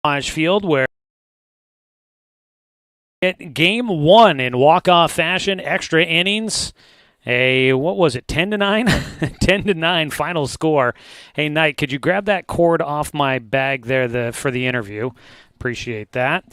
Carwash Field, where game one in walk-off fashion, extra innings. What was it, 10-9? 10-9 final score. Hey, Knight, could you grab that cord off my bag there for the interview? Appreciate that.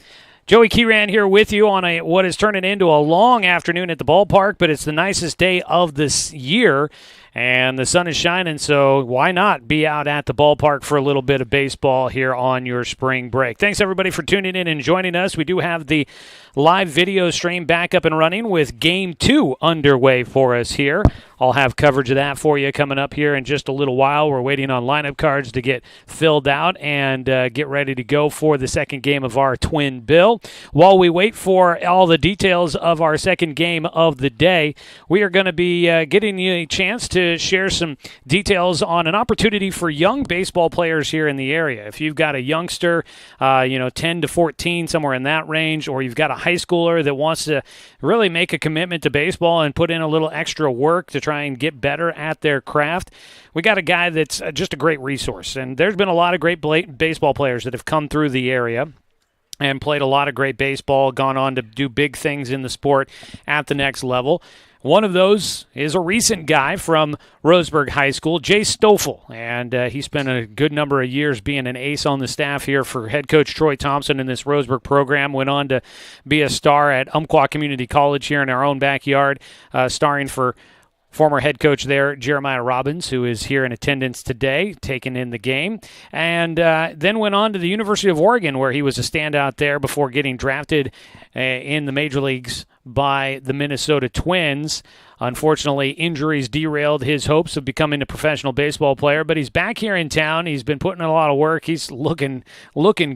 Joey Keeran here with you on what is turning into a long afternoon at the ballpark, but it's the nicest day of this year, and the sun is shining, so why not be out at the ballpark for a little bit of baseball here on your spring break. Thanks, everybody, for tuning in and joining us. We do have the live video stream back up and running with Game 2 underway for us here. I'll have coverage of that for you coming up here in just a little while. We're waiting on lineup cards to get filled out and get ready to go for the second game of our twin bill. While we wait for all the details of our second game of the day, we are going to be getting you a chance to share some details on an opportunity for young baseball players here in the area. If you've got a youngster, 10 to 14, somewhere in that range, or you've got a high schooler that wants to really make a commitment to baseball and put in a little extra work to try and get better at their craft, we got a guy that's just a great resource. And there's been a lot of great baseball players that have come through the area and played a lot of great baseball, gone on to do big things in the sport at the next level. One of those is a recent guy from Roseburg High School, Jay Stoffel, and he spent a good number of years being an ace on the staff here for head coach Troy Thompson in this Roseburg program. Went on to be a star at Umpqua Community College here in our own backyard, starring for former head coach there, Jeremiah Robbins, who is here in attendance today, taking in the game. And then went on to the University of Oregon, where he was a standout there before getting drafted in the major leagues by the Minnesota Twins. Unfortunately, injuries derailed his hopes of becoming a professional baseball player, but he's back here in town. He's been putting in a lot of work. He's looking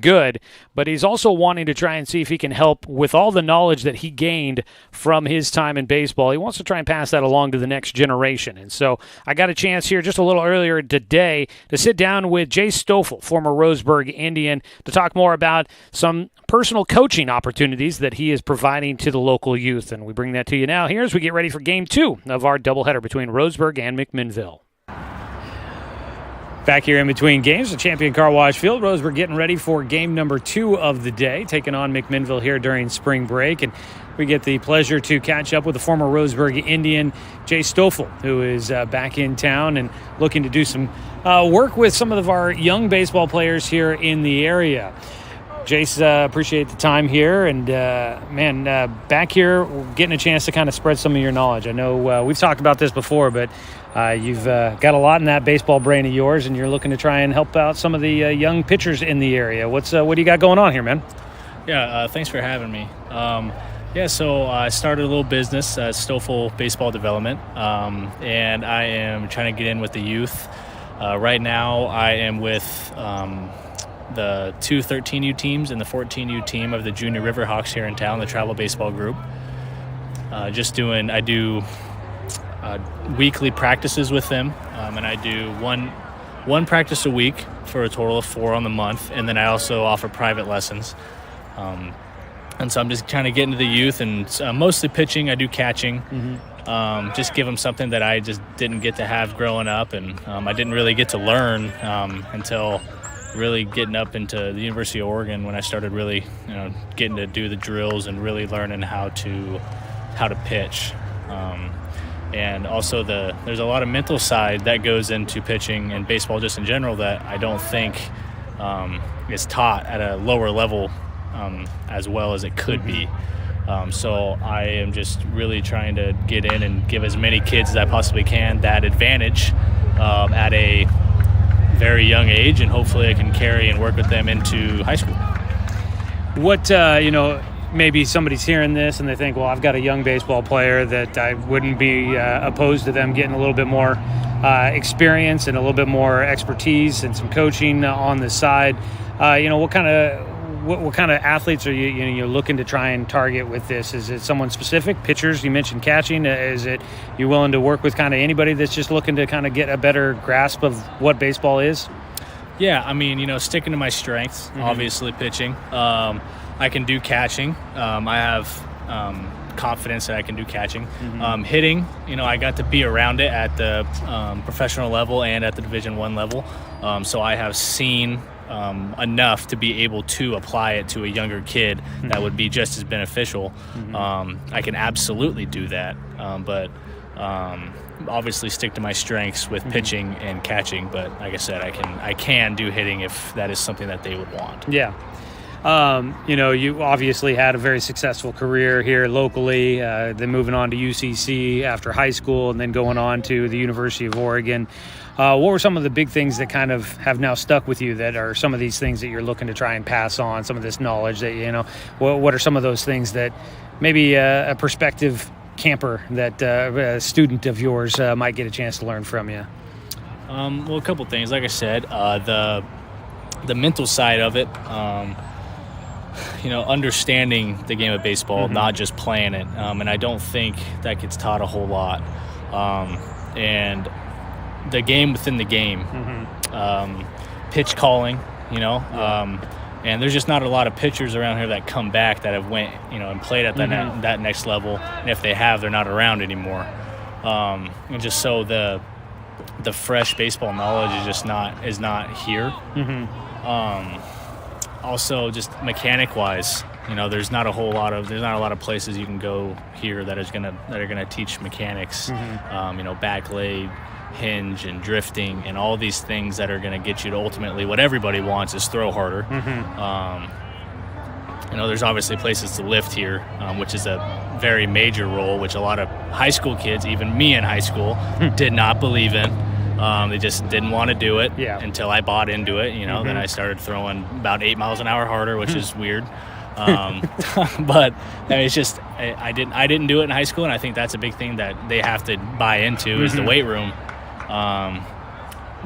good, but he's also wanting to try and see if he can help with all the knowledge that he gained from his time in baseball. He wants to try and pass that along to the next generation. And so I got a chance here just a little earlier today to sit down with Jay Stoffel, former Roseburg Indian, to talk more about some personal coaching opportunities that he is providing to the local youth. And we bring that to you now here as we get ready for Game 2 of our doubleheader between Roseburg and McMinnville. Back here in between games, the Champion Carwash Field. Roseburg getting ready for game number 2 of the day, taking on McMinnville here during spring break. And we get the pleasure to catch up with the former Roseburg Indian, Jay Stoffel, who is back in town and looking to do some work with some of our young baseball players here in the area. Jace, appreciate the time here, and back here, getting a chance to kind of spread some of your knowledge. I know we've talked about this before, but you've got a lot in that baseball brain of yours, and you're looking to try and help out some of the young pitchers in the area. What do you got going on here, man? Yeah, thanks for having me. So I started a little business, Stoffel Baseball Development, and I am trying to get in with the youth. Right now, I am with the 2 13U teams and the 14U team of the Junior Riverhawks here in town, the travel baseball group. I do weekly practices with them, and I do one practice a week for a total of 4 on the month, and then I also offer private lessons. And so I'm just trying to get into the youth, and mostly pitching. I do catching. Mm-hmm. Just give them something that I just didn't get to have growing up, and I didn't really get to learn until really getting up into the University of Oregon, when I started really, getting to do the drills and really learning how to pitch. And also there's a lot of mental side that goes into pitching and baseball just in general that I don't think is taught at a lower level as well as it could be. So I am just really trying to get in and give as many kids as I possibly can that advantage at a very young age, and hopefully I can carry and work with them into high school. What, maybe somebody's hearing this and they think, well, I've got a young baseball player that I wouldn't be opposed to them getting a little bit more experience and a little bit more expertise and some coaching on the side. What kind of athletes are you looking to try and target with this? Is it someone specific? Pitchers, you mentioned catching. Is it you willing to work with kind of anybody that's just looking to kind of get a better grasp of what baseball is? Yeah, sticking to my strengths, mm-hmm. Obviously pitching. I can do catching. I have confidence that I can do catching. Mm-hmm. Hitting, I got to be around it at the professional level and at the Division I level. So I have seen enough to be able to apply it to a younger kid that would be just as beneficial, I can absolutely do that. But obviously stick to my strengths with pitching and catching. But like I said, I can do hitting if that is something that they would want. Yeah. You obviously had a very successful career here locally, then moving on to UCC after high school and then going on to the University of Oregon. What were some of the big things that kind of have now stuck with you that are some of these things that you're looking to try and pass on, some of this knowledge that, what are some of those things that maybe a prospective camper that a student of yours might get a chance to learn from you? Well, a couple things. Like I said, the mental side of it, understanding the game of baseball, not just playing it. And I don't think that gets taught a whole lot. And the game within the game, pitch calling, and there's just not a lot of pitchers around here that come back that have went, and played at that next level. And if they have, they're not around anymore. And just so the fresh baseball knowledge is not here. Also, just mechanic wise, there's not a lot of places you can go here that are gonna teach mechanics. Back leg, hinge, and drifting, and all these things that are gonna get you to ultimately what everybody wants is throw harder. There's obviously places to lift here, which is a very major role, which a lot of high school kids, even me in high school, did not believe in. They just didn't want to do it until I bought into it. Then I started throwing about 8 miles an hour harder, which is weird. But it's just I didn't do it in high school, and I think that's a big thing that they have to buy into is the weight room.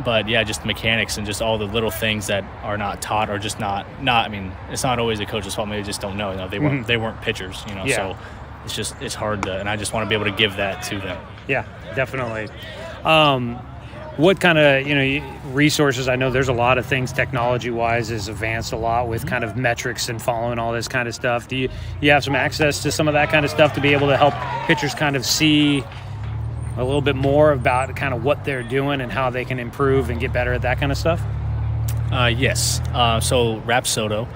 But yeah, just mechanics and just all the little things that are not taught or just not. I mean, it's not always the coach's fault. Maybe they just don't know. They weren't pitchers. So it's hard to, and I just want to be able to give that to them. Yeah, definitely. What kind of resources? I know there's a lot of things technology-wise has advanced a lot with kind of metrics and following all this kind of stuff. Do you have some access to some of that kind of stuff to be able to help pitchers kind of see a little bit more about kind of what they're doing and how they can improve and get better at that kind of stuff? Yes. So Rapsodo,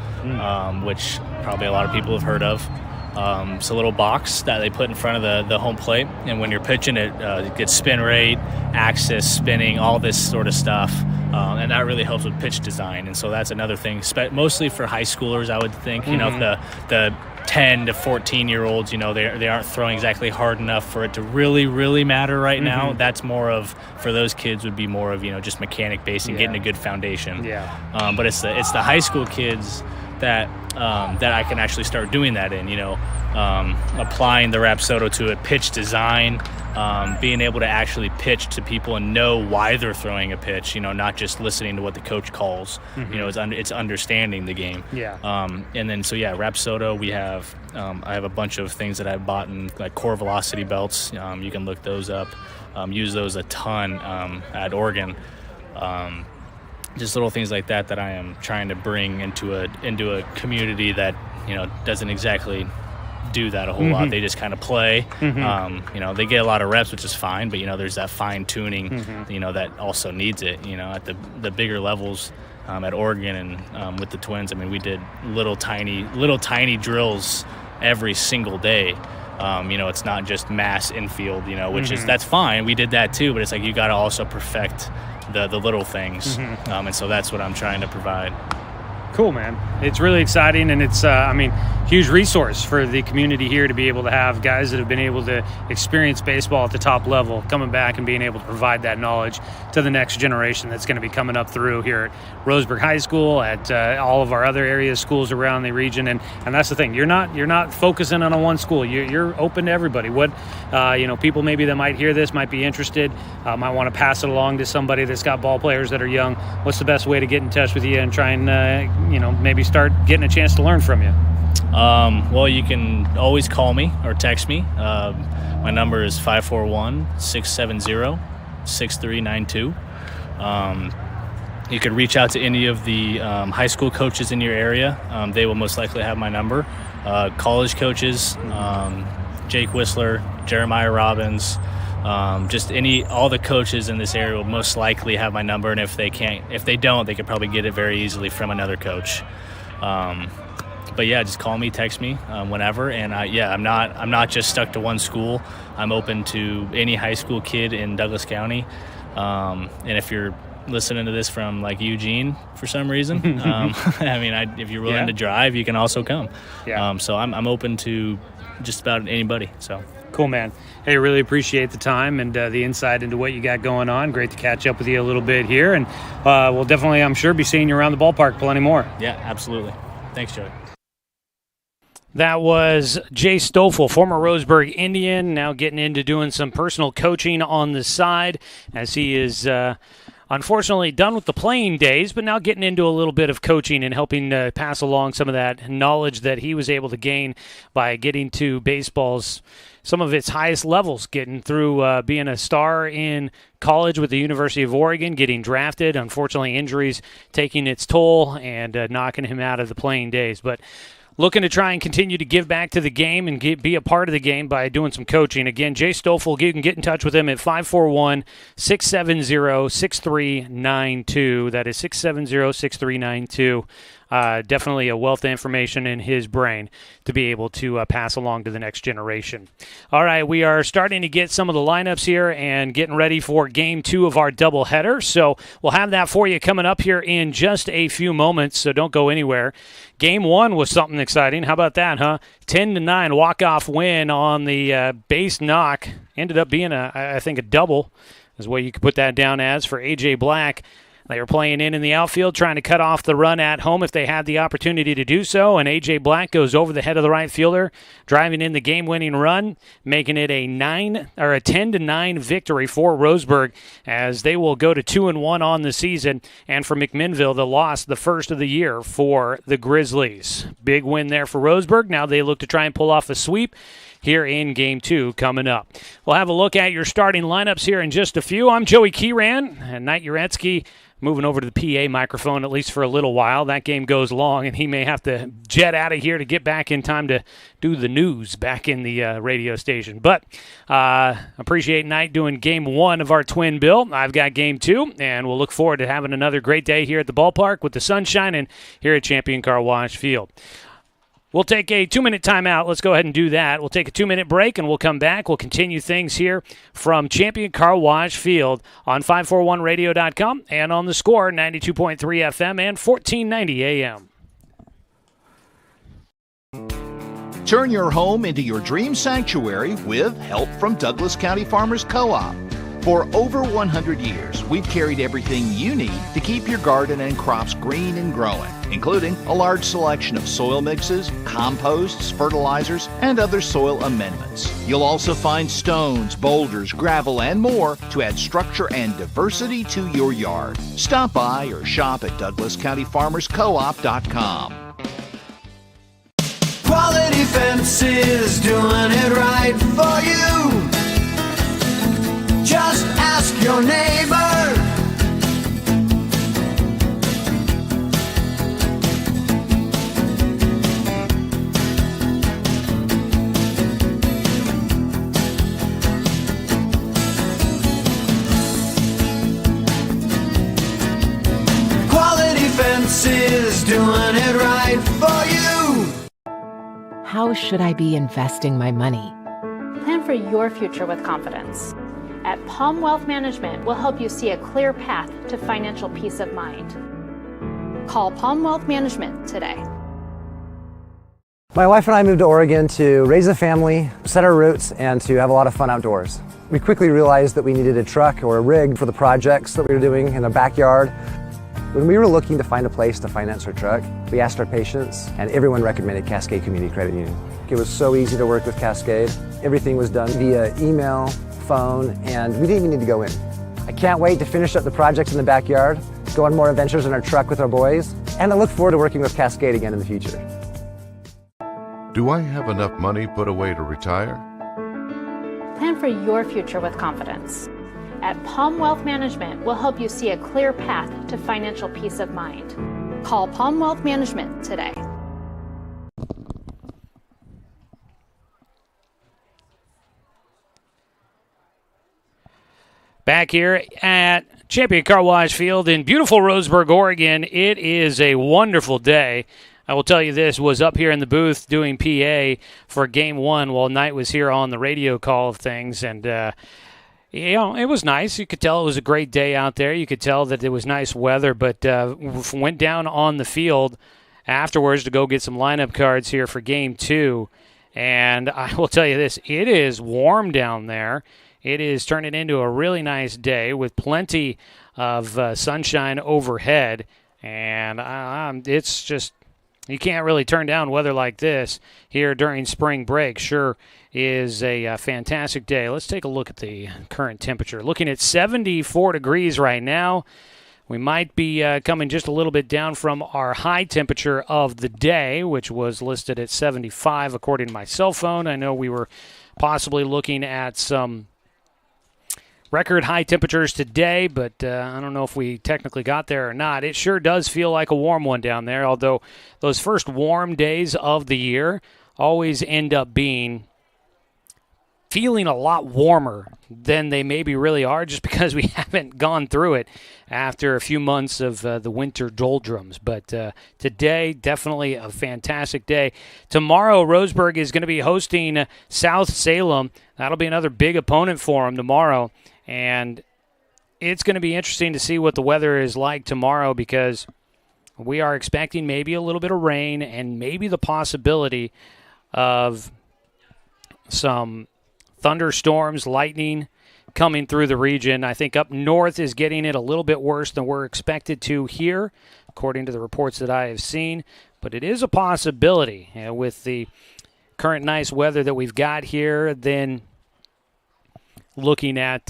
which probably a lot of people have heard of. It's a little box that they put in front of the home plate, and when you're pitching it gets spin rate, axis, spinning, all this sort of stuff, and that really helps with pitch design. And so that's another thing, mostly for high schoolers, I would think. The 10 to 14-year-olds, they aren't throwing exactly hard enough for it to really, really matter right now. That's more of, for those kids, would be more of just mechanic based and getting a good foundation. But it's the high school kids that I can actually start doing that in, applying the Rapsodo to a pitch design, being able to actually pitch to people and know why they're throwing a pitch, not just listening to what the coach calls. It's understanding the game. And then Rapsodo, we have I have a bunch of things that I've bought in, like core velocity belts. You can look those up. Use those a ton at Oregon. Just little things like that I am trying to bring into a community that doesn't exactly do that a whole lot. They just kind of play. They get a lot of reps, which is fine, but there's that fine tuning that also needs it. At the bigger levels at Oregon and with the Twins, I mean, we did little tiny drills every single day. It's not just mass infield, which is, that's fine. We did that too, but it's like you got to also perfect the little things. And so that's what I'm trying to provide. Cool, man. It's really exciting, and it's, huge resource for the community here to be able to have guys that have been able to experience baseball at the top level coming back and being able to provide that knowledge to the next generation that's going to be coming up through here at Roseburg High School, at all of our other areas, schools around the region. And that's the thing. You're not focusing on a one school. You're open to everybody. What, people maybe that might hear this might be interested, might want to pass it along to somebody that's got ball players that are young. What's the best way to get in touch with you and try and, maybe start getting a chance to learn from you? Well, you can always call me or text me. My number is 541-670-6392. You could reach out to any of the high school coaches in your area. They will most likely have my number. College coaches, Jake Whistler, Jeremiah Robbins, Just all the coaches in this area will most likely have my number, and if they don't, they could probably get it very easily from another coach. But yeah, just call me, text me whenever, and I'm not just stuck to one school. I'm open to any high school kid in Douglas County, and if you're listening to this from like Eugene for some reason, if you're willing to drive, you can also come. So I'm open to just about anybody. So cool, man. Hey, really appreciate the time and the insight into what you got going on. Great to catch up with you a little bit here, and we'll definitely, I'm sure, be seeing you around the ballpark plenty more. Yeah, absolutely. Thanks, Joey. That was Jay Stoffel, former Roseburg Indian, now getting into doing some personal coaching on the side as he is unfortunately done with the playing days, but now getting into a little bit of coaching and helping to pass along some of that knowledge that he was able to gain by getting to baseball's some of its highest levels, getting through being a star in college with the University of Oregon, getting drafted. Unfortunately, injuries taking its toll and knocking him out of the playing days. But looking to try and continue to give back to the game and be a part of the game by doing some coaching. Again, Jay Stoffel, you can get in touch with him at 541-670-6392. That is 670-6392. Definitely a wealth of information in his brain to be able to pass along to the next generation. All right, we are starting to get some of the lineups here and getting ready for Game 2 of our doubleheader. So we'll have that for you coming up here in just a few moments, so don't go anywhere. Game 1 was something exciting. How about that, huh? 10-9 walk-off win on the base knock. Ended up being, I think, a double is what you could put that down as for A.J. Black. They were playing in the outfield, trying to cut off the run at home if they had the opportunity to do so, and A.J. Black goes over the head of the right fielder, driving in the game-winning run, making it a 10-9 victory for Roseburg as they will go to 2-1 on the season. And for McMinnville, the loss, the first of the year for the Grizzlies. Big win there for Roseburg. Now they look to try and pull off a sweep here in Game 2 coming up. We'll have a look at your starting lineups here in just a few. I'm Joey Keeran, and Knight Jarecki moving over to the PA microphone, at least for a little while. That game goes long, and he may have to jet out of here to get back in time to do the news back in the radio station. But appreciate Knight doing Game 1 of our twin bill. I've got Game 2, and we'll look forward to having another great day here at the ballpark with the sun shining here at Champion Carwash Field. We'll take a 2-minute timeout. Let's go ahead and do that. We'll take a 2-minute break, and we'll come back. We'll continue things here from Champion Carwash Field on 541radio.com and on the Score, 92.3 FM and 1490 AM. Turn your home into your dream sanctuary with help from Douglas County Farmers Co-op. For over 100 years, we've carried everything you need to keep your garden and crops green and growing, including a large selection of soil mixes, composts, fertilizers, and other soil amendments. You'll also find stones, boulders, gravel, and more to add structure and diversity to your yard. Stop by or shop at DouglasCountyFarmersCoop.com. Quality Fences, doing it right for you. Just ask your neighbor. Quality Fences, doing it right for you. How should I be investing my money? Plan for your future with confidence. At Palm Wealth Management, we'll help you see a clear path to financial peace of mind. Call Palm Wealth Management today. My wife and I moved to Oregon to raise a family, set our roots, and to have a lot of fun outdoors. We quickly realized that we needed a truck or a rig for the projects that we were doing in the backyard. When we were looking to find a place to finance our truck, we asked our patients, and everyone recommended Cascade Community Credit Union. It was so easy to work with Cascade. Everything was done via email, phone, and we didn't even need to go in. I can't wait to finish up the projects in the backyard, go on more adventures in our truck with our boys, and I look forward to working with Cascade again in the future. Do I have enough money put away to retire? Plan for your future with confidence. At Palm Wealth Management, we'll help you see a clear path to financial peace of mind. Call Palm Wealth Management today. Back here at Champion Carwash Field in beautiful Roseburg, Oregon. It is a wonderful day. I will tell you this, was up here in the booth doing PA for Game 1 while Knight was here on the radio call of things, and it was nice. You could tell it was a great day out there. You could tell that it was nice weather, but went down on the field afterwards to go get some lineup cards here for Game 2, and I will tell you this, it is warm down there. It is turning into a really nice day with plenty of sunshine overhead, and it's just, you can't really turn down weather like this here during spring break. Sure is a fantastic day. Let's take a look at the current temperature. Looking at 74 degrees right now. We might be coming just a little bit down from our high temperature of the day, which was listed at 75 according to my cell phone. I know we were possibly looking at some record high temperatures today, but I don't know if we technically got there or not. It sure does feel like a warm one down there, although those first warm days of the year always end up feeling a lot warmer than they maybe really are, just because we haven't gone through it after a few months of the winter doldrums. But today, definitely a fantastic day. Tomorrow, Roseburg is going to be hosting South Salem. That'll be another big opponent for them tomorrow. And it's going to be interesting to see what the weather is like tomorrow, because we are expecting maybe a little bit of rain and maybe the possibility of some thunderstorms, lightning coming through the region. I think up north is getting it a little bit worse than we're expected to here, according to the reports that I have seen. But it is a possibility with the current nice weather that we've got here. Then looking at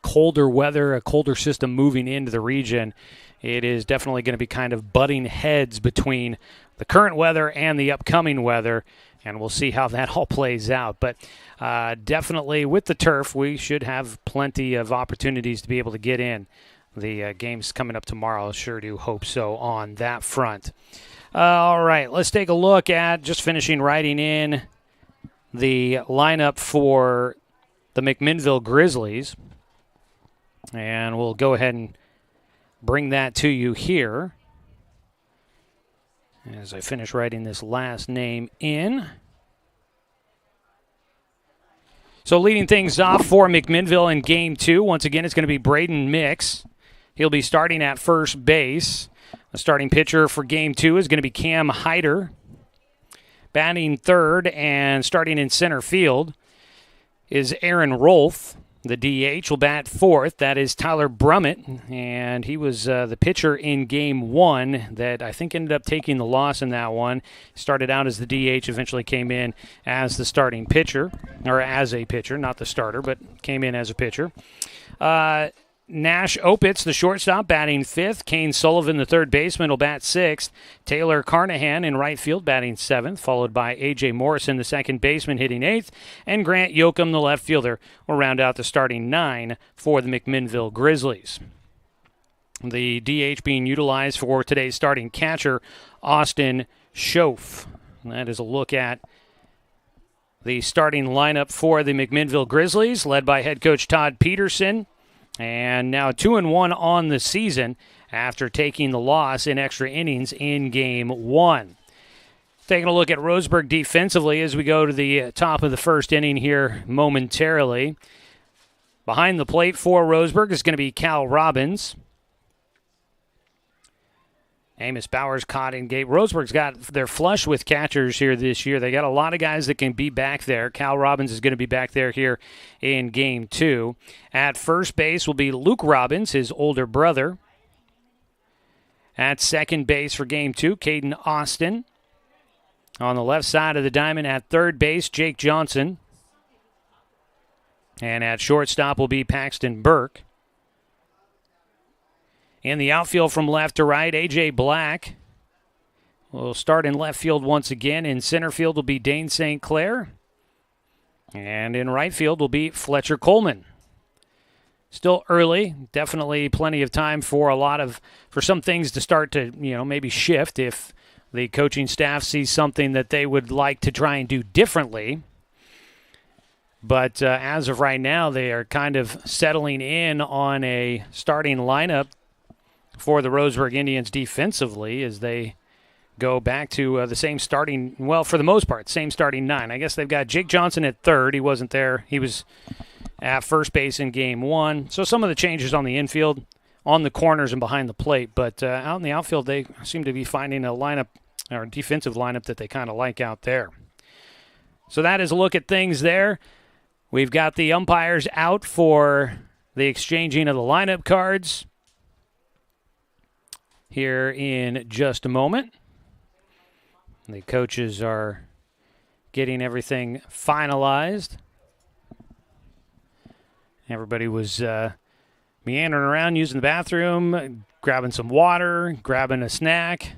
colder weather, a colder system moving into the region, it is definitely going to be kind of butting heads between the current weather and the upcoming weather, and we'll see how that all plays out. But definitely with the turf, we should have plenty of opportunities to be able to get in. The games coming up tomorrow, I sure do hope so on that front. All right, let's take a look at just finishing writing in the lineup for the McMinnville Grizzlies, and we'll go ahead and bring that to you here as I finish writing this last name in. So leading things off for McMinnville in Game 2, once again, it's going to be Braden Mix. He'll be starting at first base. The starting pitcher for Game 2 is going to be Cam Hyder. Batting third and starting in center field is Aaron Rolfe. The DH will bat fourth. That is Tyler Brummett, and he was the pitcher in Game 1 that I think ended up taking the loss in that one. Started out as the DH, eventually came in as the starting pitcher, or as a pitcher, not the starter, but came in as a pitcher. Nash Opitz, the shortstop, batting fifth. Kane Sullivan, the third baseman, will bat sixth. Taylor Carnahan in right field, batting seventh, followed by A.J. Morrison, the second baseman, hitting eighth. And Grant Yoakum, the left fielder, will round out the starting nine for the McMinnville Grizzlies. The DH being utilized for today's starting catcher, Austin Schoaf. That is a look at the starting lineup for the McMinnville Grizzlies, led by head coach Todd Peterson. And now 2-1 on the season after taking the loss in extra innings in Game 1. Taking a look at Roseburg defensively as we go to the top of the first inning here momentarily. Behind the plate for Roseburg is going to be Cal Robbins. Amos Bowers caught in gate. Roseburg's got their flush with catchers here this year. They got a lot of guys that can be back there. Cal Robbins is going to be back there here in Game 2. At first base will be Luke Robbins, his older brother. At second base for Game 2, Caden Austin. On the left side of the diamond at third base, Jake Johnson. And at shortstop will be Paxton Burke. In the outfield from left to right, A.J. Black will start in left field once again. In center field will be Dane St. Clair. And in right field will be Fletcher Coleman. Still early, definitely plenty of time for some things to start to, maybe shift if the coaching staff sees something that they would like to try and do differently. But as of right now, they are kind of settling in on a starting lineup for the Roseburg Indians defensively as they go back to the same starting, well, for the most part, same starting 9. I guess they've got Jake Johnson at third. He wasn't there. He was at first base in game 1. So some of the changes on the infield, on the corners and behind the plate. But out in the outfield, they seem to be finding a lineup or defensive lineup that they kind of like out there. So that is a look at things there. We've got the umpires out for the exchanging of the lineup cards here in just a moment. The coaches are getting everything finalized. Everybody was meandering around, using the bathroom, grabbing some water, grabbing a snack,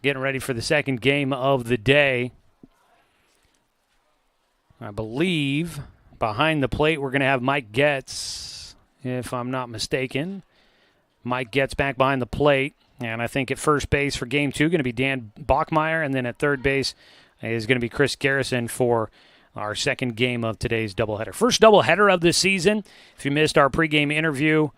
getting ready for the second game of the day. I believe behind the plate we're going to have Mike Getz, if I'm not mistaken. Mike Getz back behind the plate. And I think at first base for Game 2 going to be Dan Bachmeyer, and then at third base is going to be Chris Garrison for our second game of today's doubleheader. First doubleheader of the season. If you missed our pregame interview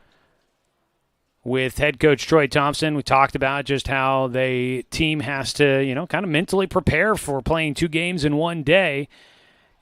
with head coach Troy Thompson, we talked about just how the team has to, kind of mentally prepare for playing 2 games in one day.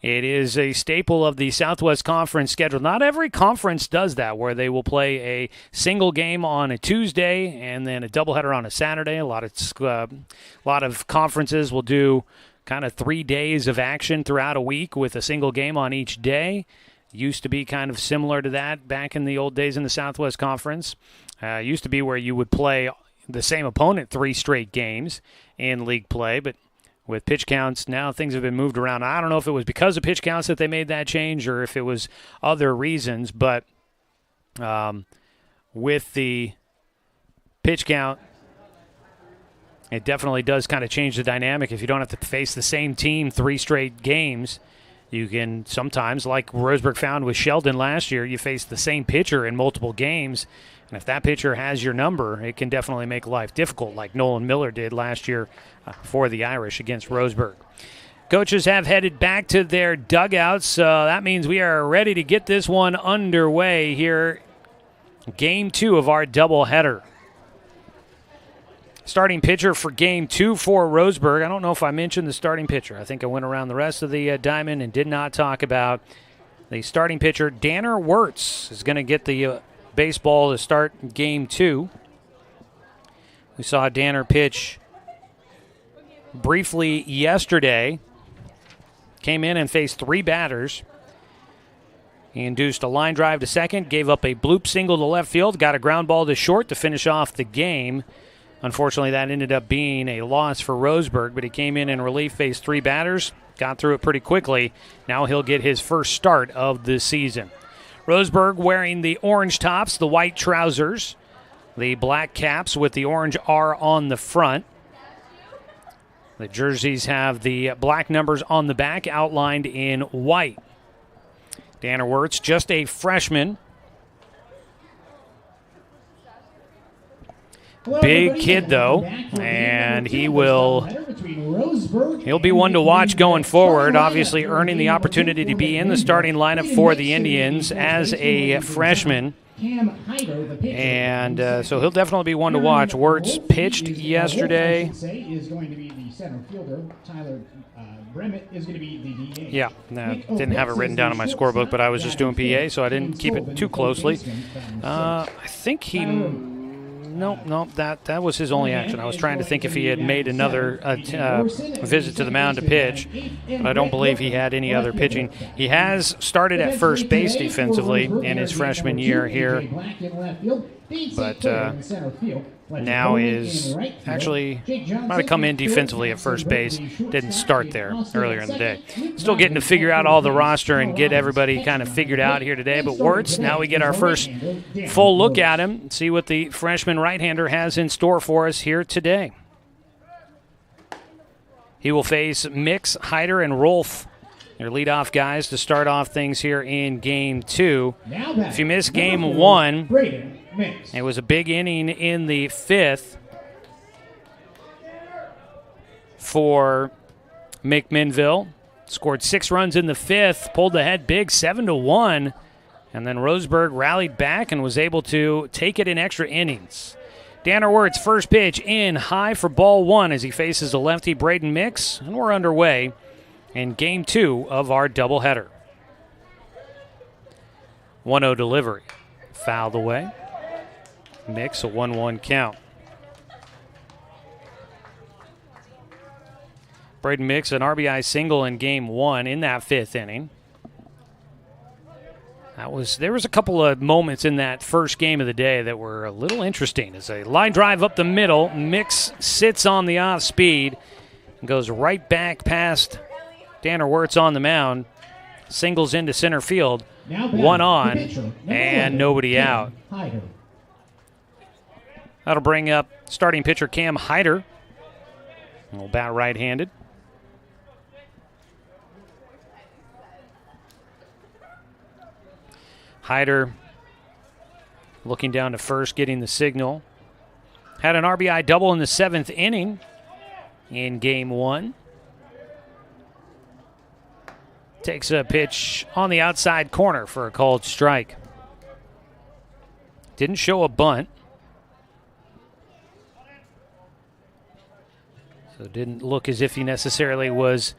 It is a staple of the Southwest Conference schedule. Not every conference does that, where they will play a single game on a Tuesday and then a doubleheader on a Saturday. A lot of conferences will do kind of 3 days of action throughout a week with a single game on each day. Used to be kind of similar to that back in the old days in the Southwest Conference. Used to be where you would play the same opponent 3 straight games in league play, but with pitch counts, now things have been moved around. I don't know if it was because of pitch counts that they made that change or if it was other reasons, but with the pitch count, it definitely does kind of change the dynamic. If you don't have to face the same team 3 straight games, you can sometimes, like Roseburg found with Sheldon last year, you face the same pitcher in multiple games. And if that pitcher has your number, it can definitely make life difficult, like Nolan Miller did last year for the Irish against Roseburg. Coaches have headed back to their dugouts, so that means we are ready to get this one underway here. Game 2 of our doubleheader. Starting pitcher for Game 2 for Roseburg. I don't know if I mentioned the starting pitcher. I think I went around the rest of the diamond and did not talk about the starting pitcher. Danner Wirtz is going to get the baseball to start Game 2. We saw Danner pitch briefly yesterday. Came in and faced 3 batters. He induced a line drive to second, gave up a bloop single to left field, got a ground ball to short to finish off the game. Unfortunately, that ended up being a loss for Roseburg, but he came in relief, faced 3 batters, got through it pretty quickly. Now he'll get his first start of the season. Roseburg wearing the orange tops, the white trousers, the black caps with the orange R on the front. The jerseys have the black numbers on the back outlined in white. Danner Wirtz, just a freshman. Big kid, though, and he'll be one to watch going forward, obviously earning the opportunity to be in the starting lineup for the Indians as a freshman. And so he'll definitely be one to watch. Wirtz pitched yesterday. Yeah, didn't have it written down in my scorebook, but I was just doing PA, so I didn't keep it too closely. I think he... No, that was his only action. I was trying to think if he had made another visit to the mound to pitch, but I don't believe he had any other pitching. He has started at first base defensively in his freshman year here, but now is actually might have come in defensively at first base. Didn't start there earlier in the day. Still getting to figure out all the roster and get everybody kind of figured out here today. But Wirtz, now we get our first full look at him, see what the freshman right-hander has in store for us here today. He will face Mix, Hyder, and Rolf, their leadoff guys, to start off things here in Game 2. If you missed Game 1, it was a big inning in the 5th for McMinnville. Scored 6 runs in the 5th, pulled ahead big 7-1, and then Roseburg rallied back and was able to take it in extra innings. Danner Wirtz, first pitch in high for ball 1 as he faces the lefty Braden Mix, and we're underway in game 2 of our doubleheader. 1-0 delivery. Fouled away. Mix, a 1-1 count. Braden Mix, an RBI single in game 1 in that 5th inning. There was a couple of moments in that first game of the day that were a little interesting. It's a line drive up the middle. Mix sits on the off speed and goes right back past Danner Wirtz on the mound. Singles into center field. One on and nobody out. That'll bring up starting pitcher Cam Hyder. Will bat right-handed. Hyder looking down to first, getting the signal. Had an RBI double in the 7th inning in game 1. Takes a pitch on the outside corner for a called strike. Didn't show a bunt. So it didn't look as if he necessarily was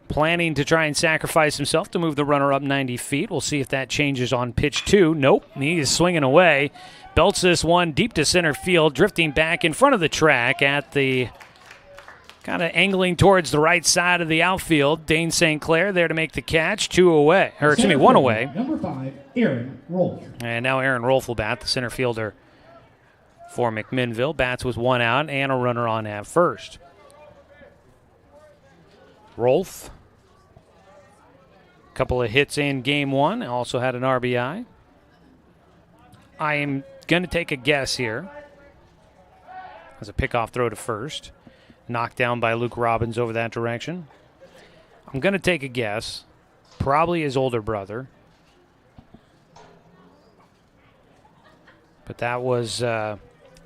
planning to try and sacrifice himself to move the runner up 90 feet. We'll see if that changes on pitch 2. Nope, he is swinging away. Belts this one deep to center field, drifting back in front of the track at the kind of angling towards the right side of the outfield. Dane St. Clair there to make the catch. 1 away. Number 5, Aaron Rolfe. And now Aaron Rolfe will bat, the center fielder for McMinnville. Bats with 1 out and a runner on at first. Rolfe, a couple of hits in game 1, also had an RBI. I am going to take a guess here. As a pickoff throw to first. Knocked down by Luke Robbins over that direction. I'm going to take a guess. Probably his older brother. But that was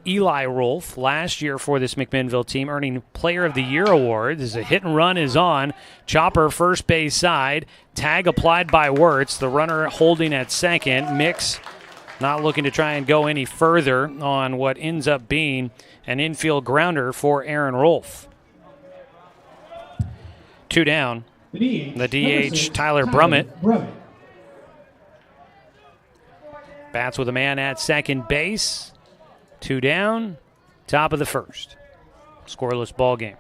Eli Rolfe last year for this McMinnville team, earning Player of the Year award. As a hit and run is on. Chopper first base side. Tag applied by Wirtz. The runner holding at second. Mix not looking to try and go any further on what ends up being an infield grounder for Aaron Rolfe. 2 down. The DH, Tyler Brummett. Bats with a man at second base. 2 down. Top of the first. Scoreless ball game.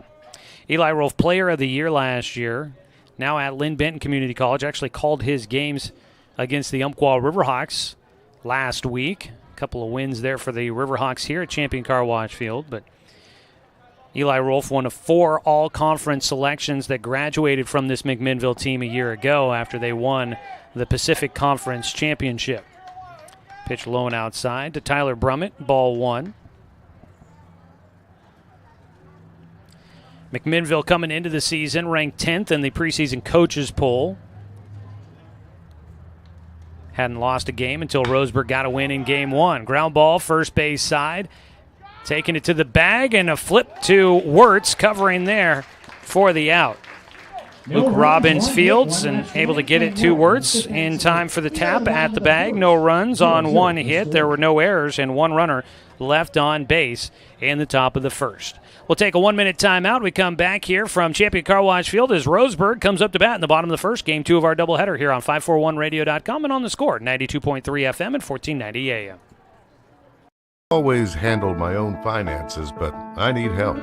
Eli Rolfe, Player of the Year last year. Now at Lynn Benton Community College. Actually called his games against the Umpqua Riverhawks last week. A couple of wins there for the Riverhawks here at Champion Carwash Field. But Eli Rolfe, one of 4 all-conference selections that graduated from this McMinnville team a year ago after they won the Pacific Conference Championship. Pitch low and outside to Tyler Brummett, ball 1. McMinnville coming into the season ranked 10th in the preseason coaches poll. Hadn't lost a game until Roseburg got a win in game 1. Ground ball, first base side. Taking it to the bag and a flip to Wirtz, covering there for the out. Luke Robbins fields and able to get it to Wirtz in time for the tap at the bag. No runs on 1 hit. There were no errors and 1 runner left on base in the top of the first. We'll take a 1-minute timeout. We come back here from Champion Carwash Field as Roseburg comes up to bat in the bottom of the first, game 2 of our doubleheader here on 541radio.com and on the Score, 92.3 FM and 1490 AM. Always handled my own finances, but I need help.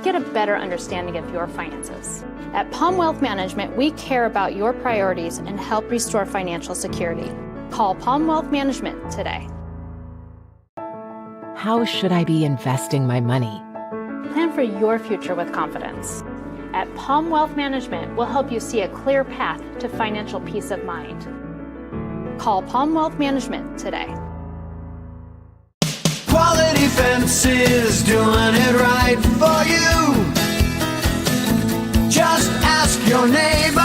Get a better understanding of your finances. At Palm Wealth Management, we care about your priorities and help restore financial security. Call Palm Wealth Management today. How should I be investing my money? Plan for your future with confidence. At Palm Wealth Management, we'll help you see a clear path to financial peace of mind. Call Palm Wealth Management today. Quality Fences, doing it right for you. Just ask your neighbor.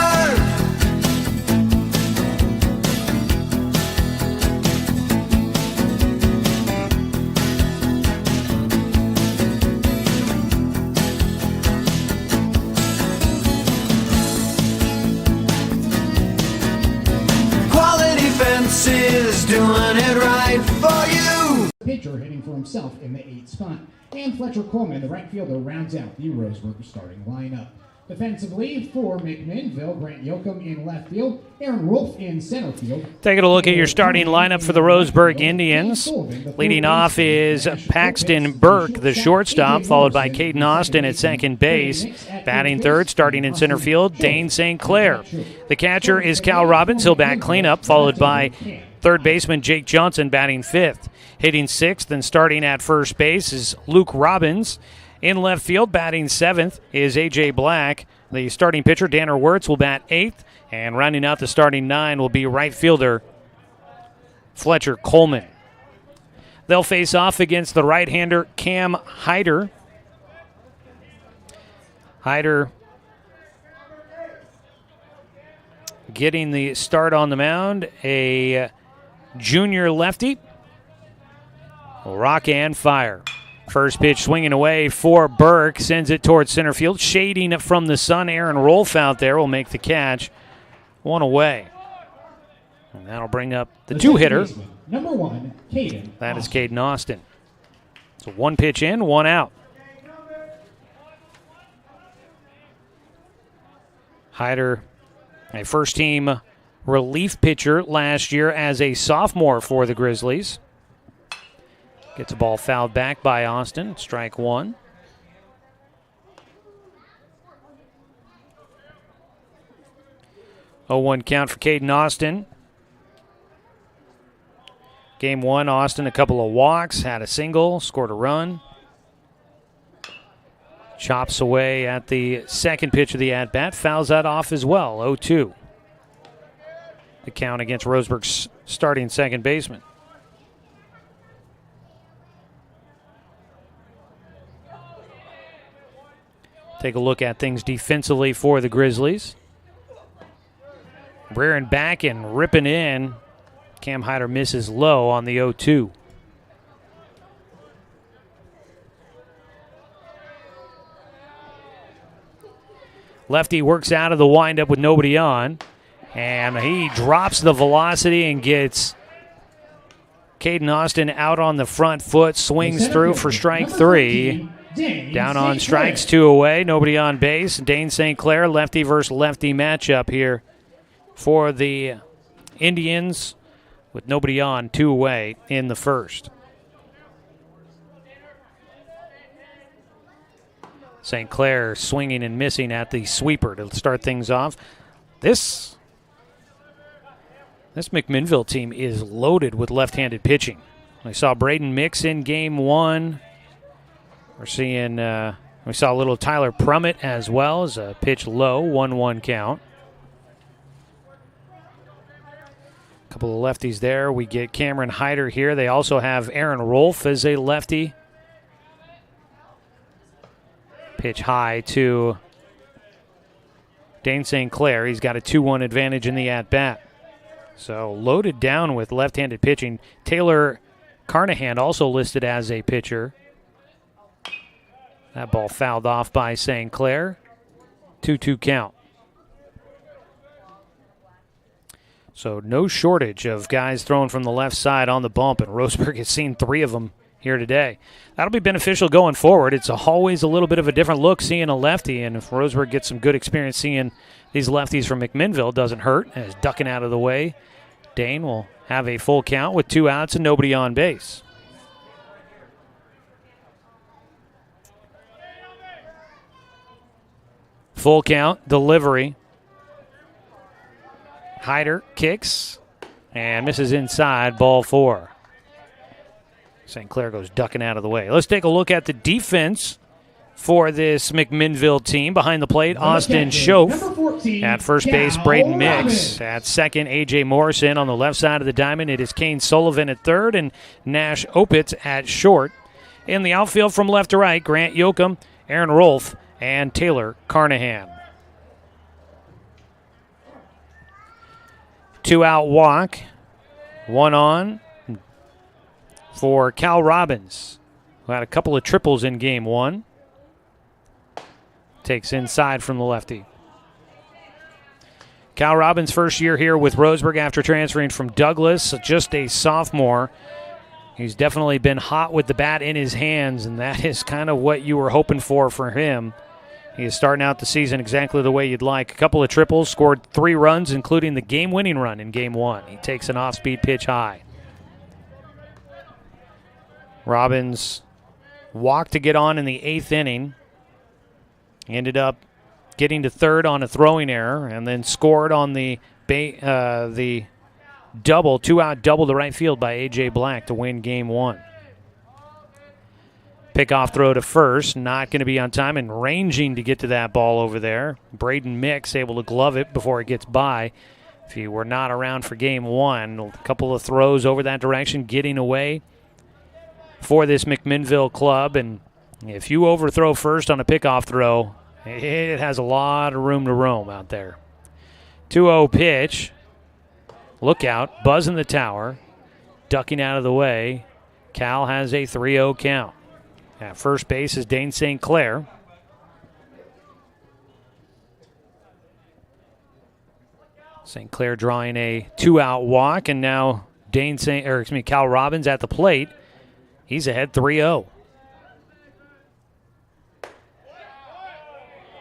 Fletcher hitting for himself in the 8th spot. And Fletcher Coleman, the right fielder, rounds out the Roseburg starting lineup. Defensively for McMinnville, Grant Yoakum in left field, Aaron Rolfe in center field. Taking a look at your starting lineup for the Roseburg Indians. Leading off is Paxton Burke, the shortstop, followed by Caden Austin at second base. Batting third, starting in center field, Dane St. Clair. The catcher is Cal Robbins. He'll bat cleanup, followed by third baseman Jake Johnson batting fifth. Hitting sixth and starting at first base is Luke Robbins. In left field, batting seventh, is A.J. Black. The starting pitcher, Danner Wirtz, will bat eighth. And rounding out the starting nine will be right fielder Fletcher Coleman. They'll face off against the right-hander Cam Hyder. Hyder getting the start on the mound, a junior lefty. Rock and fire. First pitch swinging away for Burke. Sends it towards center field. Shading it from the sun. Aaron Rolfe out there will make the catch. One away. And that'll bring up the two-hitter. Number 1, Caden. That is Caden Austin. So one pitch in, one out. Hyder, a first-team relief pitcher last year as a sophomore for the Grizzlies. Gets a ball fouled back by Austin. Strike one. Oh, 1 count for Caden Austin. Game one, Austin, a couple of walks, had a single, scored a run. Chops away at the second pitch of the at-bat. Fouls that off as well, 0-2. The count against Roseburg's starting second baseman. Take a look at things defensively for the Grizzlies. Rearing back and ripping in. Cam Hyder misses low on the 0-2. Lefty works out of the windup with nobody on. And he drops the velocity and gets Caden Austin out on the front foot. Swings through for strike three. Down on strikes, 2 away, nobody on base. Dane St. Clair, lefty versus lefty matchup here for the Indians with nobody on, 2 away in the first. St. Clair swinging and missing at the sweeper to start things off. This McMinnville team is loaded with left-handed pitching. I saw Braden Mix in game one. We're seeing, we saw a little Tyler Prummett as well as a pitch low, 1-1 count. A couple of lefties there. We get Cameron Hyder here. They also have Aaron Rolfe as a lefty. Pitch high to Dane St. Clair. He's got a 2-1 advantage in the at-bat. So loaded down with left-handed pitching. Taylor Carnahan also listed as a pitcher. That ball fouled off by St. Clair. 2-2 count. So no shortage of guys throwing from the left side on the bump, and Roseburg has seen 3 of them here today. That'll be beneficial going forward. It's always a little bit of a different look seeing a lefty, and if Roseburg gets some good experience seeing these lefties from McMinnville, doesn't hurt, and is ducking out of the way. Dane will have a full count with 2 outs and nobody on base. Full count, delivery. Hyder kicks and misses inside, ball 4. St. Clair goes ducking out of the way. Let's take a look at the defense for this McMinnville team. Behind the plate, Austin Schoaf. At first base, Braden Mix. At second, A.J. Morrison. On the left side of the diamond, it is Kane Sullivan at third and Nash Opitz at short. In the outfield from left to right, Grant Yoakum, Aaron Rolfe, and Taylor Carnahan. 2-out walk. 1 on for Cal Robbins, who had a couple of triples in game 1. Takes inside from the lefty. Cal Robbins' first year here with Roseburg after transferring from Douglas, just a sophomore. He's definitely been hot with the bat in his hands, and that is kind of what you were hoping for him. He is starting out the season exactly the way you'd like. A couple of triples, scored 3 runs, including the game-winning run in Game 1. He takes an off-speed pitch high. Robbins walked to get on in the 8th inning. He ended up getting to third on a throwing error and then scored on the double, 2-out double to right field by A.J. Black to win Game 1. Pickoff throw to first, not going to be on time and ranging to get to that ball over there. Braden Mix able to glove it before it gets by. If he were not around for Game 1, a couple of throws over that direction, getting away for this McMinnville club. And if you overthrow first on a pickoff throw, it has a lot of room to roam out there. 2-0 pitch. Look out, buzz in the tower, ducking out of the way. Cal has a 3-0 count. At first base is Dane St. Clair. St. Clair drawing a 2-out walk, and now Cal Robbins at the plate. He's ahead 3-0.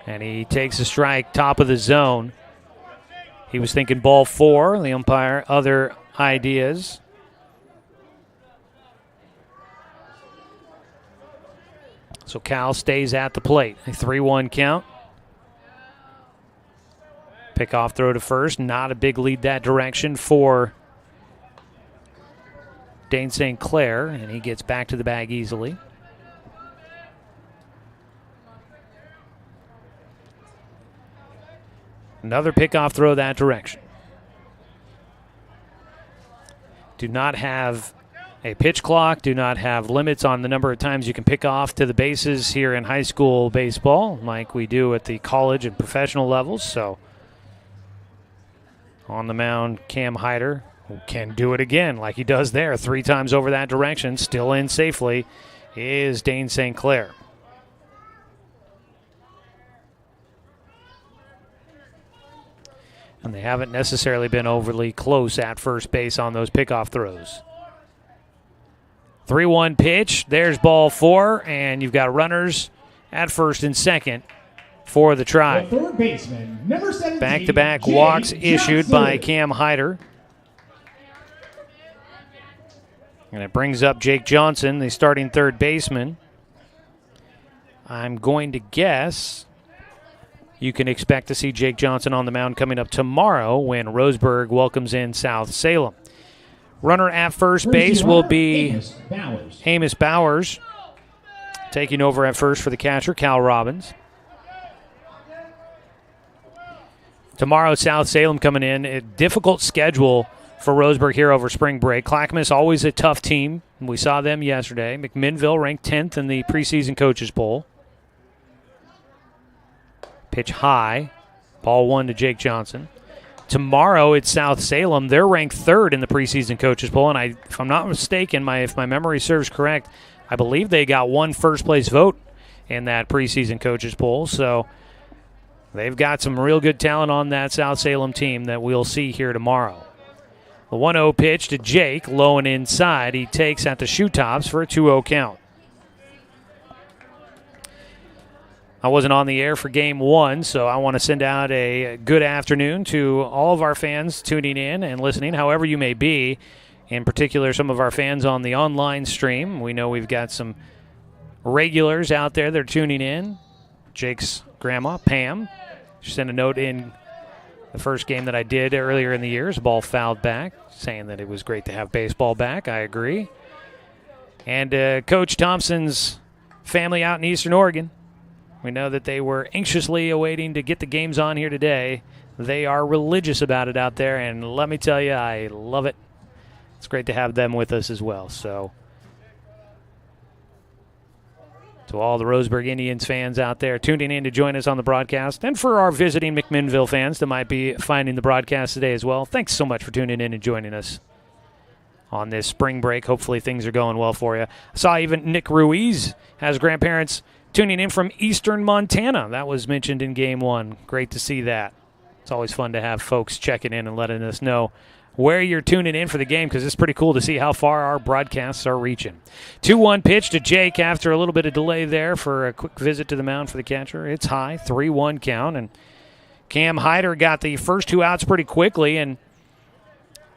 And he takes a strike, top of the zone. He was thinking ball 4. The umpire, other ideas. So Cal stays at the plate. A 3-1 count. Pickoff throw to first. Not a big lead that direction for Dane St. Clair, and he gets back to the bag easily. Another pickoff throw that direction. Do not have a pitch clock, do not have limits on the number of times you can pick off to the bases here in high school baseball like we do at the college and professional levels. So on the mound, Cam Hyder can do it again like he does there. 3 times over that direction, still in safely, is Dane St. Clair. And they haven't necessarily been overly close at first base on those pickoff throws. 3-1 pitch. There's ball 4, and you've got runners at first and second for the Tribe. The third baseman, number 17, back-to-back Jake walks Johnson. issued by Cam Hyder. And it brings up Jake Johnson, the starting third baseman. I'm going to guess you can expect to see Jake Johnson on the mound coming up tomorrow when Roseburg welcomes in South Salem. Runner at first base will be Amos Bowers, taking over at first for the catcher, Cal Robbins. Tomorrow, South Salem coming in. A difficult schedule for Roseburg here over spring break. Clackamas, always a tough team. We saw them yesterday. McMinnville ranked 10th in the preseason coaches poll. Pitch high. Ball 1 to Jake Johnson. Tomorrow, it's South Salem. They're ranked 3rd in the preseason coaches poll, and if I'm not mistaken, if my memory serves correct, I believe they got 1 first-place vote in that preseason coaches poll. So they've got some real good talent on that South Salem team that we'll see here tomorrow. The 1-0 pitch to Jake, low and inside. He takes at the shoe tops for a 2-0 count. I wasn't on the air for Game 1, so I want to send out a good afternoon to all of our fans tuning in and listening, however you may be. In particular, some of our fans on the online stream. We know we've got some regulars out there that are tuning in. Jake's grandma, Pam, she sent a note in the first game that I did earlier in the year. The ball fouled back, saying that it was great to have baseball back. I agree. And Coach Thompson's family out in Eastern Oregon. We know that they were anxiously awaiting to get the games on here today. They are religious about it out there, and let me tell you, I love it. It's great to have them with us as well. So, to all the Roseburg Indians fans out there tuning in to join us on the broadcast, and for our visiting McMinnville fans that might be finding the broadcast today as well, thanks so much for tuning in and joining us on this spring break. Hopefully things are going well for you. I saw even Nick Ruiz has grandparents tuning in from eastern Montana. That was mentioned in Game 1. Great to see that. It's always fun to have folks checking in and letting us know where you're tuning in for the game, because it's pretty cool to see how far our broadcasts are reaching. 2-1 pitch to Jake after a little bit of delay there for a quick visit to the mound for the catcher. It's high, 3-1 count, and Cam Hyder got the first 2 outs pretty quickly, and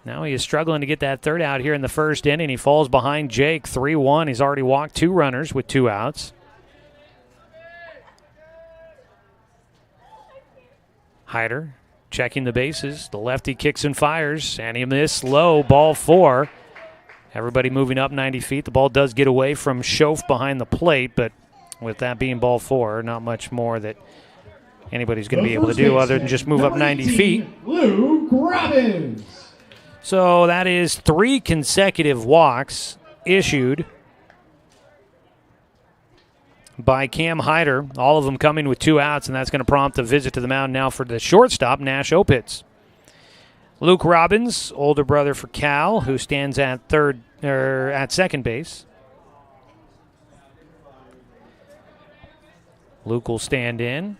now he is struggling to get that third out here in the first inning. He falls behind Jake, 3-1. He's already walked 2 runners with 2 outs. Hyder checking the bases. The lefty kicks and fires, and he missed low, ball 4. Everybody moving up 90 feet. The ball does get away from Schoaf behind the plate, but with that being ball 4, not much more that anybody's going to be able to do other than just move up 90 feet. Luke Robbins. So that is 3 consecutive walks issued by Cam Hyder, all of them coming with 2 outs, and that's going to prompt a visit to the mound now for the shortstop, Nash Opitz. Luke Robbins, older brother for Cal, who stands at second base. Luke will stand in.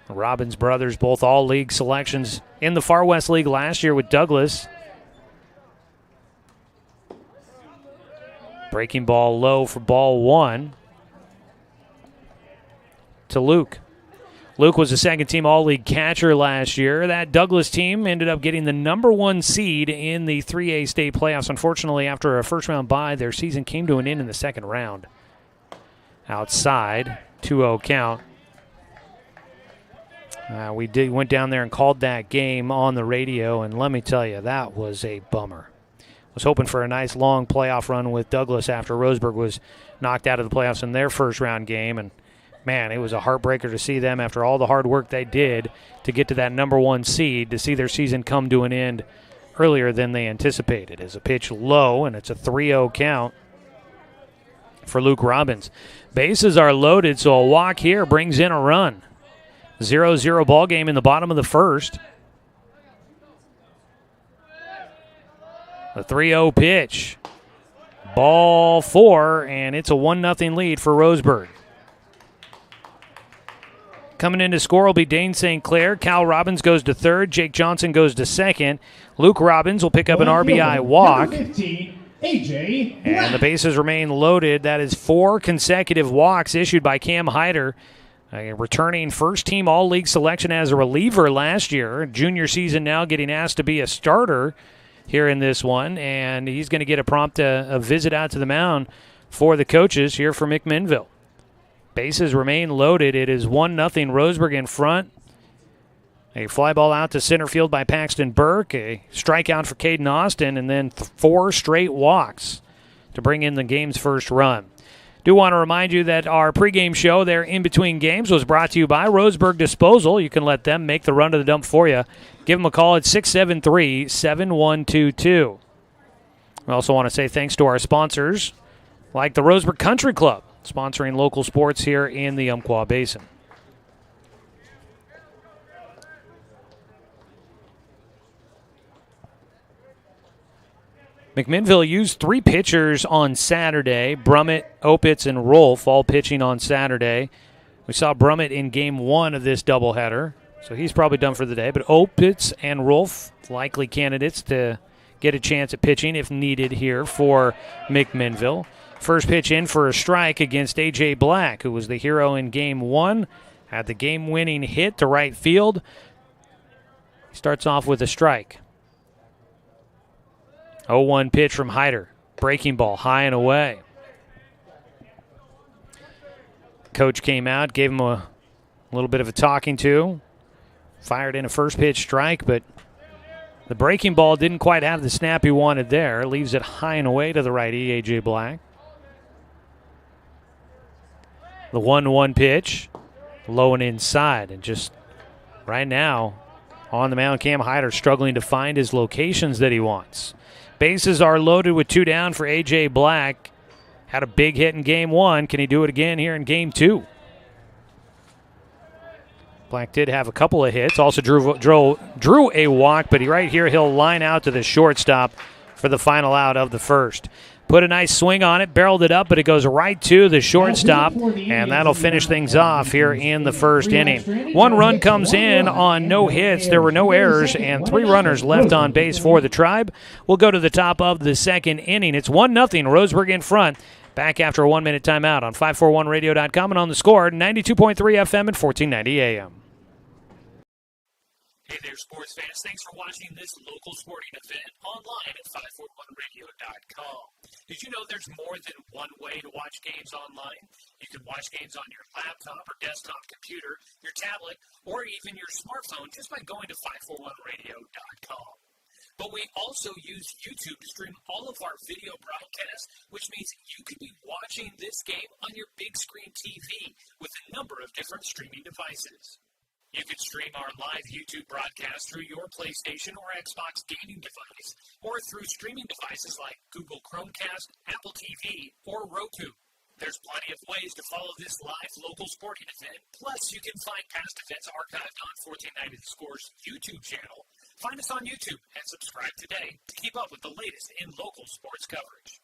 Robbins brothers, both all-league selections in the Far West League last year with Douglas. Breaking ball low for ball 1 to Luke. Luke was a second-team all-league catcher last year. That Douglas team ended up getting the number 1 seed in the 3A state playoffs. Unfortunately, after a first-round bye, their season came to an end in the second round. Outside, 2-0 count. We went down there and called that game on the radio, and let me tell you, that was a bummer. Was hoping for a nice long playoff run with Douglas after Roseburg was knocked out of the playoffs in their first-round game, and man, it was a heartbreaker to see them after all the hard work they did to get to that number 1 seed, to see their season come to an end earlier than they anticipated. As a pitch low, and it's a 3-0 count for Luke Robbins. Bases are loaded, so a walk here brings in a run. 0-0 ball game in the bottom of the first. The 3-0 pitch. Ball 4, and it's a 1-0 lead for Roseburg. Coming in to score will be Dane St. Clair. Cal Robbins goes to third. Jake Johnson goes to second. Luke Robbins will pick up an RBI walk. 15, AJ Black. And the bases remain loaded. That is 4 consecutive walks issued by Cam Hyder. Returning first-team all-league selection as a reliever last year. Junior season now getting asked to be a starter here in this one, and he's going to get a visit out to the mound for the coaches here for McMinnville. Bases remain loaded. It is 1-0 Roseburg in front. A fly ball out to center field by Paxton Burke, a strikeout for Caden Austin, and then 4 straight walks to bring in the game's first run. Do want to remind you that our pregame show there in between games was brought to you by Roseburg Disposal. You can let them make the run to the dump for you. Give them a call at 673-7122. We also want to say thanks to our sponsors, like the Roseburg Country Club, sponsoring local sports here in the Umpqua Basin. McMinnville used 3 pitchers on Saturday. Brummett, Opitz, and Rolfe all pitching on Saturday. We saw Brummett in game 1 of this doubleheader, so he's probably done for the day. But Opitz and Rolfe, likely candidates to get a chance at pitching if needed here for McMinnville. First pitch in for a strike against A.J. Black, who was the hero in game 1. Had the game-winning hit to right field. He starts off with a strike. 0-1 pitch from Hyder. Breaking ball, high and away. Coach came out, gave him a little bit of a talking to. Fired in a first pitch strike, but the breaking ball didn't quite have the snap he wanted there. Leaves it high and away to the righty, A.J. Black. The 1-1 pitch, low and inside. And just right now, on the mound, Cam Hyder struggling to find his locations that he wants. Bases are loaded with 2 down for A.J. Black. Had a big hit in game 1. Can he do it again here in game 2? Black did have a couple of hits. Also drew a walk, but right here he'll line out to the shortstop for the final out of the first. put a nice swing on it, barreled it up, but it goes right to the shortstop, and that'll finish things off here in the first inning. 1 run comes in on no hits. There were no errors, and 3 runners left on base for the Tribe. We'll go to the top of the second inning. It's 1-0, Roseburg in front. Back after a 1-minute timeout on 541radio.com and on the Score, 92.3 FM and 1490 AM. Hey there, sports fans. Thanks for watching this local sporting event online at 541radio.com. Did you know there's more than one way to watch games online? You can watch games on your laptop or desktop computer, your tablet, or even your smartphone just by going to 541radio.com. But we also use YouTube to stream all of our video broadcasts, which means you could be watching this game on your big screen TV with a number of different streaming devices. You can stream our live YouTube broadcast through your PlayStation or Xbox gaming device, or through streaming devices like Google Chromecast, Apple TV, or Roku. There's plenty of ways to follow this live local sporting event. Plus, you can find past events archived on 1490 The Score's YouTube channel. Find us on YouTube and subscribe today to keep up with the latest in local sports coverage.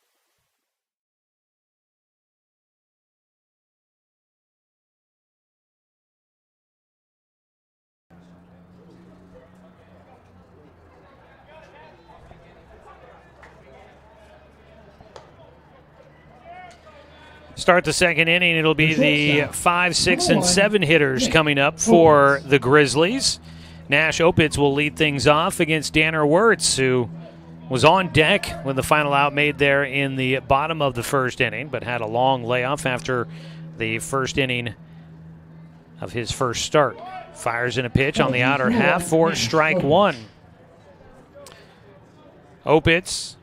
Start the second inning. It'll be the 5, 6, and 7 hitters coming up for the Grizzlies. Nash Opitz will lead things off against Danner Wirtz, who was on deck when the final out made there in the bottom of the first inning, but had a long layoff after the first inning of his first start. Fires in a pitch on the outer half for strike 1. Opitz,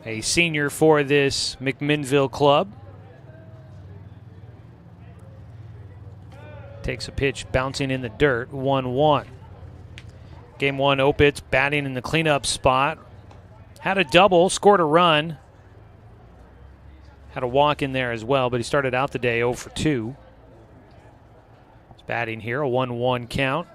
a senior for this McMinnville club, takes a pitch bouncing in the dirt, 1-1. Game 1, Opitz batting in the cleanup spot. Had a double, scored a run. Had a walk in there as well, but he started out the day 0 for 2. He's batting here, a 1-1 count.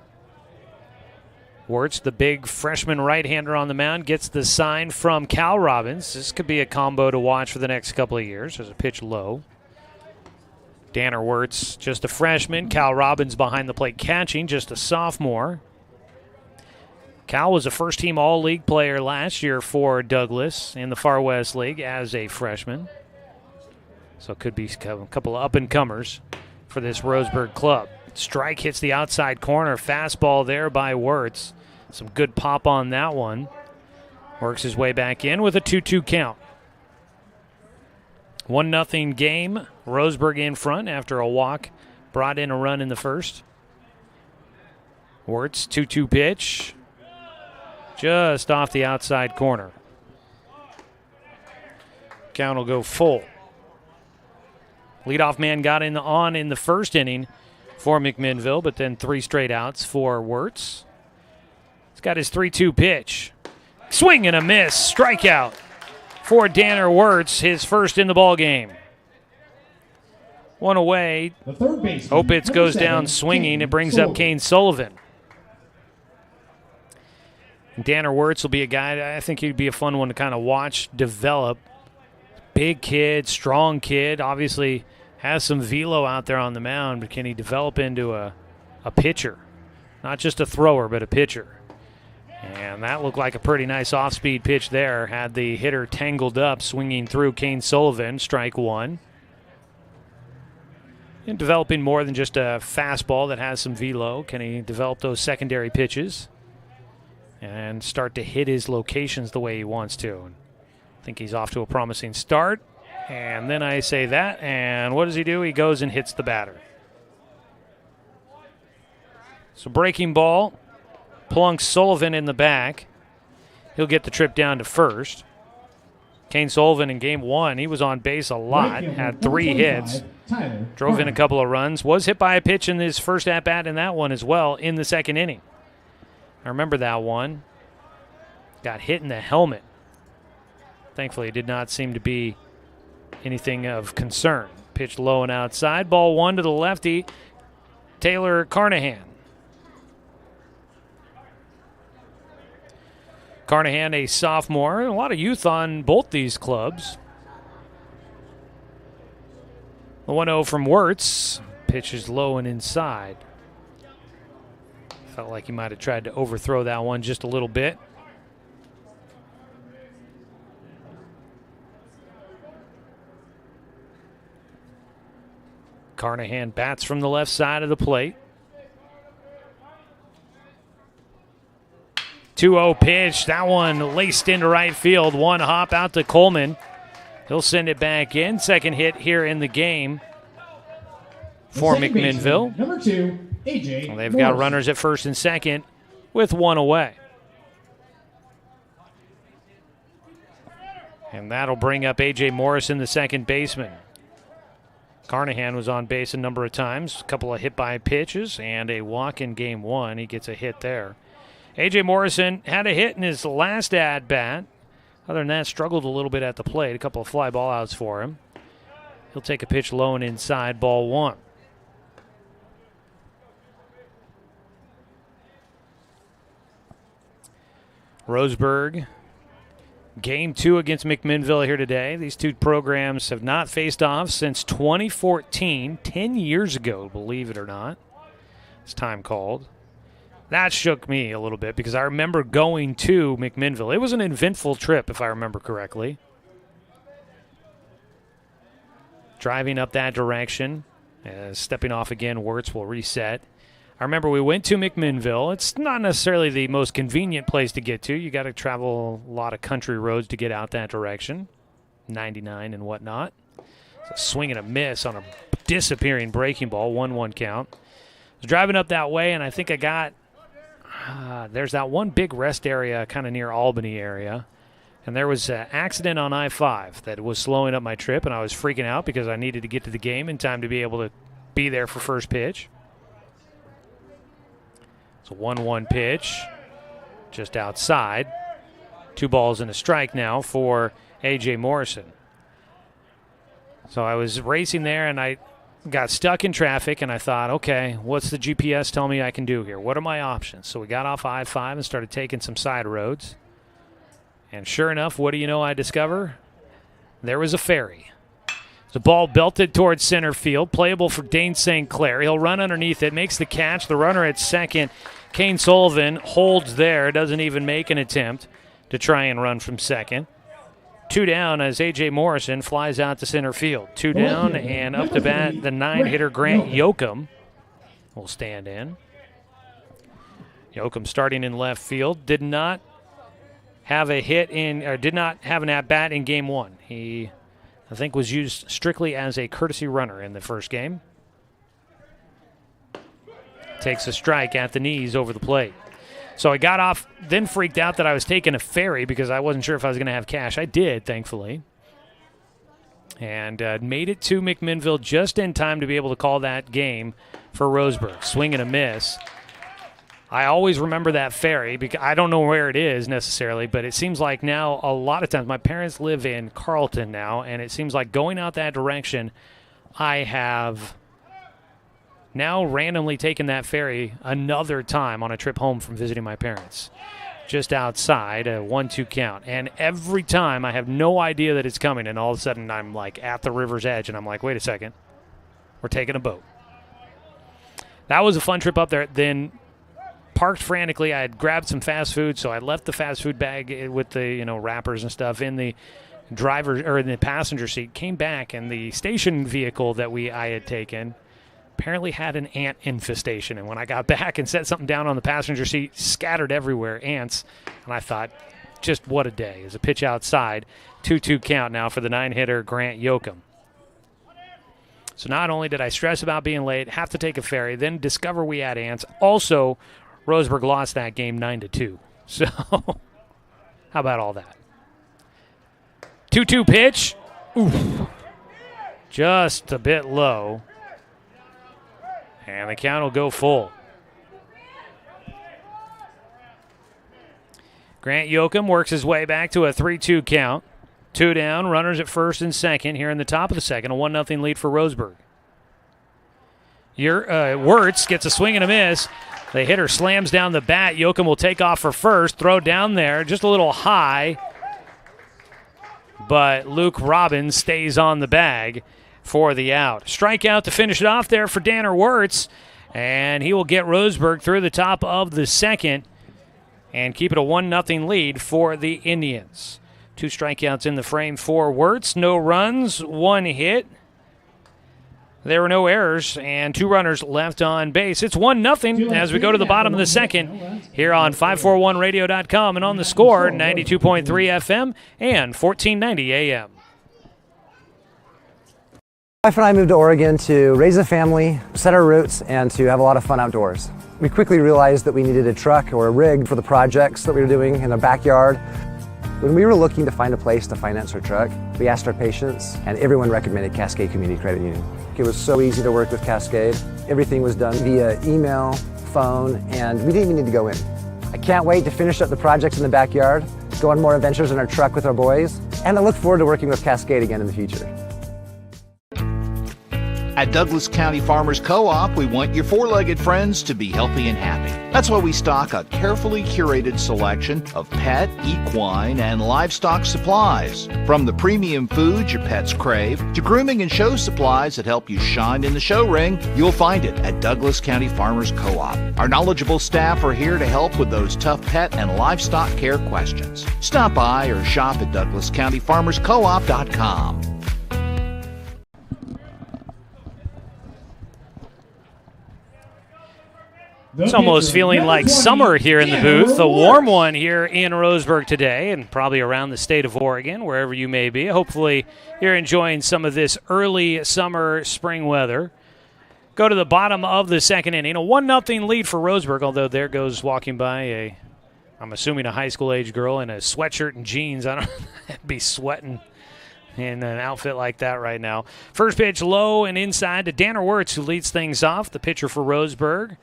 Wirtz, the big freshman right-hander on the mound, gets the sign from Cal Robbins. This could be a combo to watch for the next couple of years. There's a pitch low. Danner Wirtz, just a freshman. Cal Robbins behind the plate catching, just a sophomore. Cal was a first-team All-League player last year for Douglas in the Far West League as a freshman. So it could be a couple of up-and-comers for this Roseburg club. Strike hits the outside corner. Fastball there by Wirtz. Some good pop on that one. Works his way back in with a 2-2 count. 1-0 game. Roseburg in front after a walk. Brought in a run in the first. Wirtz, 2-2 pitch. Just off the outside corner. Count will go full. Leadoff man got on in the first inning for McMinnville, but then 3 straight outs for Wirtz. He's got his 3-2 pitch. Swing and a miss. Strikeout for Danner Wirtz, his first in the ball game. One away. Opitz goes down swinging. It brings up Kane Sullivan. Danner Wirtz will be a guy, I think he'd be a fun one to kind of watch develop. Big kid, strong kid, obviously has some velo out there on the mound, but can he develop into a pitcher? Not just a thrower, but a pitcher. And that looked like a pretty nice off-speed pitch there. Had the hitter tangled up, swinging through Kane Sullivan, strike 1. And developing more than just a fastball that has some velo. Can he develop those secondary pitches and start to hit his locations the way he wants to? I think he's off to a promising start. And then I say that, and what does he do? He goes and hits the batter. So breaking ball, plunks Sullivan in the back. He'll get the trip down to first. Kane Sullivan in game 1, he was on base a lot, had 3 hits, drove in a couple of runs, was hit by a pitch in his first at-bat in that one as well in the second inning. I remember that one. Got hit in the helmet. Thankfully, it did not seem to be anything of concern. Pitch low and outside. Ball 1 to the lefty, Taylor Carnahan. Carnahan, a sophomore. A lot of youth on both these clubs. The 1-0 from Wirtz. Pitch is low and inside. Felt like he might have tried to overthrow that one just a little bit. Carnahan bats from the left side of the plate. 2-0 pitch. That one laced into right field. One hop out to Coleman. He'll send it back in. Second hit here in the game for McMinnville. Number 2, AJ. Well, they've got runners at first and second with one away. And that'll bring up A.J. Morrison, the second baseman. Carnahan was on base a number of times, a couple of hit-by pitches, and a walk in game one. He gets a hit there. A.J. Morrison had a hit in his last at-bat. Other than that, struggled a little bit at the plate. A couple of fly ball outs for him. He'll take a pitch low and inside, ball one. Roseburg, game 2 against McMinnville here today. These two programs have not faced off since 2014, 10 years ago, believe it or not. It's time called. That shook me a little bit because I remember going to McMinnville. It was an eventful trip, if I remember correctly. Driving up that direction, stepping off again, Wirtz will reset. I remember we went to McMinnville. It's not necessarily the most convenient place to get to. You got to travel a lot of country roads to get out that direction, 99 and whatnot. It's a swing and a miss on a disappearing breaking ball, 1-1 count. I was driving up that way, and I think I got there's that one big rest area kind of near Albany area. And there was an accident on I-5 that was slowing up my trip, and I was freaking out because I needed to get to the game in time to be able to be there for first pitch. It's a 1-1 pitch just outside. 2 balls and a strike now for A.J. Morrison. So I was racing there, and I got stuck in traffic, and I thought, okay, what's the GPS tell me I can do here? What are my options? So we got off I-5 and started taking some side roads. And sure enough, what do you know I discover? There was a ferry. The ball belted towards center field, playable for Dane St. Clair. He'll run underneath it, makes the catch. The runner at second, Kane Sullivan, holds there, doesn't even make an attempt to try and run from second. 2 down as A.J. Morrison flies out to center field. 2 down, and up to bat, the 9-hitter Grant Yoakum will stand in. Yoakum starting in left field. Did not have a hit in, or did not have an at-bat in game 1. He, I think, was used strictly as a courtesy runner in the first game. Takes a strike at the knees over the plate. So I got off, then freaked out that I was taking a ferry because I wasn't sure if I was going to have cash. I did, thankfully. And made it to McMinnville just in time to be able to call that game for Roseburg. Swing and a miss. I always remember that ferry because I don't know where it is necessarily, but it seems like now a lot of times, my parents live in Carlton now, and it seems like going out that direction, I have now randomly taken that ferry another time on a trip home from visiting my parents. Just outside, a 1-2 count. And every time I have no idea that it's coming, and all of a sudden I'm like at the river's edge, and I'm like, wait a second, we're taking a boat. That was a fun trip up there. Then parked frantically. I had grabbed some fast food, so I left the fast food bag with the wrappers and stuff in the driver or in the passenger seat. Came back, and the station vehicle that I had taken apparently had an ant infestation. And when I got back and set something down on the passenger seat, scattered everywhere, ants. And I thought, just what a day. As a pitch outside, 2-2 count now for the 9-hitter Grant Yoakum. So not only did I stress about being late, have to take a ferry, then discover we had ants. Also, Roseburg lost that game 9-2. So how about all that? 2-2 pitch. Oof. Just a bit low. And the count will go full. Grant Yoakum works his way back to a 3-2 count. 2 down, runners at first and second here in the top of the second. A 1-0 lead for Roseburg. Wirtz gets a swing and a miss. The hitter slams down the bat. Yoakum will take off for first. Throw down there, just a little high. But Luke Robbins stays on the bag for the out. Strikeout to finish it off there for Danner Wirtz. And he will get Roseburg through the top of the second and keep it a 1-0 lead for the Indians. 2 strikeouts in the frame for Wirtz. No runs, 1 hit. There were no errors and 2 runners left on base. It's 1-0 as we go to the bottom of the second here on 541radio.com and on the Score, 92.3 FM and 1490 AM. My wife and I moved to Oregon to raise a family, set our roots, and to have a lot of fun outdoors. We quickly realized that we needed a truck or a rig for the projects that we were doing in our backyard. When we were looking to find a place to finance our truck, we asked our patients, and everyone recommended Cascade Community Credit Union. It was so easy to work with Cascade. Everything was done via email, phone, and we didn't even need to go in. I can't wait to finish up the projects in the backyard, go on more adventures in our truck with our boys, and I look forward to working with Cascade again in the future. At Douglas County Farmers Co-op, we want your four-legged friends to be healthy and happy. That's why we stock a carefully curated selection of pet, equine, and livestock supplies. From the premium foods your pets crave to grooming and show supplies that help you shine in the show ring, you'll find it at Douglas County Farmers Co-op. Our knowledgeable staff are here to help with those tough pet and livestock care questions. Stop by or shop at DouglasCountyFarmersCoop.com. It's almost feeling like summer here in the booth. A warm one here in Roseburg today and probably around the state of Oregon, wherever you may be. Hopefully you're enjoying some of this early summer spring weather. Go to the bottom of the second inning. A 1-0 lead for Roseburg, although there goes walking by I'm assuming a high school age girl in a sweatshirt and jeans. I don't be sweating in an outfit like that right now. First pitch low and inside to Danner Wirtz, who leads things off, the pitcher for Roseburg.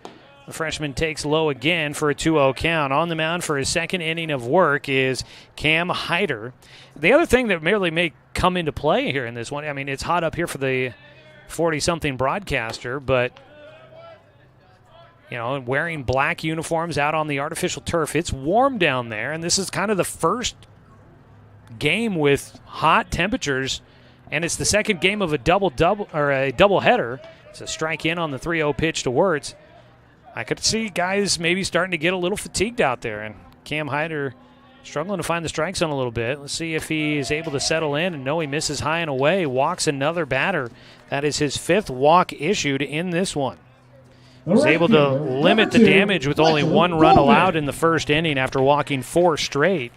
The freshman takes low again for a 2-0 count. On the mound for his second inning of work is Cam Hyder. The other thing that merely may come into play here in this one, I mean, it's hot up here for the 40-something broadcaster, but, you know, wearing black uniforms out on the artificial turf, it's warm down there, and this is kind of the first game with hot temperatures, and it's the second game of a double-header. It's a strike in on the 3-0 pitch to Wirtz. I could see guys maybe starting to get a little fatigued out there, and Cam Hyder struggling to find the strike zone a little bit. Let's see if he is able to settle in, and no, he misses high and away, walks another batter. That is his 5th walk issued in this one. Was able to limit the damage with only 1 run allowed in the first inning after walking 4 straight.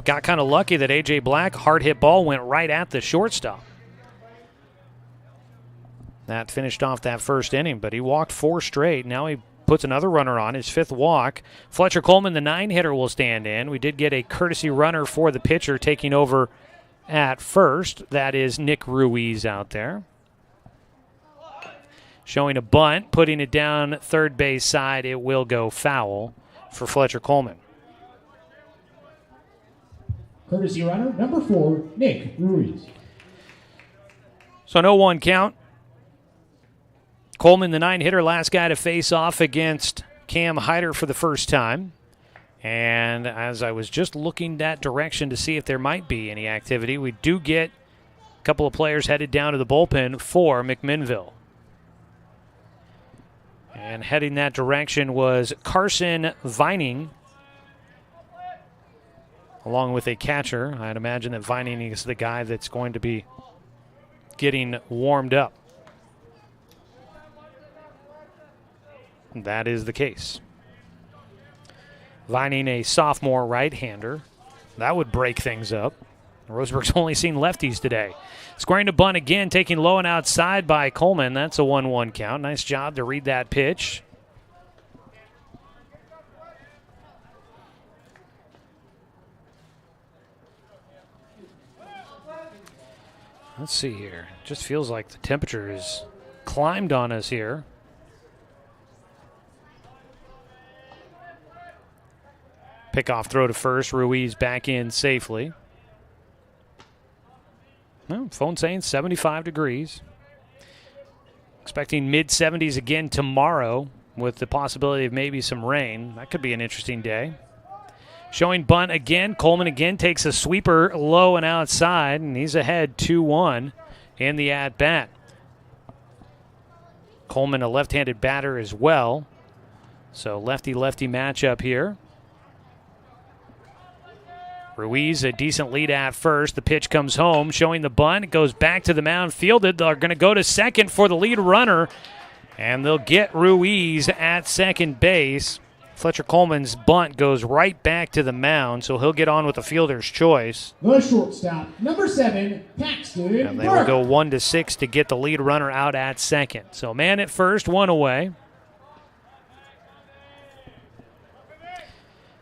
Got kind of lucky that A.J. Black, hard hit ball, went right at the shortstop. That finished off that first inning, but he walked 4 straight. Now he puts another runner on, his 5th walk. Fletcher Coleman, the 9-hitter, will stand in. We did get a courtesy runner for the pitcher taking over at first. That is Nick Ruiz out there. Showing a bunt, putting it down third base side. It will go foul for Fletcher Coleman. Courtesy runner, number 4, Nick Ruiz. So no 1 count. Coleman, the 9-hitter, last guy to face off against Cam Hyder for the first time. And as I was just looking that direction to see if there might be any activity, we do get a couple of players headed down to the bullpen for McMinnville. And heading that direction was Carson Vining, along with a catcher. I'd imagine that Vining is the guy that's going to be getting warmed up. That is the case. Vining, a sophomore right-hander. That would break things up. Roseburg's only seen lefties today. Squaring to bunt again, taking low and outside by Coleman. That's a 1-1 count. Nice job to read that pitch. Let's see here. Just feels like the temperature has climbed on us here. Pickoff throw to first. Ruiz back in safely. Well, phone saying 75 degrees. Expecting mid-70s again tomorrow with the possibility of maybe some rain. That could be an interesting day. Showing bunt again. Coleman again takes a sweeper low and outside, and he's ahead 2-1 in the at-bat. Coleman, a left-handed batter as well. So lefty-lefty matchup here. Ruiz, a decent lead at first. The pitch comes home, showing the bunt. It goes back to the mound, fielded. They're going to go to second for the lead runner, and they'll get Ruiz at second base. Fletcher Coleman's bunt goes right back to the mound, so he'll get on with the fielder's choice. The shortstop, number 7, Paxton. And they will go 1-6 to get the lead runner out at second. So man at first, one away.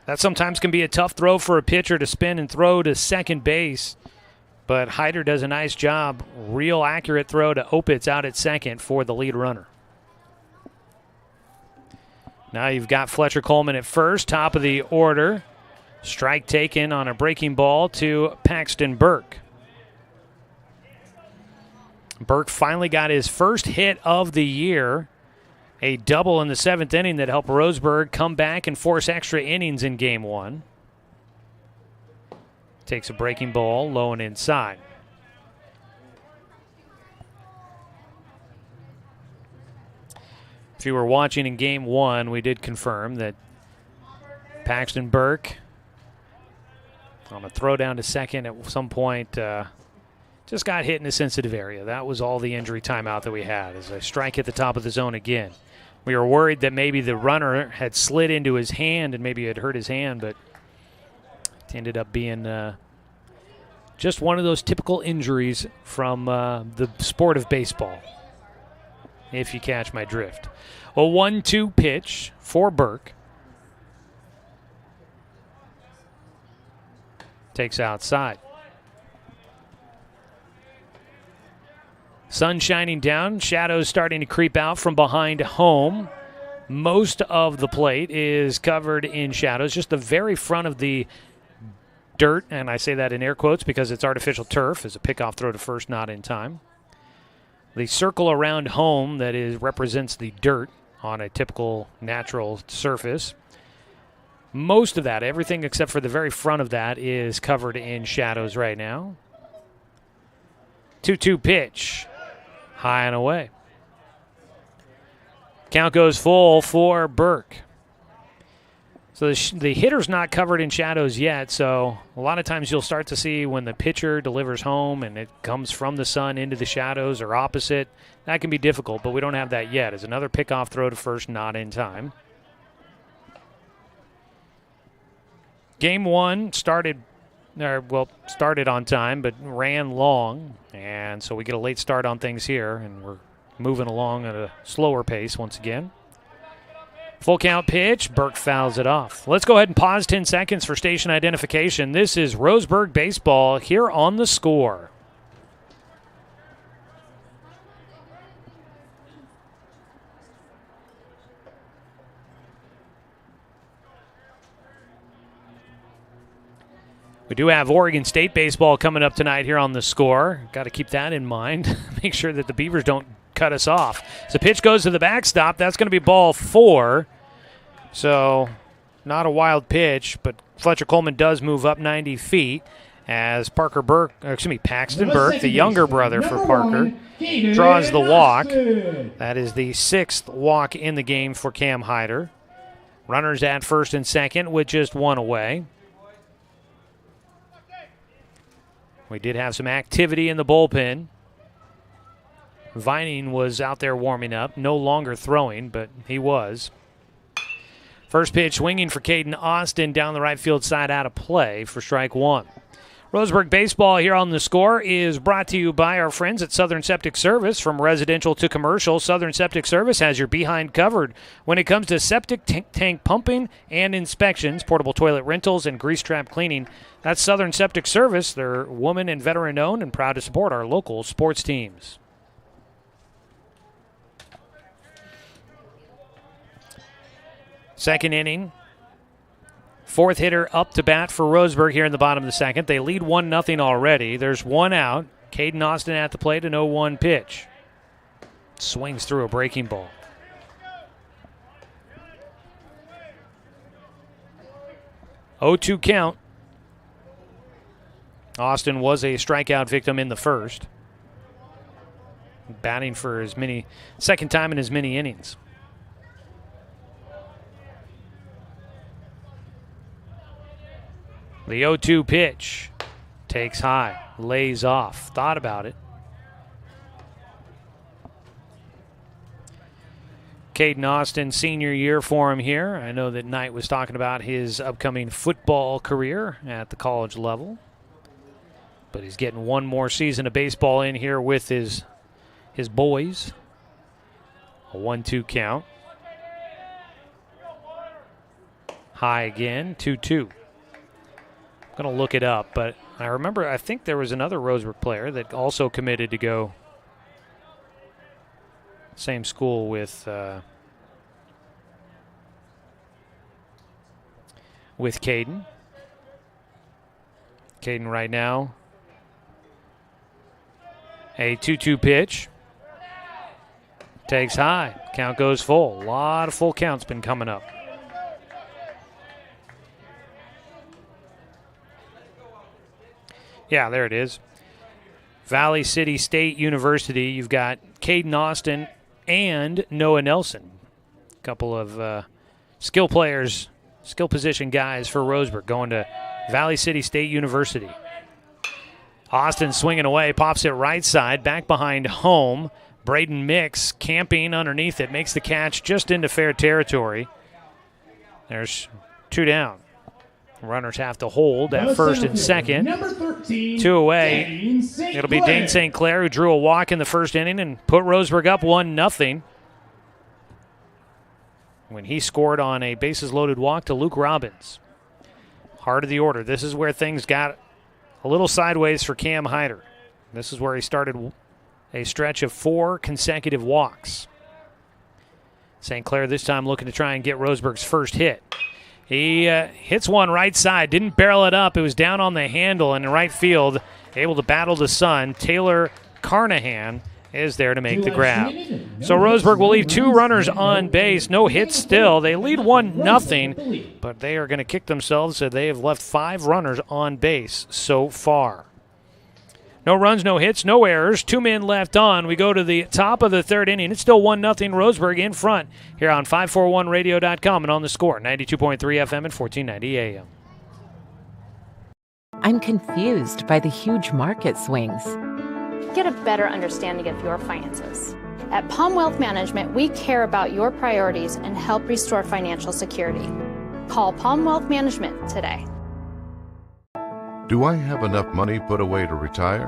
That sometimes can be a tough throw for a pitcher to spin and throw to second base. But Hyder does a nice job. Real accurate throw to Opitz out at second for the lead runner. Now you've got Fletcher Coleman at first, top of the order. Strike taken on a breaking ball to Paxton Burke. Burke finally got his first hit of the year. A double in the 7th inning that helped Roseburg come back and force extra innings in Game 1. Takes a breaking ball low and inside. If you were watching in Game 1, we did confirm that Paxton Burke, on a throw down to second at some point, just got hit in a sensitive area. That was all the injury timeout that we had, as a strike at the top of the zone again. We were worried that maybe the runner had slid into his hand and maybe had hurt his hand, but it ended up being just one of those typical injuries from the sport of baseball, if you catch my drift. A 1-2 pitch for Burke. Takes outside. Sun shining down, shadows starting to creep out from behind home. Most of the plate is covered in shadows, just the very front of the dirt, and I say that in air quotes because it's artificial turf, as a pickoff throw to first not in time. The circle around home that represents the dirt on a typical natural surface. Most of that, everything except for the very front of that, is covered in shadows right now. 2-2 pitch. High and away. Count goes full for Burke. So the hitter's not covered in shadows yet, so a lot of times you'll start to see when the pitcher delivers home and it comes from the sun into the shadows or opposite. That can be difficult, but we don't have that yet. As another pickoff throw to first, not in time. Game 1 started on time, but ran long, and so we get a late start on things here, and we're moving along at a slower pace once again. Full count pitch, Burke fouls it off. Let's go ahead and pause 10 seconds for station identification. This is Roseburg Baseball here on The Score. We do have Oregon State baseball coming up tonight here on The Score. Got to keep that in mind. Make sure that the Beavers don't cut us off. So pitch goes to the backstop. That's going to be ball 4. So not a wild pitch, but Fletcher Coleman does move up 90 feet as Paxton Burke, the younger brother for Parker, draws the walk. That is the 6th walk in the game for Cam Hyder. Runners at first and second with just one away. We did have some activity in the bullpen. Vining was out there warming up, no longer throwing, but he was. First pitch swinging for Caden Austin down the right field side, out of play for strike 1. Roseburg Baseball here on The Score is brought to you by our friends at Southern Septic Service. From residential to commercial, Southern Septic Service has your behind covered when it comes to septic tank pumping and inspections, portable toilet rentals, and grease trap cleaning. That's Southern Septic Service. They're woman and veteran owned and proud to support our local sports teams. Second inning. 4th hitter up to bat for Roseburg here in the bottom of the second. They lead 1-0 already. There's one out. Caden Austin at the plate, an 0-1 pitch. Swings through a breaking ball. Oh, 2 count. Austin was a strikeout victim in the first. Batting for second time in as many innings. The 0-2 pitch. Takes high, lays off, thought about it. Caden Austin, senior year for him here. I know that Knight was talking about his upcoming football career at the college level. But he's getting one more season of baseball in here with his boys. A 1-2 count. High again, 2-2. I'm going to look it up, but I think there was another Roseburg player that also committed to go same school with Caden. Caden right now. A 2-2 pitch. Takes high. Count goes full. A lot of full counts been coming up. Yeah, there it is. Valley City State University. You've got Caden Austin and Noah Nelson. A couple of skill players, skill position guys for Roseburg going to Valley City State University. Austin swinging away, pops it right side, back behind home. Braden Mix camping underneath it, makes the catch just into fair territory. There's 2 down. Runners have to hold at first and second. Number 13, 2 away. It'll be Dane St. Clair who drew a walk in the first inning and put Roseburg up 1-0. When he scored on a bases-loaded walk to Luke Robbins. Heart of the order. This is where things got a little sideways for Cam Hyder. This is where he started a stretch of 4 consecutive walks. St. Clair this time looking to try and get Roseburg's first hit. He hits one right side, didn't barrel it up. It was down on the handle in the right field, able to battle the sun. Taylor Carnahan is there to make the grab. So Roseburg will leave 2 runners on base. No hits still. They lead 1-0, but they are going to kick themselves. So they have left 5 runners on base so far. No runs, no hits, no errors. 2 men left on. We go to the top of the 3rd inning. It's still 1-0 Roseburg in front here on 541radio.com and on the score, 92.3 FM and 1490 AM. I'm confused by the huge market swings. Get a better understanding of your finances. At Palm Wealth Management, we care about your priorities and help restore financial security. Call Palm Wealth Management today. Do I have enough money put away to retire?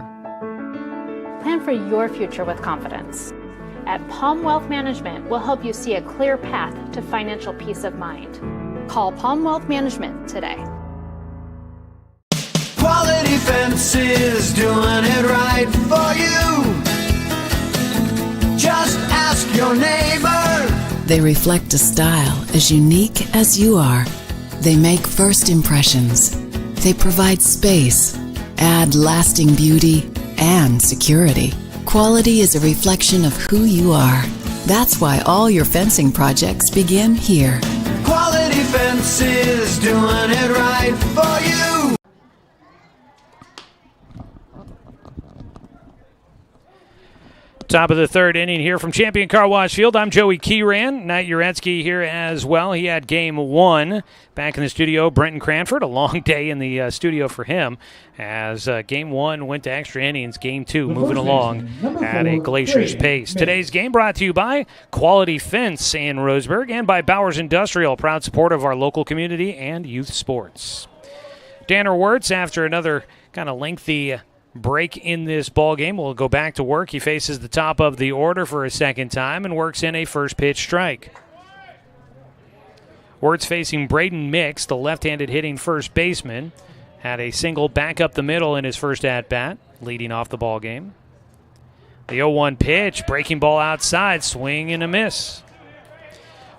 Plan for your future with confidence. At Palm Wealth Management, we'll help you see a clear path to financial peace of mind. Call Palm Wealth Management today. Quality Fences, doing it right for you. Just ask your neighbor. They reflect a style as unique as you are. They make first impressions. They provide space, add lasting beauty, and security. Quality is a reflection of who you are. That's why all your fencing projects begin here. Quality Fences, doing it right for you. Top of the 3rd inning here from Champion Carwash Field. I'm Joey Keeran. Knight Jarecki here as well. He had game 1 back in the studio. Brenton Cranford, a long day in the studio for him as game 1 went to extra innings. Game 2 moving along at a glacier's pace. Today's game brought to you by Quality Fence in Roseburg and by Bowers Industrial, proud supporter of our local community and youth sports. Danner Wirtz, after another kind of lengthy break in this ball game, will go back to work. He faces the top of the order for a second time and works in a first pitch strike. Wirtz facing Braden Mix, the left-handed hitting first baseman. Had a single back up the middle in his first at-bat, leading off the ball game. The 0-1 pitch, breaking ball outside, swing and a miss.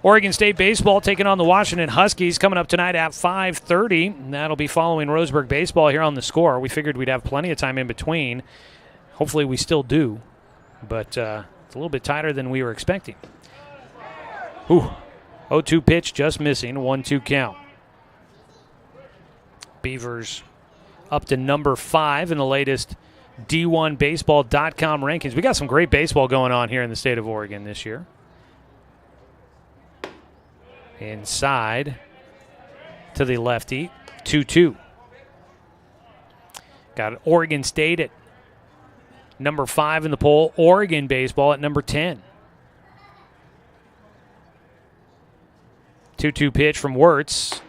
Oregon State baseball taking on the Washington Huskies coming up tonight at 5:30. And that'll be following Roseburg baseball here on the score. We figured we'd have plenty of time in between. Hopefully we still do. But It's a little bit tighter than we were expecting. Ooh, 0-2 pitch just missing, 1-2 count. Beavers up to number 5 in the latest D1Baseball.com rankings. We got some great baseball going on here in the state of Oregon this year. Inside to the lefty, 2-2. Got Oregon State at number 5 in the poll, Oregon baseball at number 10. 2-2 pitch from Wirtz.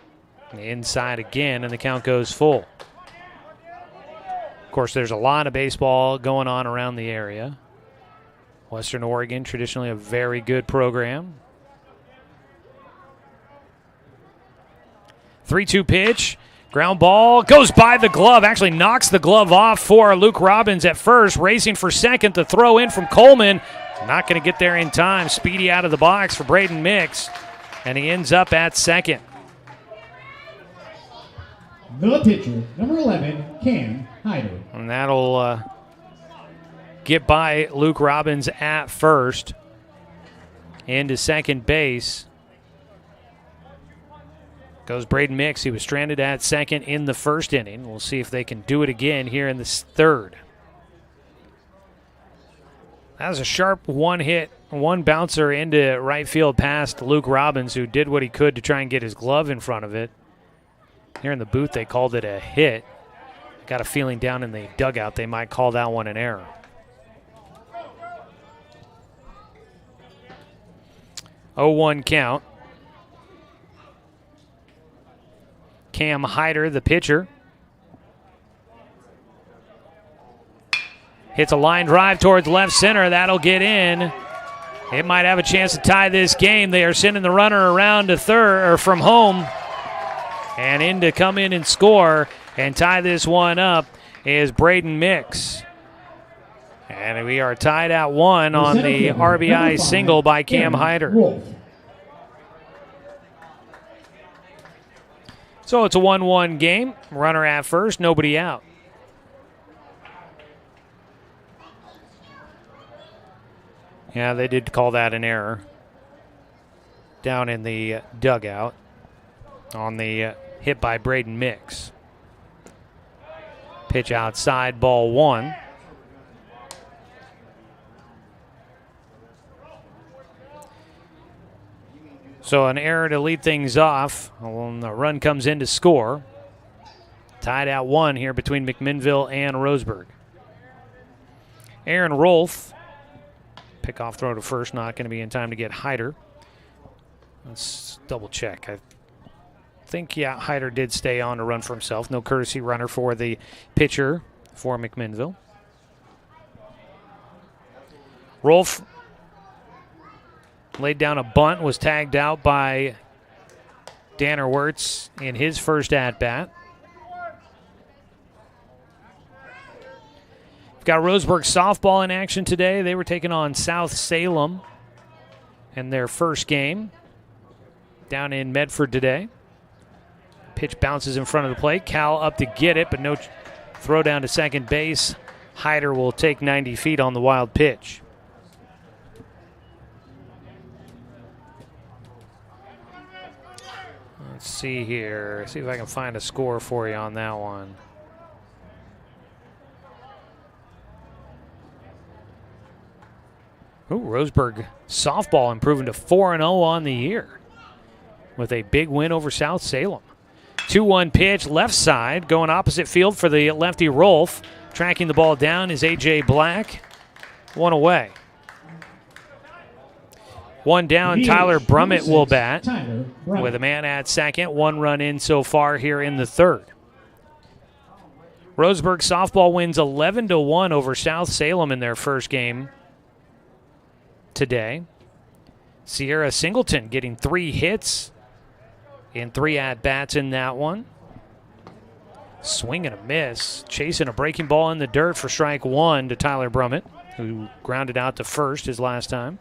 Inside again, and the count goes full. Of course, there's a lot of baseball going on around the area. Western Oregon, traditionally a very good program. 3-2 pitch. Ground ball goes by the glove, actually knocks the glove off for Luke Robbins at first, racing for second. The throw in from Coleman. Not going to get there in time. Speedy out of the box for Braden Mix, and he ends up at second. The pitcher, number 11, Cam Hyder. And that'll get by Luke Robbins at first. Into second base goes Braden Mix. He was stranded at second in the first inning. We'll see if they can do it again here in the third. That was a sharp one hit, one bouncer into right field past Luke Robbins, who did what he could to try and get his glove in front of it. Here in the booth, they called it a hit. Got a feeling down in the dugout they might call that one an error. Oh, 1 count. Cam Hyder, the pitcher. Hits a line drive towards left center. That'll get in. It might have a chance to tie this game. They are sending the runner around to third, or from home. And in to come in and score and tie this one up is Braden Mix. And we are tied at 1 on the RBI single by Cam Hyder. So it's a 1-1 game. Runner at first, nobody out. Yeah, they did call that an error down in the dugout on the hit by Braden Mix. Pitch outside, ball 1. So an error to lead things off when the run comes in to score. Tied at 1 here between McMinnville and Roseburg. Aaron Rolfe, pickoff throw to first, not going to be in time to get Hyder. Let's double check. I think, yeah, Hyder did stay on to run for himself. No courtesy runner for the pitcher for McMinnville. Rolfe laid down a bunt, was tagged out by Danner Wirtz in his first at-bat. We've got Roseburg softball in action today. They were taking on South Salem in their first game down in Medford today. Pitch bounces in front of the plate. Cal up to get it, but no throw down to second base. Hyder will take 90 feet on the wild pitch. Let's see here. See if I can find a score for you on that one. Ooh, Roseburg softball improving to 4-0 on the year with a big win over South Salem. 2-1 pitch, left side, going opposite field for the lefty Rolfe. Tracking the ball down is A.J. Black. 1 away. 1 down, Tyler Brummett will bat with a man at second. 1 run in so far here in the third. Roseburg softball wins 11-1 over South Salem in their first game today. Sierra Singleton getting 3 hits in 3 at-bats in that one. Swing and a miss. Chasing a breaking ball in the dirt for strike 1 to Tyler Brummett, who grounded out to first his last time.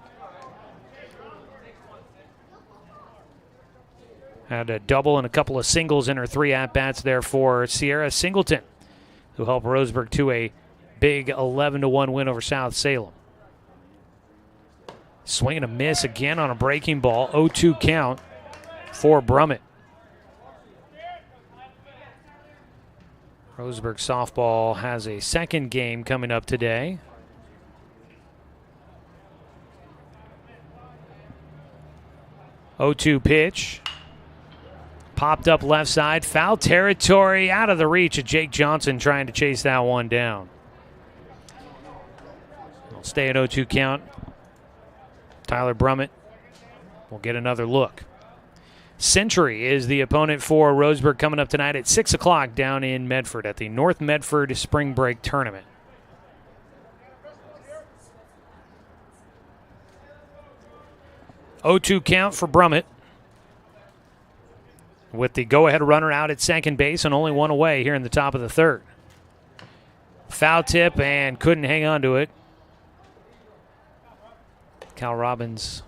Had a double and a couple of singles in her 3 at-bats there for Sierra Singleton, who helped Roseburg to a big 11-1 win over South Salem. Swing and a miss again on a breaking ball. 0-2 count for Brummett. Roseburg softball has a second game coming up today. Oh-2 pitch. Popped up left side. Foul territory, out of the reach of Jake Johnson trying to chase that one down. We'll stay at 0-2 count. Tyler Brummett will get another look. Century is the opponent for Roseburg coming up tonight at 6 o'clock down in Medford at the North Medford Spring Break Tournament. Oh-2 count for Brummett, with the go-ahead runner out at second base and only one away here in the top of the third. Foul tip and couldn't hang on to it. Cal Robbins,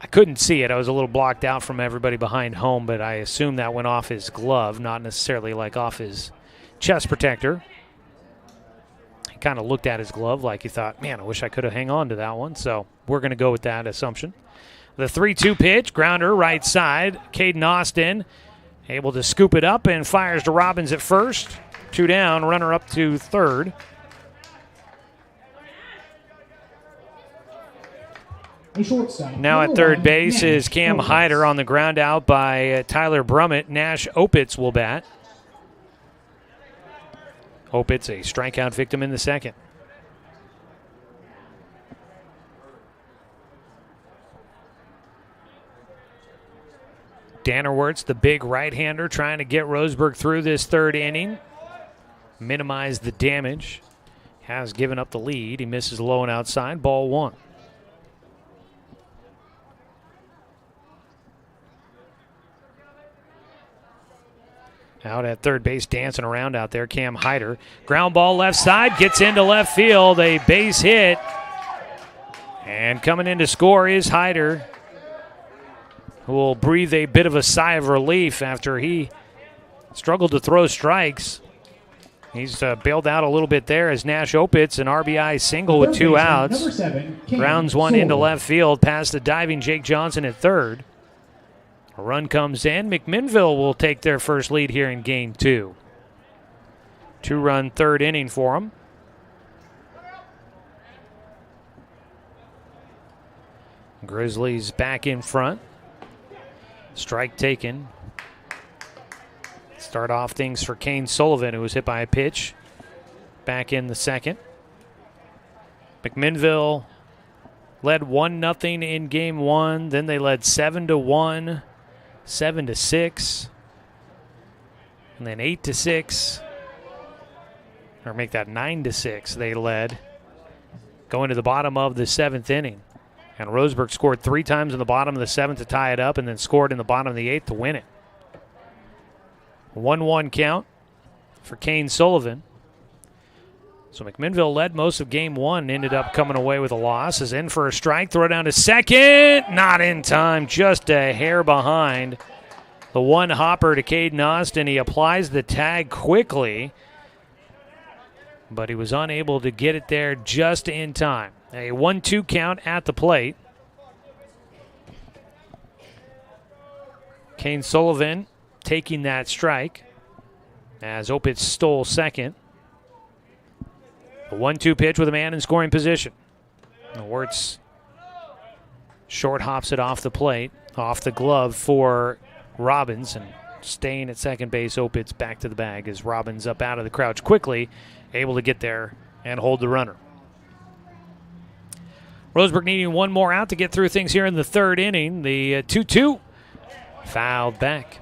I couldn't see it. I was a little blocked out from everybody behind home, but I assume that went off his glove, not necessarily like off his chest protector. He kind of looked at his glove like he thought, man, I wish I could have hung on to that one. So we're going to go with that assumption. The 3-2 pitch, grounder right side. Caden Austin able to scoop it up and fires to Robbins at first. 2 down, runner up to third. Now at third base is Cam Hyder on the ground out by Tyler Brummett. Nash Opitz will bat. Opitz a strikeout victim in the second. Dannerwerts, the big right-hander, trying to get Roseburg through this third inning. Minimize the damage. Has given up the lead. He misses low and outside. Ball 1. Out at third base, dancing around out there, Cam Hyder. Ground ball left side, gets into left field, a base hit. And coming in to score is Hyder, who will breathe a bit of a sigh of relief after he struggled to throw strikes. He's bailed out a little bit there as Nash Opitz, an RBI single with 2 outs. Grounds one into left field past the diving Jake Johnson at third. A run comes in. McMinnville will take their first lead here in game 2. 2-run third inning for them. Grizzlies back in front. Strike taken. Start off things for Kane Sullivan, who was hit by a pitch back in the second. McMinnville led 1-0 in game 1. Then they led 7-1. 7-6, and then 8-6, or make that 9-6. They led going to the bottom of the 7th inning, and Roseburg scored 3 times in the bottom of the 7th to tie it up, and then scored in the bottom of the 8th to win it. 1-1 count for Kane Sullivan. So McMinnville led most of game 1, ended up coming away with a loss. Is in for a strike, throw down to second. Not in time, just a hair behind. The one hopper to Caden Austin. He applies the tag quickly, but he was unable to get it there just in time. A 1-2 count at the plate. Kane Sullivan taking that strike as Opitz stole second. A 1-2 pitch with a man in scoring position. Wirtz short hops it off the plate, off the glove for Robbins, and staying at second base. Opitz back to the bag as Robbins up out of the crouch quickly, able to get there and hold the runner. Roseburg needing one more out to get through things here in the third inning. The 2-2 fouled back.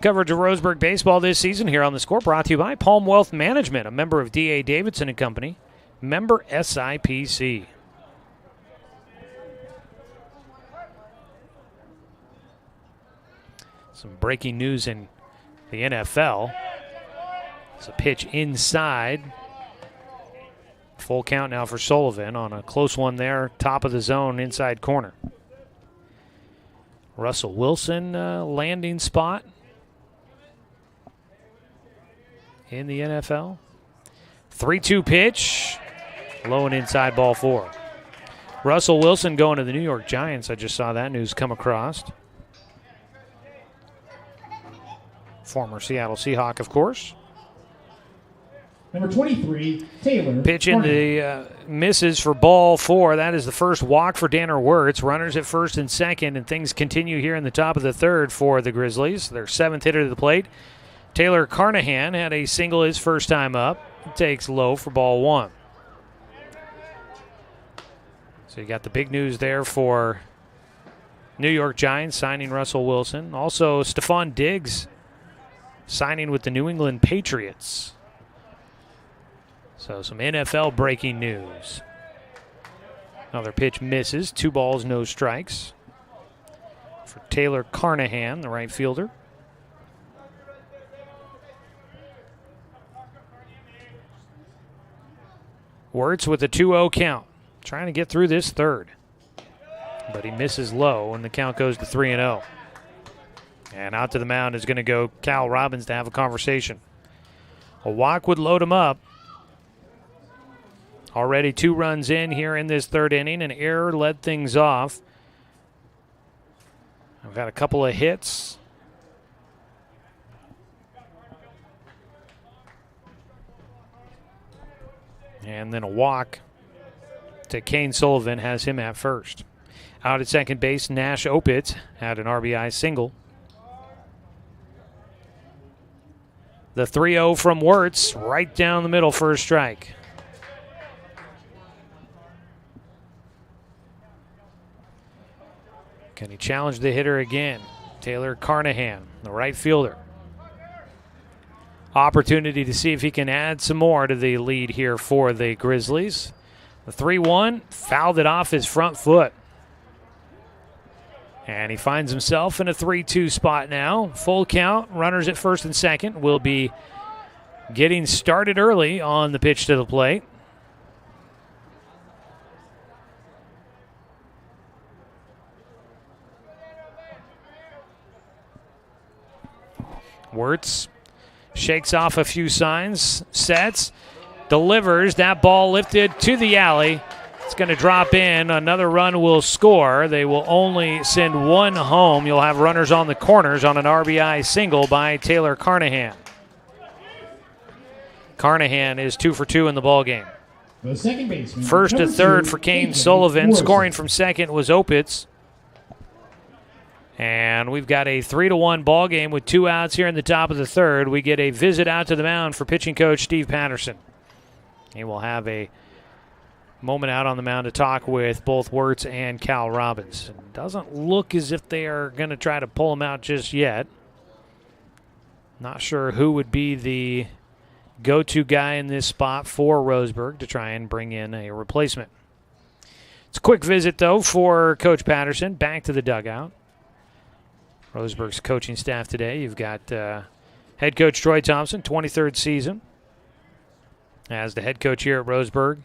Coverage of Roseburg baseball this season here on The Score brought to you by Palm Wealth Management, a member of D.A. Davidson & Company, member SIPC. Some breaking news in the NFL. It's a pitch inside. Full count now for Sullivan on a close one there, top of the zone, inside corner. Russell Wilson landing spot in the NFL. 3-2 pitch. Low and inside, ball 4. Russell Wilson going to the New York Giants. I just saw that news come across. Former Seattle Seahawk, of course. Number 23, Taylor. Pitch in the misses for ball 4. That is the first walk for Danner Wirtz. Runners at first and second, and things continue here in the top of the third for the Grizzlies. Their 7th hitter to the plate. Taylor Carnahan had a single his first time up. It takes low for ball 1. So you got the big news there for New York Giants signing Russell Wilson. Also, Stephon Diggs signing with the New England Patriots. So some NFL breaking news. Another pitch misses. 2 balls, no strikes for Taylor Carnahan, the right fielder. Wirtz with a 2-0 count. Trying to get through this third. But he misses low, and the count goes to 3-0. And out to the mound is going to go Cal Robbins to have a conversation. A walk would load him up. Already 2 runs in here in this third inning. An error led things off. I've got a couple of hits. And then a walk to Kane Sullivan has him at first. Out at second base, Nash Opitz had an RBI single. The 3-0 from Wirtz, right down the middle for a strike. Can he challenge the hitter again? Taylor Carnahan, the right fielder. Opportunity to see if he can add some more to the lead here for the Grizzlies. The 3-1, fouled it off his front foot. And he finds himself in a 3-2 spot now. Full count, runners at first and second will be getting started early on the pitch to the plate. Wirtz shakes off a few signs, sets, delivers. That ball lifted to the alley. It's going to drop in. Another run will score. They will only send 1 home. You'll have runners on the corners on an RBI single by Taylor Carnahan. Carnahan is 2 for 2 in the ballgame. The second baseman. First to third for Kane Sullivan. Scoring from second was Opitz. And we've got a 3-1 ball game with 2 outs here in the top of the third. We get a visit out to the mound for pitching coach Steve Patterson. He will have a moment out on the mound to talk with both Wirtz and Cal Robbins. It doesn't look as if they are going to try to pull him out just yet. Not sure who would be the go-to guy in this spot for Roseburg to try and bring in a replacement. It's a quick visit, though, for Coach Patterson. Back to the dugout. Roseburg's coaching staff today. You've got head coach Troy Thompson, 23rd season as the head coach here at Roseburg.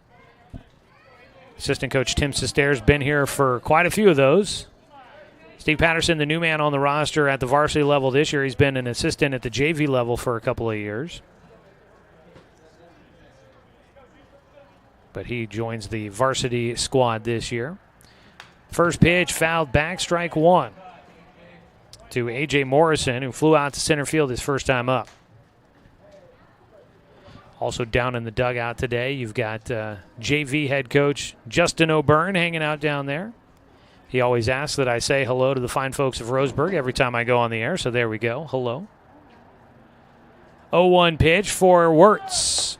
Assistant coach Tim Sester's been here for quite a few of those. Steve Patterson, the new man on the roster at the varsity level this year. He's been an assistant at the JV level for a couple of years. But he joins the varsity squad this year. First pitch fouled back, strike 1. To A.J. Morrison, who flew out to center field his first time up. Also down in the dugout today, you've got JV head coach Justin O'Byrne hanging out down there. He always asks that I say hello to the fine folks of Roseburg every time I go on the air, so there we go. Hello. 0-1 pitch for Wirtz.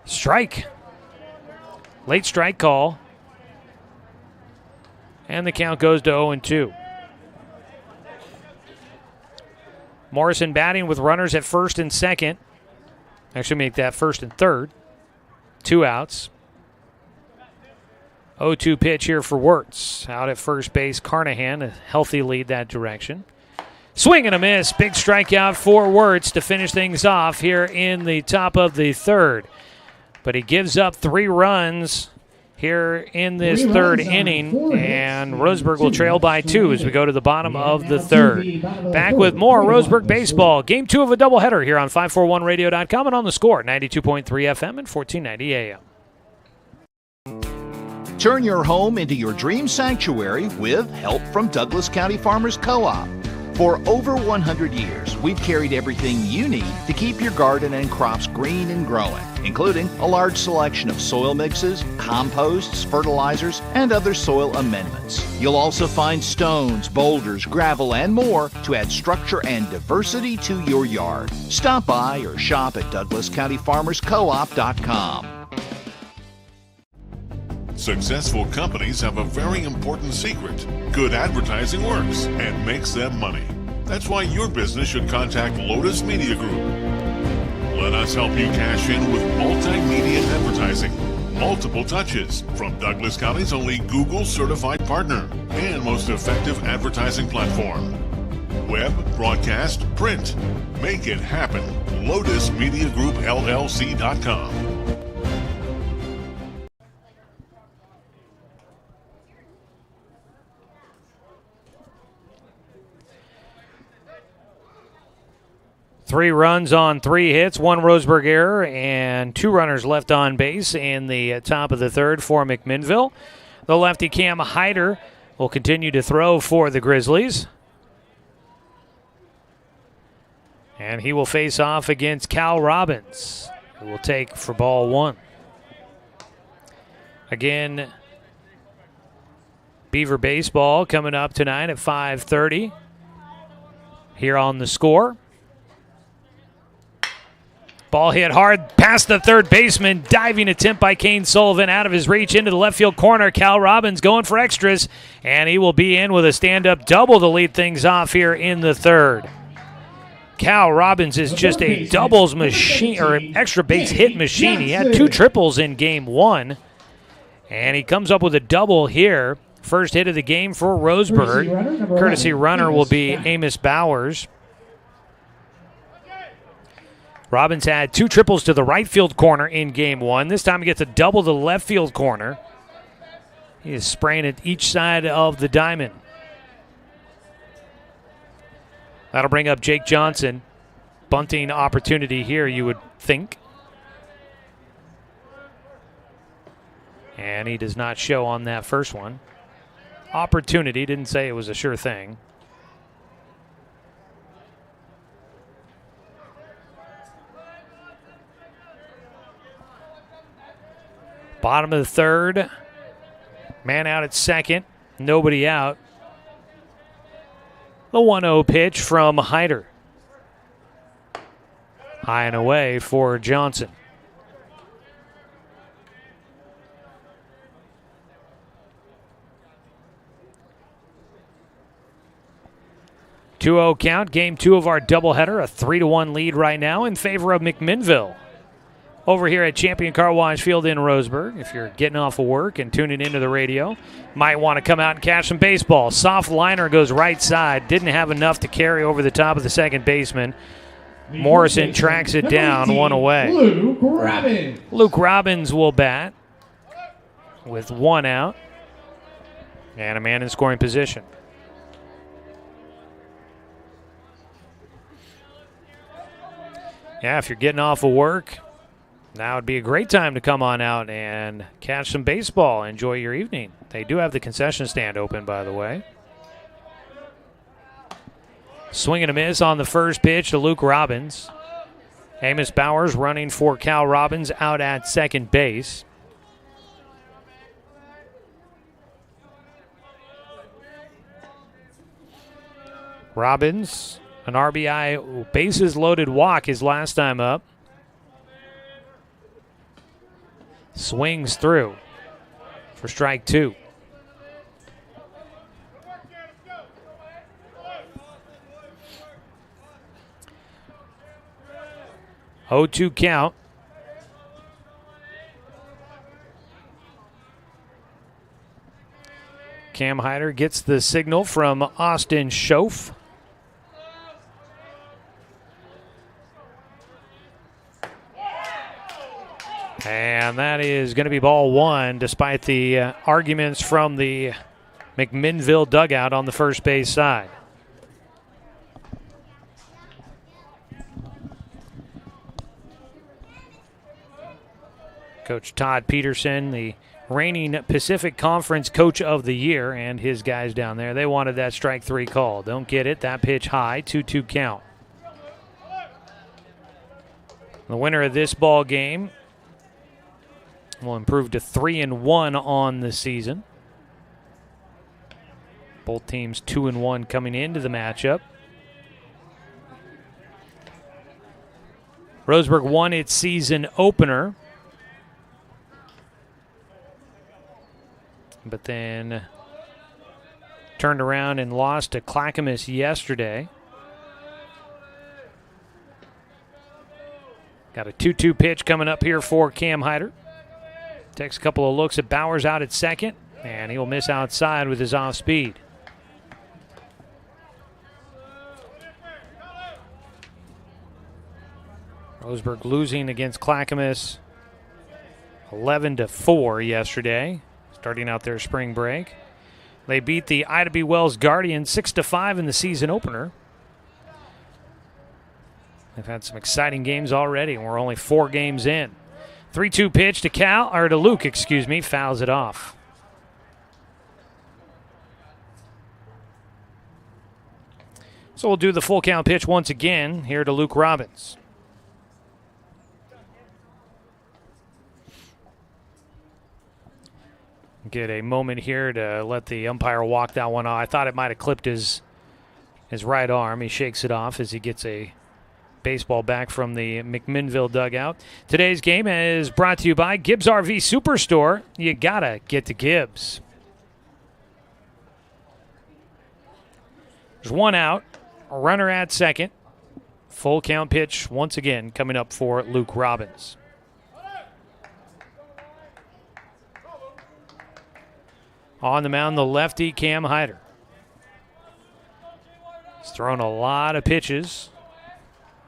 Strike. Late strike call. And the count goes to 0-2. Morrison batting with runners at first and second. Actually make that first and third. 2 outs. 0-2 pitch here for Wirtz. Out at first base, Carnahan, a healthy lead that direction. Swing and a miss. Big strikeout for Wirtz to finish things off here in the top of the third. But he gives up 3 runs here in this third inning, and Roseburg will trail by 2 as we go to the bottom of the third. Back with more Roseburg Baseball. Game 2 of a doubleheader here on 541radio.com and on the Score, 92.3 FM and 1490 AM. Turn your home into your dream sanctuary with help from Douglas County Farmers Co-op. For over 100 years, we've carried everything you need to keep your garden and crops green and growing, including a large selection of soil mixes, composts, fertilizers, and other soil amendments. You'll also find stones, boulders, gravel, and more to add structure and diversity to your yard. Stop by or shop at DouglasCountyFarmersCoop.com. Successful companies have a very important secret. Good advertising works and makes them money. That's why your business should contact Lotus Media Group. Let us help you cash in with multimedia advertising. Multiple touches from Douglas County's only Google certified partner and most effective advertising platform. Web, broadcast, print. Make it happen. LotusMediaGroupLLC.com. Three runs on 3 hits, 1 Roseburg error, and 2 runners left on base in the top of the third for McMinnville. The lefty Cam Hyder will continue to throw for the Grizzlies. And he will face off against Cal Robbins, who will take for ball 1. Again, Beaver Baseball coming up tonight at 5:30 here on the Score. Ball hit hard past the third baseman. Diving attempt by Kane Sullivan out of his reach into the left field corner. Cal Robbins going for extras, and he will be in with a stand-up double to lead things off here in the third. Cal Robbins is just a doubles machine, or extra base hit machine. He had 2 triples in game 1, and he comes up with a double here. First hit of the game for Roseburg. Courtesy runner will be Amos Bowers. Robbins had 2 triples to the right field corner in game 1. This time he gets a double to the left field corner. He is spraying at each side of the diamond. That'll bring up Jake Johnson. Bunting opportunity here, you would think. And he does not show on that first one. Opportunity, didn't say it was a sure thing. Bottom of the third. Man out at second. Nobody out. The 1-0 pitch from Hyder. High and away for Johnson. (2-0) count. Game 2 of our doubleheader. A 3-1 lead right now in favor of McMinnville. Over here at Champion Carwash Field in Roseburg. If you're getting off of work and tuning into the radio, might want to come out and catch some baseball. Soft liner goes right side. Didn't have enough to carry over the top of the second baseman. Morrison tracks it down, 1 away. Luke Robbins will bat with 1 out and a man in scoring position. Yeah, if you're getting off of work, now would be a great time to come on out and catch some baseball. Enjoy your evening. They do have the concession stand open, by the way. Swing and a miss on the first pitch to Luke Robbins. Amos Bowers running for Cal Robbins out at second base. Robbins, an RBI bases loaded walk his last time up. Swings through for strike 2. (0-2) count. Cam Hyder gets the signal from Austin Schoaf. And that is going to be ball one, despite the arguments from the McMinnville dugout on the first base side. Coach Todd Peterson, the reigning Pacific Conference Coach of the Year, and his guys down there, they wanted that strike three call. Don't get it. That pitch high, 2-2 count. The winner of this ball game will improve to 3-1 on the season. Both teams 2-1 coming into the matchup. Roseburg won its season opener, but then turned around and lost to Clackamas yesterday. Got a 2-2 pitch coming up here for Cam Hyder. Takes a couple of looks at Bowers out at second, and he'll miss outside with his off speed. Roseburg losing against Clackamas 11-4 yesterday, starting out their spring break. They beat the Ida B. Wells Guardians 6-5 in the season opener. They've had some exciting games already, and we're only 4 games in. 3-2 pitch to Luke, fouls it off. So we'll do the full count pitch once again here to Luke Robbins. Get a moment here to let the umpire walk that one off. I thought it might have clipped his right arm. He shakes it off as he gets a baseball back from the McMinnville dugout. Today's game is brought to you by Gibbs RV Superstore. You gotta get to Gibbs. There's one out, a runner at second. Full count pitch once again coming up for Luke Robbins. On the mound, the lefty Cam Hyder. He's thrown a lot of pitches.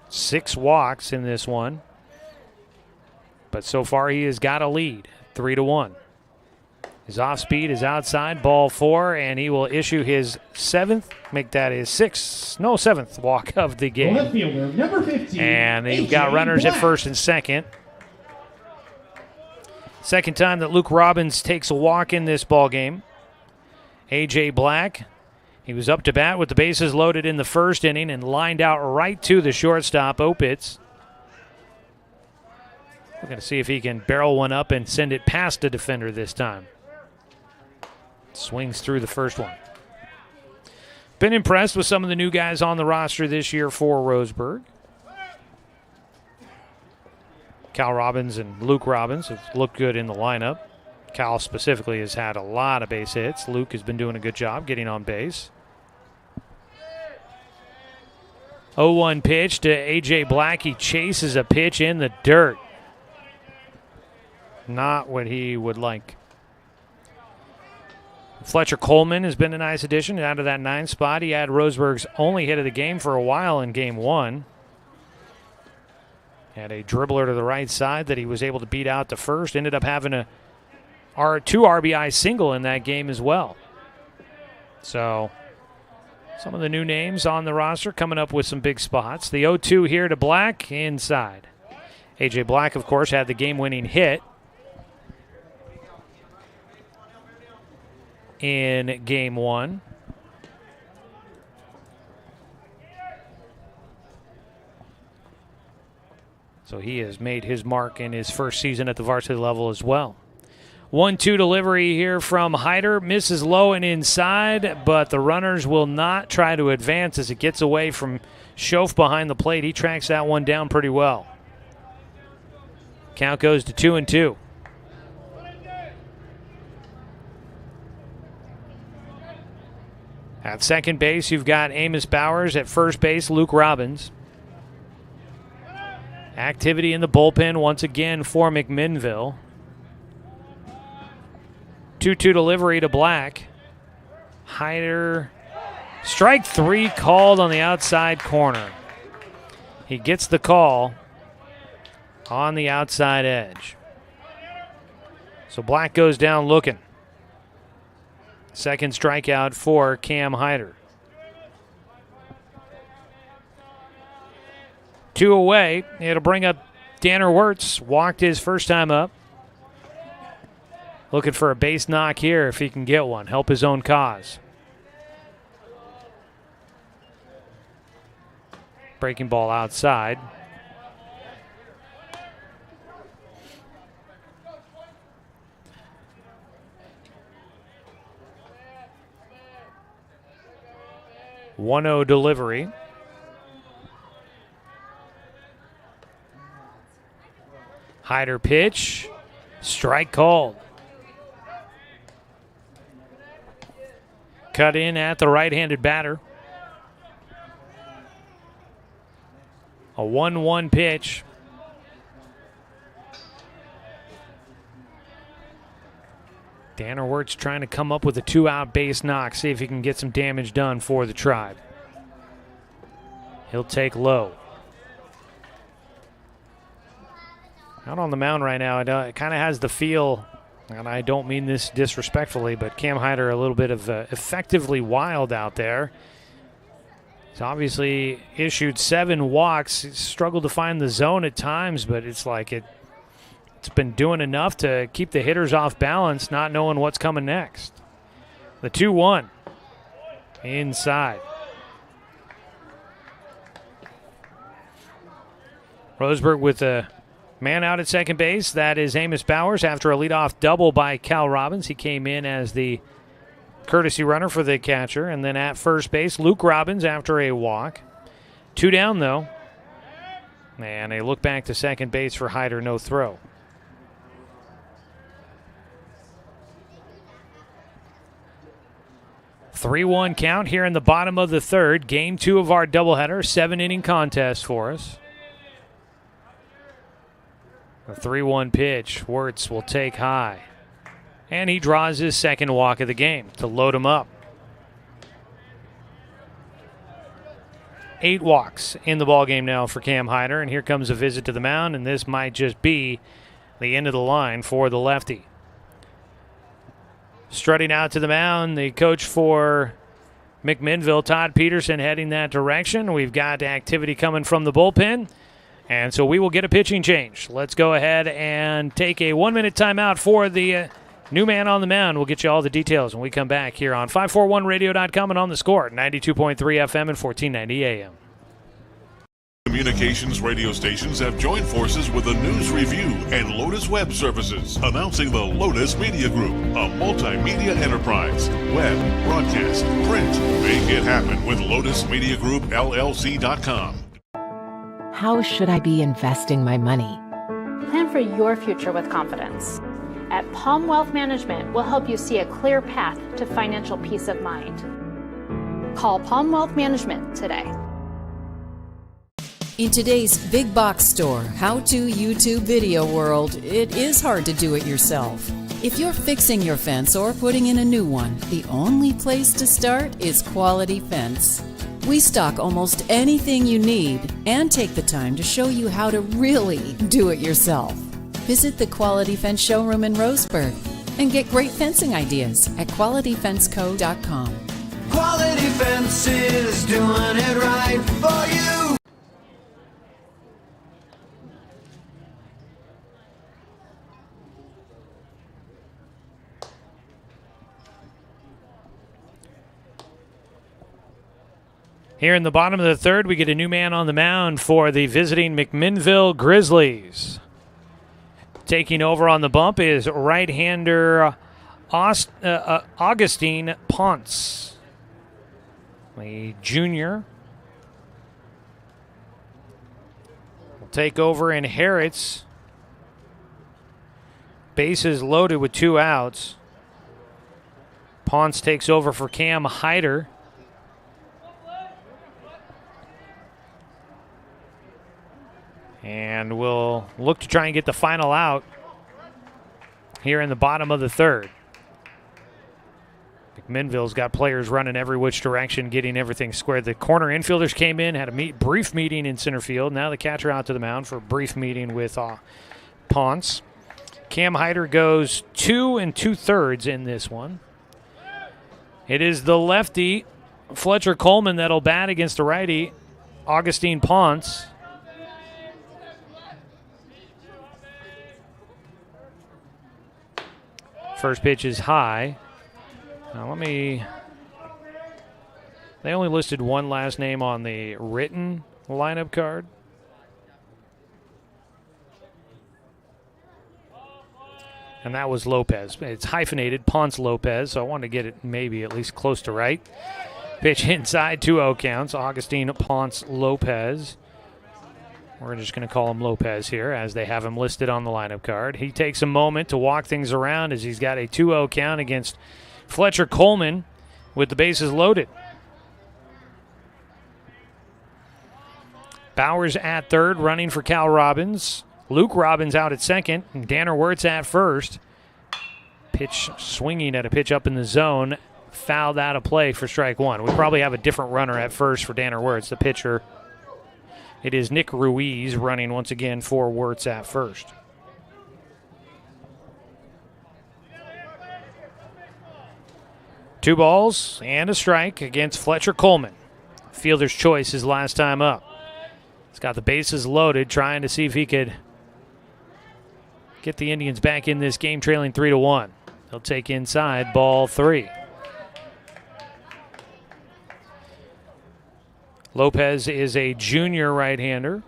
6 walks in this one. But so far he has got a lead, 3-1. His off speed is outside, ball 4, and he will issue his 7th walk of the game. Left fielder, number 15. And they've got runners at first and second. Second time that Luke Robbins takes a walk in this ball game. A.J. Black, he was up to bat with the bases loaded in the first inning and lined out right to the shortstop, Opitz. We're going to see if he can barrel one up and send it past the defender this time. Swings through the first one. Been impressed with some of the new guys on the roster this year for Roseburg. Cal Robbins and Luke Robbins have looked good in the lineup. Cal specifically has had a lot of base hits. Luke has been doing a good job getting on base. 0-1 pitch to A.J. Black. He chases a pitch in the dirt. Not what he would like. Fletcher Coleman has been a nice addition out of that 9 spot. He had Roseburg's only hit of the game for a while in game 1. Had a dribbler to the right side that he was able to beat out to first. Ended up having a 2 RBI single in that game as well. So some of the new names on the roster coming up with some big spots. The 0-2 here to Black inside. A.J. Black, of course, had the game-winning hit in game 1. So he has made his mark in his first season at the varsity level as well. 1-2 delivery here from Hyder. Misses low and inside, but the runners will not try to advance as it gets away from Schoaf behind the plate. He tracks that one down pretty well. Count goes to 2-2. At second base, you've got Amos Bowers. At first base, Luke Robbins. Activity in the bullpen once again for McMinnville. 2-2 delivery to Black. Hyder. Strike 3 called on the outside corner. He gets the call on the outside edge. So Black goes down looking. Second strikeout for Cam Hyder. 2 away. It'll bring up Danner Wirtz. Walked his first time up. Looking for a base knock here if he can get one. Help his own cause. Breaking ball outside. (1-0) delivery. Hyder pitch. Strike called. Cut in at the right-handed batter. A 1-1 pitch. Danner Wirtz trying to come up with a 2-out base knock, see if he can get some damage done for the Tribe. He'll take low. Out on the mound right now, it kind of has the feel, and I don't mean this disrespectfully, but Cam Hyder a little bit of effectively wild out there. He's obviously issued 7 walks. He's struggled to find the zone at times, but it's like it's been doing enough to keep the hitters off balance, not knowing what's coming next. The 2-1 inside. Roseburg with a man out at second base. That is Amos Bowers after a leadoff double by Cal Robbins. He came in as the courtesy runner for the catcher. And then at first base, Luke Robbins after a walk. 2 down, though. And a look back to second base for Hyder, no throw. (3-1) count here in the bottom of the third. Game 2 of our doubleheader. 7-inning contest for us. A 3-1 pitch. Wirtz will take high. And he draws his second walk of the game to load him up. 8 walks in the ballgame now for Cam Hyder. And here comes a visit to the mound, and this might just be the end of the line for the lefty. Strutting out to the mound, the coach for McMinnville, Todd Peterson, heading that direction. We've got activity coming from the bullpen, and so we will get a pitching change. Let's go ahead and take a 1-minute timeout for the new man on the mound. We'll get you all the details when we come back here on 541radio.com and on the Score, 92.3 FM and 1490 AM. Communications radio stations have joined forces with the News Review and Lotus Web Services, announcing the Lotus Media Group, a multimedia enterprise. Web, broadcast, print. Make it happen with Lotus Media Group, LLC.com. How should I be investing my money? Plan for your future with confidence. At Palm Wealth Management, we'll help you see a clear path to financial peace of mind. Call Palm Wealth Management today. In today's big box store, how-to YouTube video world, it is hard to do it yourself. If you're fixing your fence or putting in a new one, the only place to start is Quality Fence. We stock almost anything you need and take the time to show you how to really do it yourself. Visit the Quality Fence showroom in Roseburg and get great fencing ideas at qualityfenceco.com. Quality Fence is doing it right for you. Here in the bottom of the third, we get a new man on the mound for the visiting McMinnville Grizzlies. Taking over on the bump is right-hander Augustine Ponce, a junior. Will take over, inherits. Bases loaded with 2 outs. Ponce takes over for Cam Hyder. And we'll look to try and get the final out here in the bottom of the third. McMinnville's got players running every which direction, getting everything squared. The corner infielders came in, had a brief meeting in center field. Now the catcher out to the mound for a brief meeting with Ponce. Cam Hyder goes 2 2/3 in this one. It is the lefty, Fletcher Coleman, that'll bat against the righty, Augustine Ponce. First pitch is high. Now they only listed one last name on the written lineup card. And that was Lopez. It's hyphenated, Ponce Lopez, so I wanted to get it maybe at least close to right. Pitch inside, 2-0 counts. Augustine Ponce Lopez. We're just going to call him Lopez here as they have him listed on the lineup card. He takes a moment to walk things around as he's got a 2-0 count against Fletcher Coleman with the bases loaded. Bowers at third, running for Cal Robbins. Luke Robbins out at second, and Danner Wirtz at first. Pitch swinging at a pitch up in the zone. Fouled out of play for strike one. We probably have a different runner at first for Danner Wirtz, the pitcher. It is Nick Ruiz running once again for Wirtz at first. Two balls and a strike against Fletcher Coleman. Fielder's choice his last time up. He's got the bases loaded, trying to see if he could get the Indians back in this game, trailing 3-1. They'll take inside, ball 3. Lopez is a junior right-hander.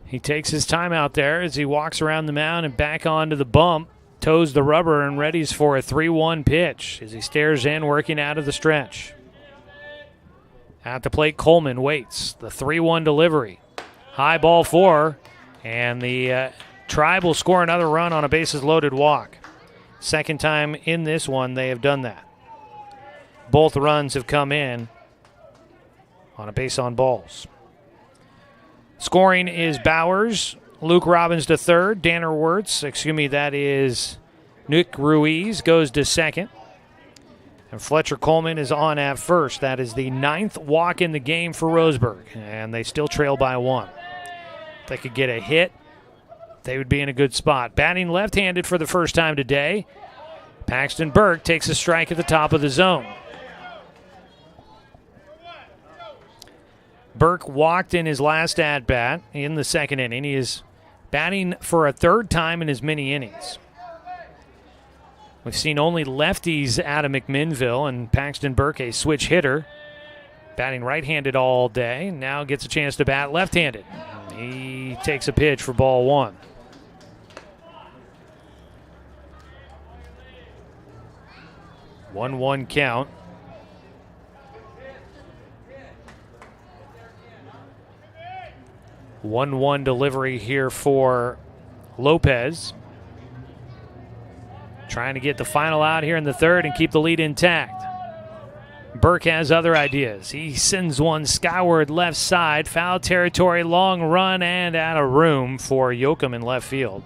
He takes his time out there as he walks around the mound and back onto the bump, toes the rubber and readies for a 3-1 pitch as he stares in, working out of the stretch. At the plate, Coleman waits. The 3-1 delivery. High ball 4, and the Tribe will score another run on a bases-loaded walk. Second time in this one they have done that. Both runs have come in on a base on balls. Scoring is Bowers. Luke Robbins to third. Danner Wirtz, that is Nick Ruiz, goes to second. And Fletcher Coleman is on at first. That is the 9th walk in the game for Roseburg, and they still trail by 1. If they could get a hit, they would be in a good spot. Batting left-handed for the first time today, Paxton Burke takes a strike at the top of the zone. Burke walked in his last at-bat in the second inning. He is batting for a third time in as many innings. We've seen only lefties out of McMinnville, and Paxton Burke, a switch hitter, batting right-handed all day, now gets a chance to bat left-handed. He takes a pitch for ball 1. One count. One delivery here for Lopez. Trying to get the final out here in the third and keep the lead intact. Burke has other ideas. He sends one skyward left side, foul territory, long run, and out of room for Yoakum in left field.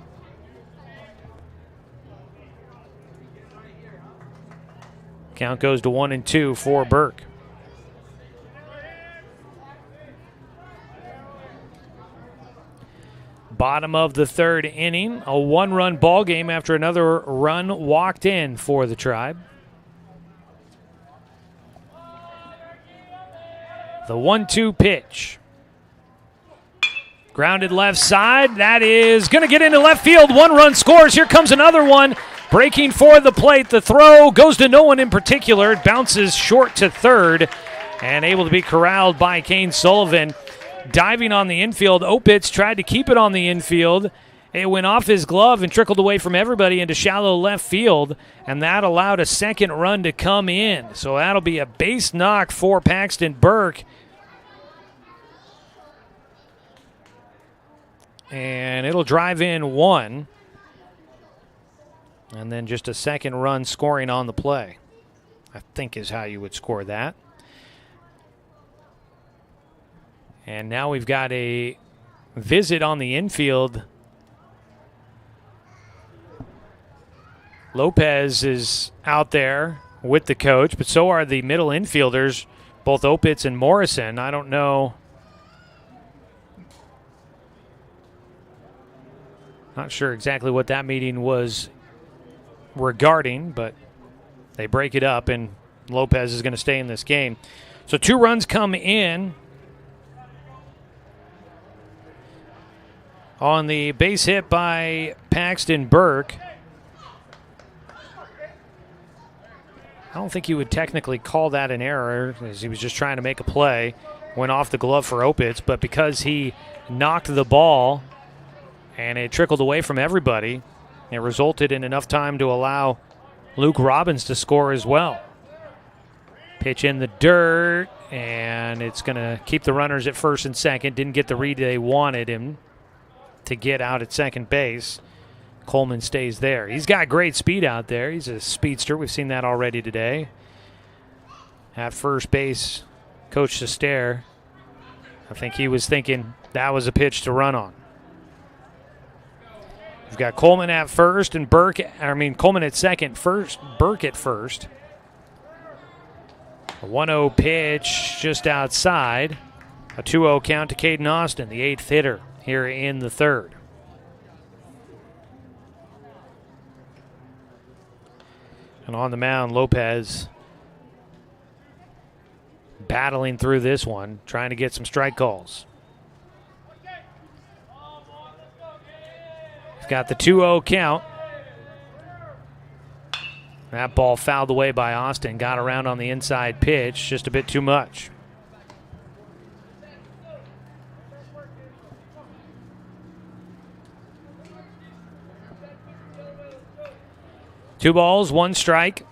Count goes to 1-2 for Burke. Bottom of the third inning, a 1-run ball game after another run walked in for the Tribe. The 1-2 pitch. Grounded left side. That is going to get into left field. 1 run scores. Here comes another one. Breaking for the plate. The throw goes to no one in particular. It bounces short to third and able to be corralled by Kane Sullivan. Diving on the infield, Opitz tried to keep it on the infield. It went off his glove and trickled away from everybody into shallow left field, and that allowed a second run to come in. So that'll be a base knock for Paxton Burke. And it'll drive in 1. And then just a second run scoring on the play, I think is how you would score that. And now we've got a visit on the infield. Lopez is out there with the coach, but so are the middle infielders, both Opitz and Morrison. I don't know. Not sure exactly what that meeting was regarding, but they break it up, and Lopez is going to stay in this game. So 2 runs come in on the base hit by Paxton Burke. I don't think you would technically call that an error, as he was just trying to make a play. Went off the glove for Opitz, but because he knocked the ball and it trickled away from everybody, it resulted in enough time to allow Luke Robbins to score as well. Pitch in the dirt, and it's going to keep the runners at first and second. Didn't get the read they wanted him to get out at second base. Coleman stays there. He's got great speed out there. He's a speedster. We've seen that already today. At first base, Coach Sester, I think he was thinking that was a pitch to run on. We've got Coleman at first and Coleman at second, Burke at first. A 1-0 pitch just outside. A 2-0 count to Caden Austin, the 8th hitter here in the 3rd. And on the mound, Lopez battling through this one, trying to get some strike calls. He's got the 2-0 count. That ball fouled away by Austin. Got around on the inside pitch, just a bit too much. Two balls, 1 strike.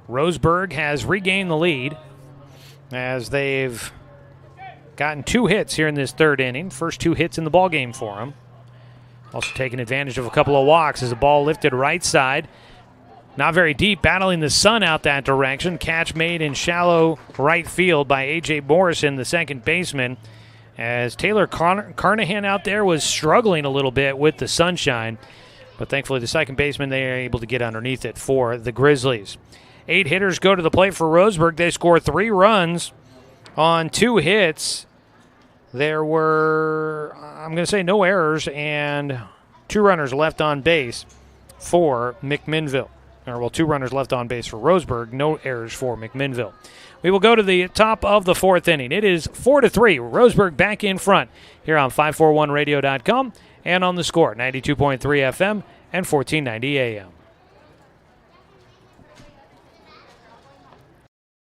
Roseburg has regained the lead as they've gotten 2 hits here in this 3rd inning. First 2 hits in the ballgame for them. Also taking advantage of a couple of walks as the ball lifted right side. Not very deep, battling the sun out that direction. Catch made in shallow right field by A.J. Morrison, the second baseman, as Taylor Carnahan out there was struggling a little bit with the sunshine. But thankfully, the second baseman, they are able to get underneath it for the Grizzlies. 8 hitters go to the plate for Roseburg. They score 3 runs on 2 hits. There were, I'm going to say, no errors and 2 runners left on base for McMinnville. 2 runners left on base for Roseburg, no errors for McMinnville. We will go to the top of the 4th inning. It is 4-3. Roseburg back in front here on 541radio.com. And on the Score, 92.3 FM and 1490 AM.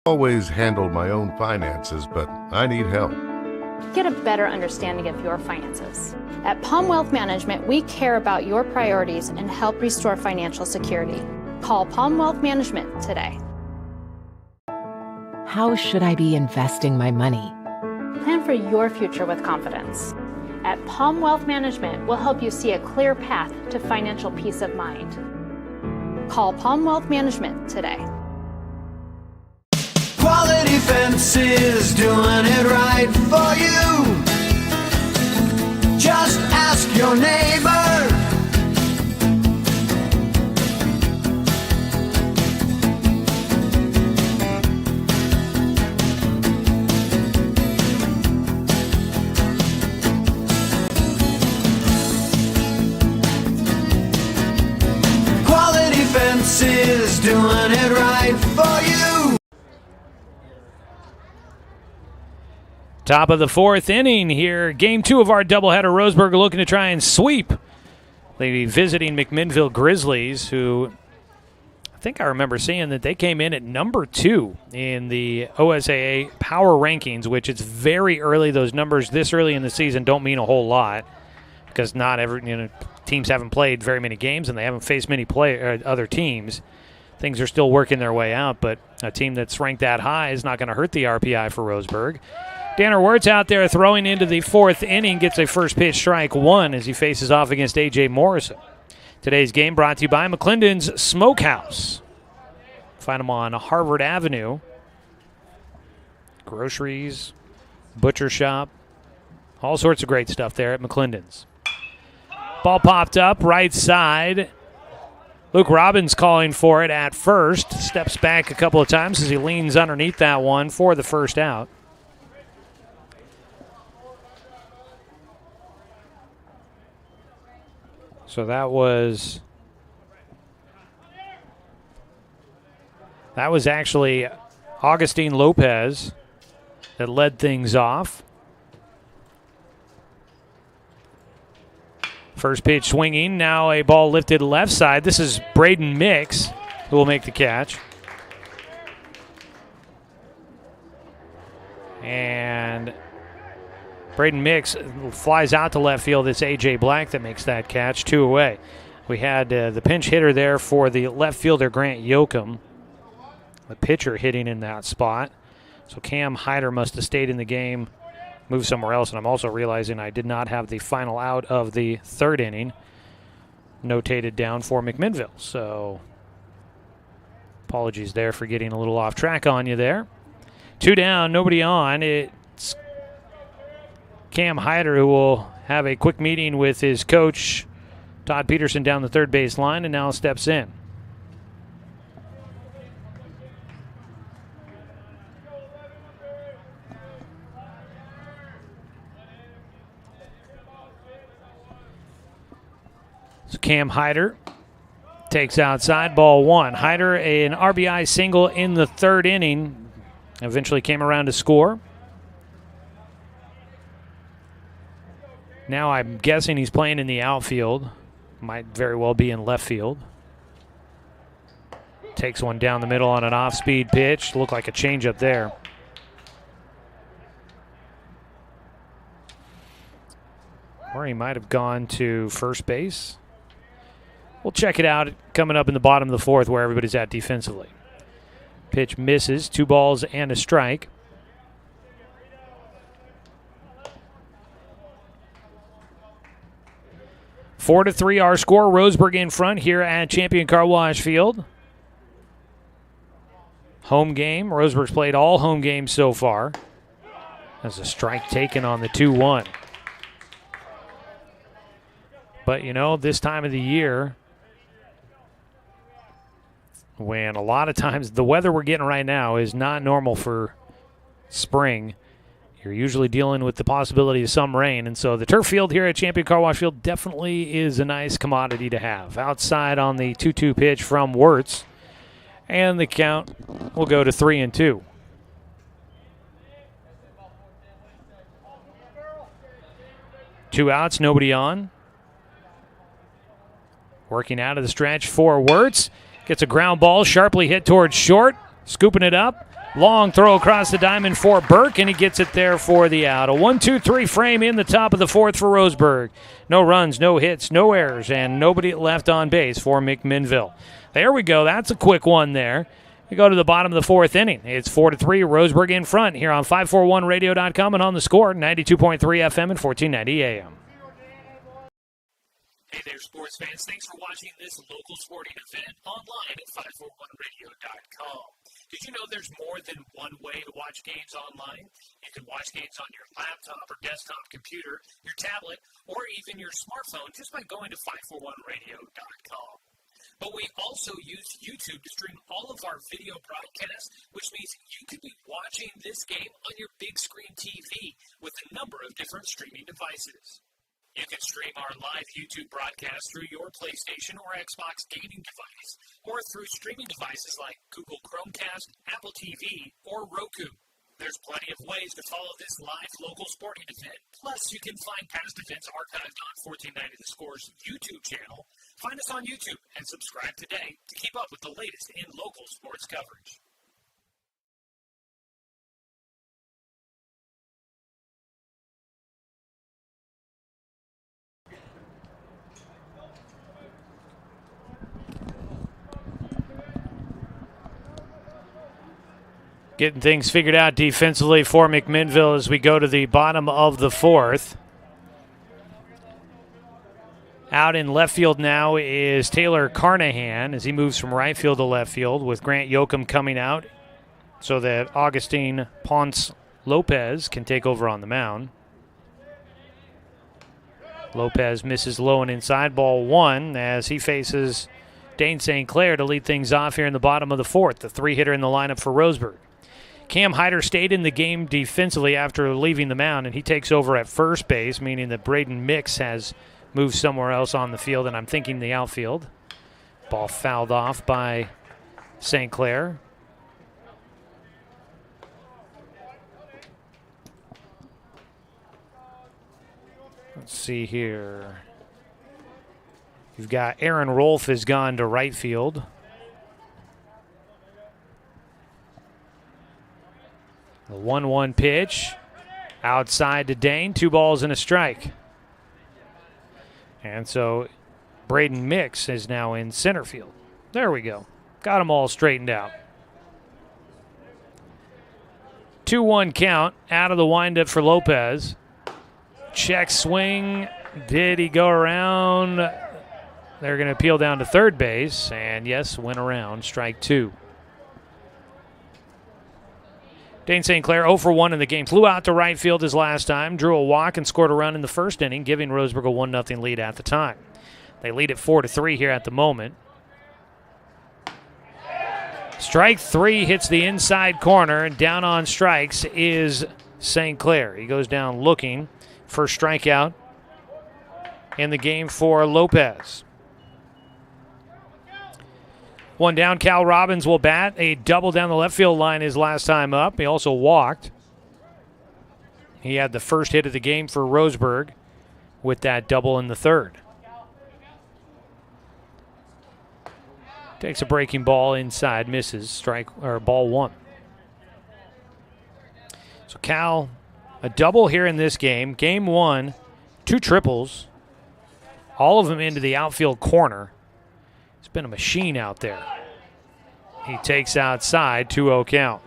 Always handled my own finances, but I need help. Get a better understanding of your finances. At Palm Wealth Management, we care about your priorities and help restore financial security. Call Palm Wealth Management today. How should I be investing my money? Plan for your future with confidence. At Palm Wealth Management, we'll help you see a clear path to financial peace of mind. Call Palm Wealth Management today. Quality Fences, doing it right for you. Just ask your neighbor. Fences, doing it right for you. Top of the 4th inning here. Game 2 of our doubleheader. Roseburg looking to try and sweep the visiting McMinnville Grizzlies, who I think I remember seeing that they came in at number 2 in the OSAA power rankings, which it's very early. Those numbers this early in the season don't mean a whole lot because not every, teams haven't played very many games and they haven't faced many other teams. Things are still working their way out, but a team that's ranked that high is not going to hurt the RPI for Roseburg. Danner Wirtz out there throwing into the 4th inning, gets a first pitch strike 1 as he faces off against A.J. Morrison. Today's game brought to you by McClendon's Smokehouse. Find them on Harvard Avenue. Groceries, butcher shop, all sorts of great stuff there at McClendon's. Ball popped up right side. Luke Robbins calling for it at first. Steps back a couple of times as he leans underneath that one for the first out. So that was actually Augustine Lopez that led things off. First pitch swinging, now a ball lifted left side. This is Braden Mix who will make the catch. And Braden Mix flies out to left field. It's A.J. Black that makes that catch, 2 away. We had the pinch hitter there for the left fielder, Grant Yoakum. The pitcher hitting in that spot. So Cam Hyder must have stayed in the game, moved somewhere else, and I'm also realizing I did not have the final out of the third inning notated down for McMinnville. So apologies there for getting a little off track on you there. 2 down, nobody on. It's Cam Hyder who will have a quick meeting with his coach, Todd Peterson, down the third base line, and now steps in. So Cam Hyder takes outside, ball 1. Hyder, an RBI single in the third inning, eventually came around to score. Now I'm guessing he's playing in the outfield. Might very well be in left field. Takes one down the middle on an off-speed pitch. Looked like a changeup there. Or he might have gone to first base. We'll check it out coming up in the bottom of the fourth where everybody's at defensively. Pitch misses, 2 balls and a strike. Four to 3 our score. Roseburg in front here at Champion Carwash Field. Home game. Roseburg's played all home games so far. There's a strike taken on the 2-1. But, you know, this time of the year, when a lot of times the weather we're getting right now is not normal for spring, you're usually dealing with the possibility of some rain. And so the turf field here at Champion Carwash Field definitely is a nice commodity to have. Outside on the 2-2 pitch from Wirtz. And the count will go to 3-2. Two outs, nobody on. Working out of the stretch for Wirtz. Gets a ground ball, sharply hit towards short. Scooping it up. Long throw across the diamond for Burke, and he gets it there for the out. A 1-2-3 frame in the top of the fourth for Roseburg. No runs, no hits, no errors, and nobody left on base for McMinnville. There we go. That's a quick one there. We go to the bottom of the fourth inning. It's 4-3, Roseburg in front here on 541radio.com and on the score, 92.3 FM and 1490 AM. Hey there, sports fans. Thanks for watching this local sporting event online at 541radio.com. Did you know there's more than one way to watch games online? You can watch games on your laptop or desktop computer, your tablet, or even your smartphone just by going to 541radio.com. But we also use YouTube to stream all of our video broadcasts, which means you could be watching this game on your big screen TV with a number of different streaming devices. You can stream our live YouTube broadcast through your PlayStation or Xbox gaming device, or through streaming devices like Google Chromecast, Apple TV, or Roku. There's plenty of ways to follow this live local sporting event. Plus, you can find past events archived on 1490 The Score's YouTube channel. Find us on YouTube and subscribe today to keep up with the latest in local sports coverage. Getting things figured out defensively for McMinnville as we go to the bottom of the fourth. Out in left field now is Taylor Carnahan as he moves from right field to left field with Grant Yoakum coming out so that Augustine Ponce Lopez can take over on the mound. Lopez misses low and inside, ball 1 as he faces Dane St. Clair to lead things off here in the bottom of the fourth, the three-hitter in the lineup for Roseburg. Cam Hyder stayed in the game defensively after leaving the mound, and he takes over at first base, meaning that Braden Mix has moved somewhere else on the field, and I'm thinking the outfield. Ball fouled off by St. Clair. Let's see here. You've got Aaron Rolfe has gone to right field. The 1-1 pitch. Outside to Dane. 2 balls and a strike. And so Braden Mix is now in center field. There we go. Got them all straightened out. 2-1 count. Out of the windup for Lopez. Check swing. Did he go around? They're going to appeal down to third base. And yes, went around. Strike 2. Dane St. Clair 0 for 1 in the game. Flew out to right field his last time. Drew a walk and scored a run in the first inning, giving Roseburg a 1-0 lead at the time. They lead it 4-3 here at the moment. Strike 3 hits the inside corner, and down on strikes is St. Clair. He goes down looking. First strikeout in the game for Lopez. 1 down, Cal Robbins will bat. A double down the left field line his last time up. He also walked. He had the first hit of the game for Roseburg with that double in the third. Takes a breaking ball inside, misses, strike or ball 1. So Cal, a double here in this game. Game 1, 2 triples, all of them into the outfield corner. It's been a machine out there. He takes outside, 2-0 count.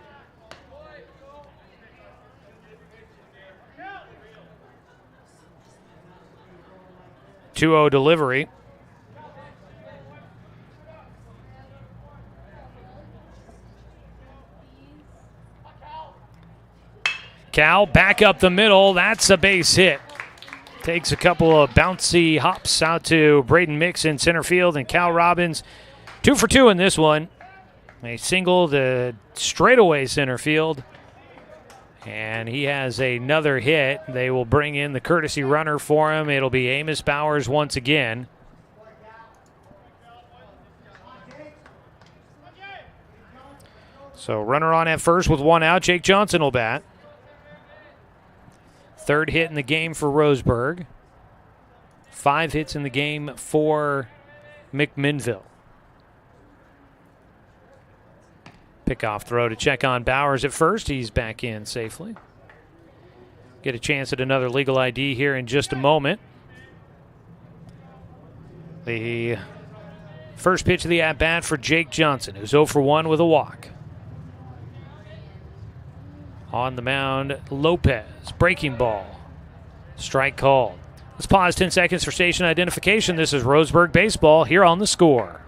Two-0 delivery. Cal back up the middle. That's a base hit. Takes a couple of bouncy hops out to Braden Mix in center field, and Cal Robbins 2 for 2 in this one. A single to straightaway center field, and he has another hit. They will bring in the courtesy runner for him. It'll be Amos Bowers once again. So runner on at first with 1 out. Jake Johnson will bat. Third hit in the game for Roseburg. 5 hits in the game for McMinnville. Pickoff throw to check on Bowers at first. He's back in safely. Get a chance at another legal ID here in just a moment. The first pitch of the at-bat for Jake Johnson, who's 0 for 1 with a walk. On the mound, Lopez, breaking ball. Strike called. Let's pause 10 seconds for station identification. This is Roseburg Baseball here on The Score.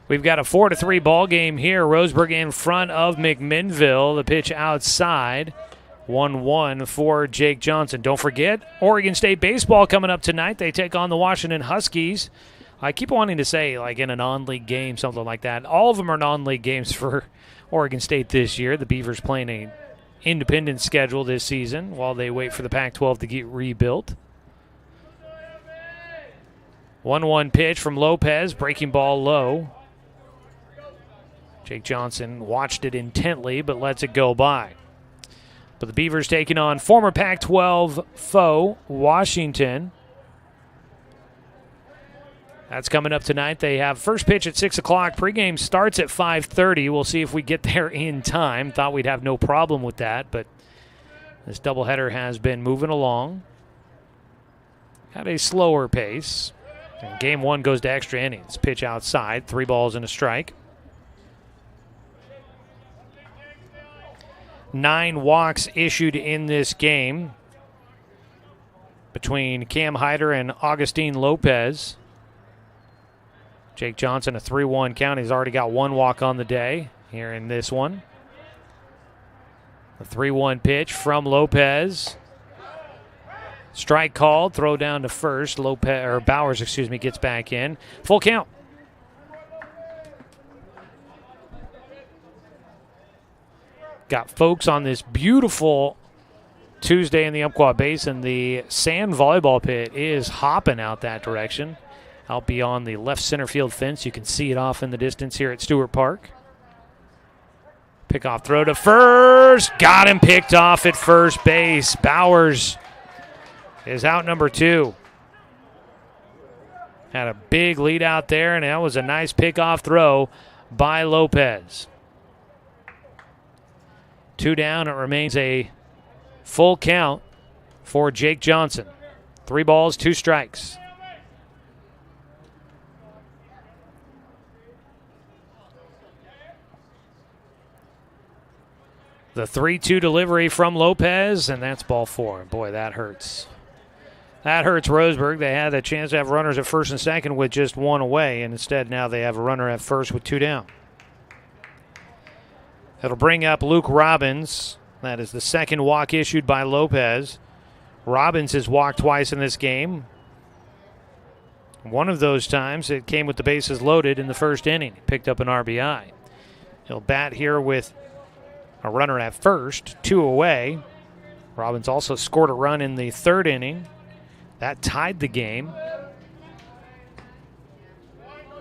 We've got a 4-3 ball game here. Roseburg in front of McMinnville. The pitch outside. 1-1 for Jake Johnson. Don't forget, Oregon State baseball coming up tonight. They take on the Washington Huskies. I keep wanting to say, like in a non-league game, something like that. All of them are non-league games for Oregon State this year. The Beavers playing an independent schedule this season while they wait for the Pac-12 to get rebuilt. 1-1 pitch from Lopez, breaking ball low. Jake Johnson watched it intently but lets it go by. But the Beavers taking on former Pac-12 foe, Washington. That's coming up tonight. They have first pitch at 6 o'clock. Pregame starts at 5:30. We'll see if we get there in time. Thought we'd have no problem with that, but this doubleheader has been moving along at a slower pace. And game 1 goes to extra innings. Pitch outside, 3 balls and a strike. 9 walks issued in this game between Cam Hyder and Augustine Lopez. Jake Johnson, a 3-1 count. He's already got 1 walk on the day. here in this one. The 3-1 pitch from Lopez. Strike called, throw down to first. Bowers, gets back in. Full count. Got folks on this beautiful Tuesday in the Umpqua Basin. The sand volleyball pit is hopping out that direction. Out beyond the left center field fence. You can see it off in the distance here at Stewart Park. Pickoff throw to first. Got him picked off at first base. Bowers is out number 2. Had a big lead out there, and that was a nice pickoff throw by Lopez. 2 down. It remains a full count for Jake Johnson. 3 balls, 2 strikes. The 3-2 delivery from Lopez, and that's ball 4. Boy, that hurts. That hurts Roseburg. They had a chance to have runners at first and second with just 1 away, and instead now they have a runner at first with 2 down. It'll bring up Luke Robbins. That is the second walk issued by Lopez. Robbins has walked twice in this game. One of those times it came with the bases loaded in the first inning. He picked up an RBI. He'll bat here with a runner at first, 2 away. Robbins also scored a run in the 3rd inning. That tied the game.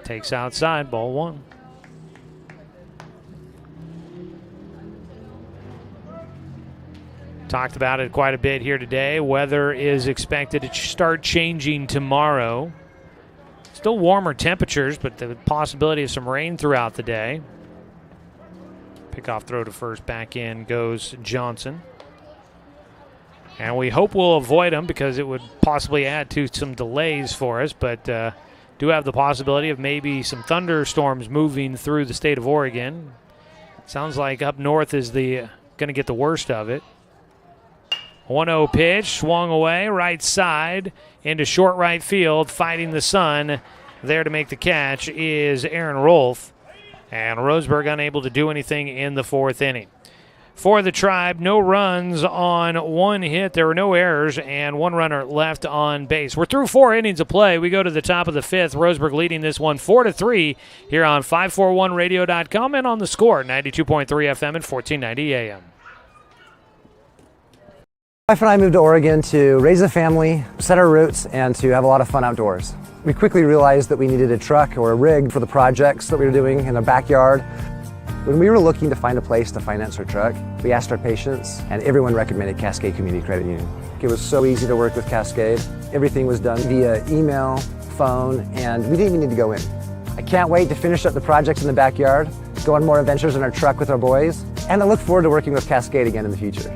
Takes outside, ball 1. Talked about it quite a bit here today. Weather is expected to start changing tomorrow. Still warmer temperatures, but the possibility of some rain throughout the day. Pickoff throw to first, back in goes Johnson. And we hope we'll avoid them because it would possibly add to some delays for us, but do have the possibility of maybe some thunderstorms moving through the state of Oregon. Sounds like up north is going to get the worst of it. 1-0 pitch, swung away, right side, into short right field, fighting the sun. There to make the catch is Aaron Rolfe. And Roseburg unable to do anything in the 4th inning. For the Tribe, no runs on 1 hit. There were no errors and 1 runner left on base. We're through 4 innings of play. We go to the top of the 5th. Roseburg leading this one 4-3 here on 541radio.com and on the Score, 92.3 FM and 1490 AM. My wife and I moved to Oregon to raise a family, set our roots, and to have a lot of fun outdoors. We quickly realized that we needed a truck or a rig for the projects that we were doing in our backyard. When we were looking to find a place to finance our truck, we asked our patients, and everyone recommended Cascade Community Credit Union. It was so easy to work with Cascade. Everything was done via email, phone, and we didn't even need to go in. I can't wait to finish up the projects in the backyard, go on more adventures in our truck with our boys, and I look forward to working with Cascade again in the future.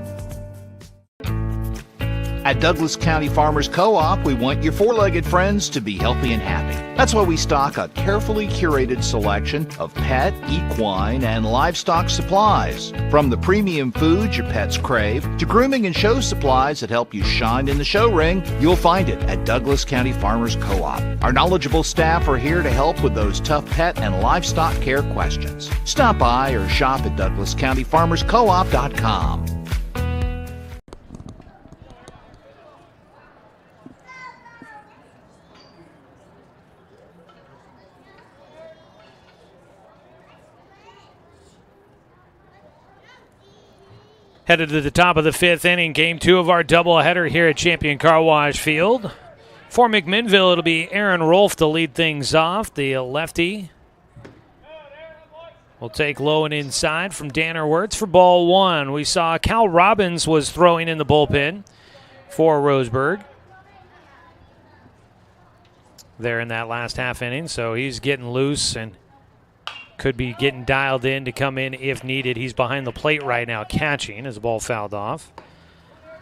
At Douglas County Farmers Co-op, we want your four-legged friends to be healthy and happy. That's why we stock a carefully curated selection of pet, equine, and livestock supplies. From the premium foods your pets crave to grooming and show supplies that help you shine in the show ring, you'll find it at Douglas County Farmers Co-op. Our knowledgeable staff are here to help with those tough pet and livestock care questions. Stop by or shop at DouglasCountyFarmersCoop.com. Headed to the top of the 5th inning, game 2 of our doubleheader here at Champion Carwash Field. For McMinnville, it'll be Aaron Rolfe to lead things off. The lefty will take low and inside from Danner Wirtz for ball 1. We saw Cal Robbins was throwing in the bullpen for Roseburg there in that last half inning, so he's getting loose and could be getting dialed in to come in if needed. He's behind the plate right now catching as the ball fouled off.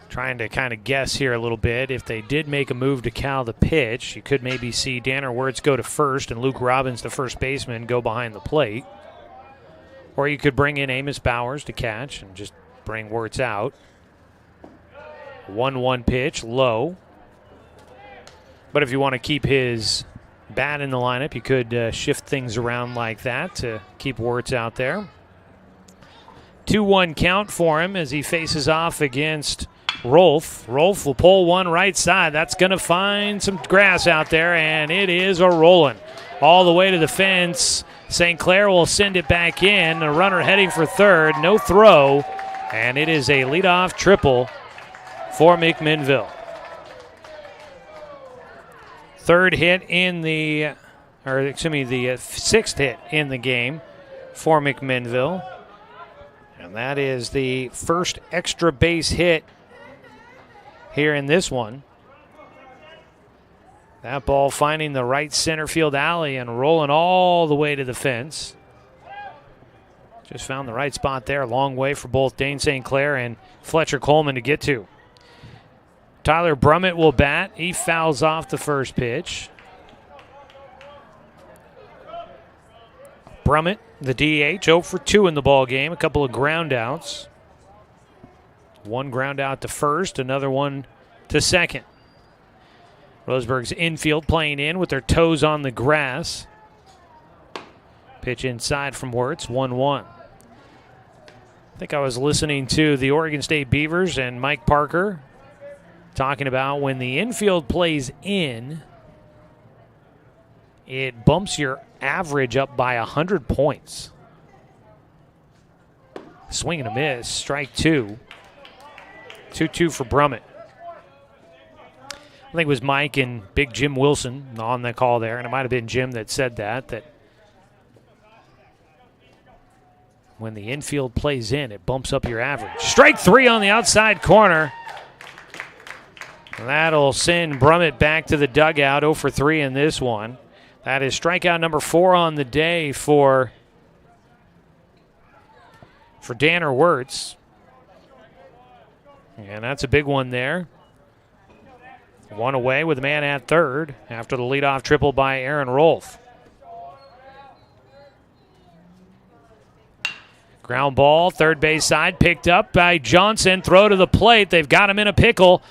Trying to kind of guess here a little bit. If they did make a move to Cal the pitch, you could maybe see Danner Wirtz go to first and Luke Robbins, the first baseman, go behind the plate. Or you could bring in Amos Bowers to catch and just bring Wirtz out. 1-1 pitch, low. But if you want to keep his bat in the lineup, you could shift things around like that to keep Wirtz out there. 2-1 count for him as he faces off against Rolf. Rolf will pull one right side. That's going to find some grass out there, and it is a rolling. All the way to the fence. St. Clair will send it back in. A runner heading for third. No throw, and it is a leadoff triple for McMinnville. The sixth hit in the game for McMinnville. And that is the first extra base hit here in this one. That ball finding the right center field alley and rolling all the way to the fence. Just found the right spot there. Long way for both Dane St. Clair and Fletcher Coleman to get to. Tyler Brummett will bat. He fouls off the first pitch. Brummett, the DH, 0 for 2 in the ball game. A couple of ground outs. One ground out to first, another one to second. Roseburg's infield playing in with their toes on the grass. Pitch inside from Wirtz, 1-1. I think I was listening to the Oregon State Beavers and Mike Parker talking about when the infield plays in, it bumps your average up by 100 points. Swing and a miss, strike two. 2-2 for Brummett. I think it was Mike and Big Jim Wilson on the call there, and it might have been Jim that said that when the infield plays in, it bumps up your average. Strike three on the outside corner. That'll send Brummett back to the dugout, 0 for 3 in this one. That is strikeout number 4 on the day for Danner Wirtz. And that's a big one there. One away with a man at third after the leadoff triple by Aaron Rolf. Ground ball, third base side, picked up by Johnson. Throw to the plate. They've got him in a pickle.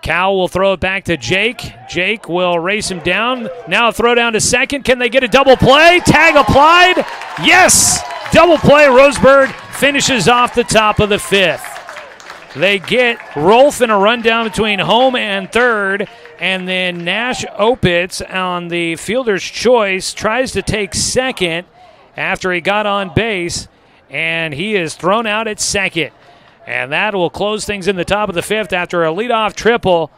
Cowell will throw it back to Jake. Jake will race him down. Now a throw down to second. Can they get a double play? Tag applied. Yes! Double play. Roseburg finishes off the top of the fifth. They get Rolf in a rundown between home and third, and then Nash Opitz on the fielder's choice tries to take second after he got on base, and he is thrown out at second. And that will close things in the top of the fifth after a leadoff triple.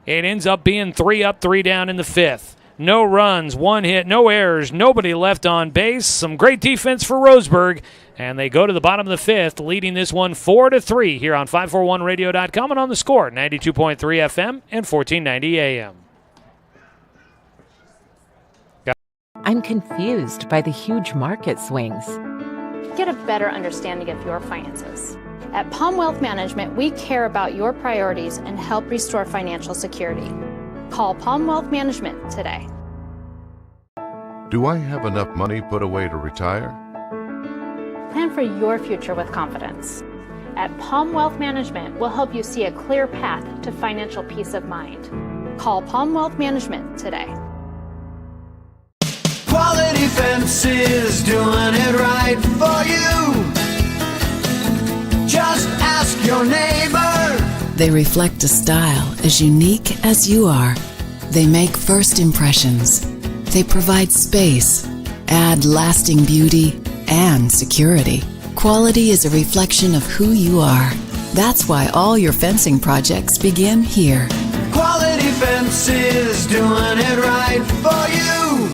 It ends up being 3 up, 3 down in the fifth. No runs, 1 hit, no errors, nobody left on base. Some great defense for Roseburg. And they go to the bottom of the fifth, leading this one 4-3 here on 541radio.com and on the Score, 92.3 FM and 1490 AM. I'm confused by the huge market swings. Get a better understanding of your finances. At Palm Wealth Management, we care about your priorities and help restore financial security. Call Palm Wealth Management today. Do I have enough money put away to retire? Plan for your future with confidence. At Palm Wealth Management, we'll help you see a clear path to financial peace of mind. Call Palm Wealth Management today. Quality Fences, doing it right for you. Just ask your neighbor. They reflect a style as unique as you are. They make first impressions. They provide space, add lasting beauty, and security. Quality is a reflection of who you are. That's why all your fencing projects begin here. Quality Fences, doing it right for you.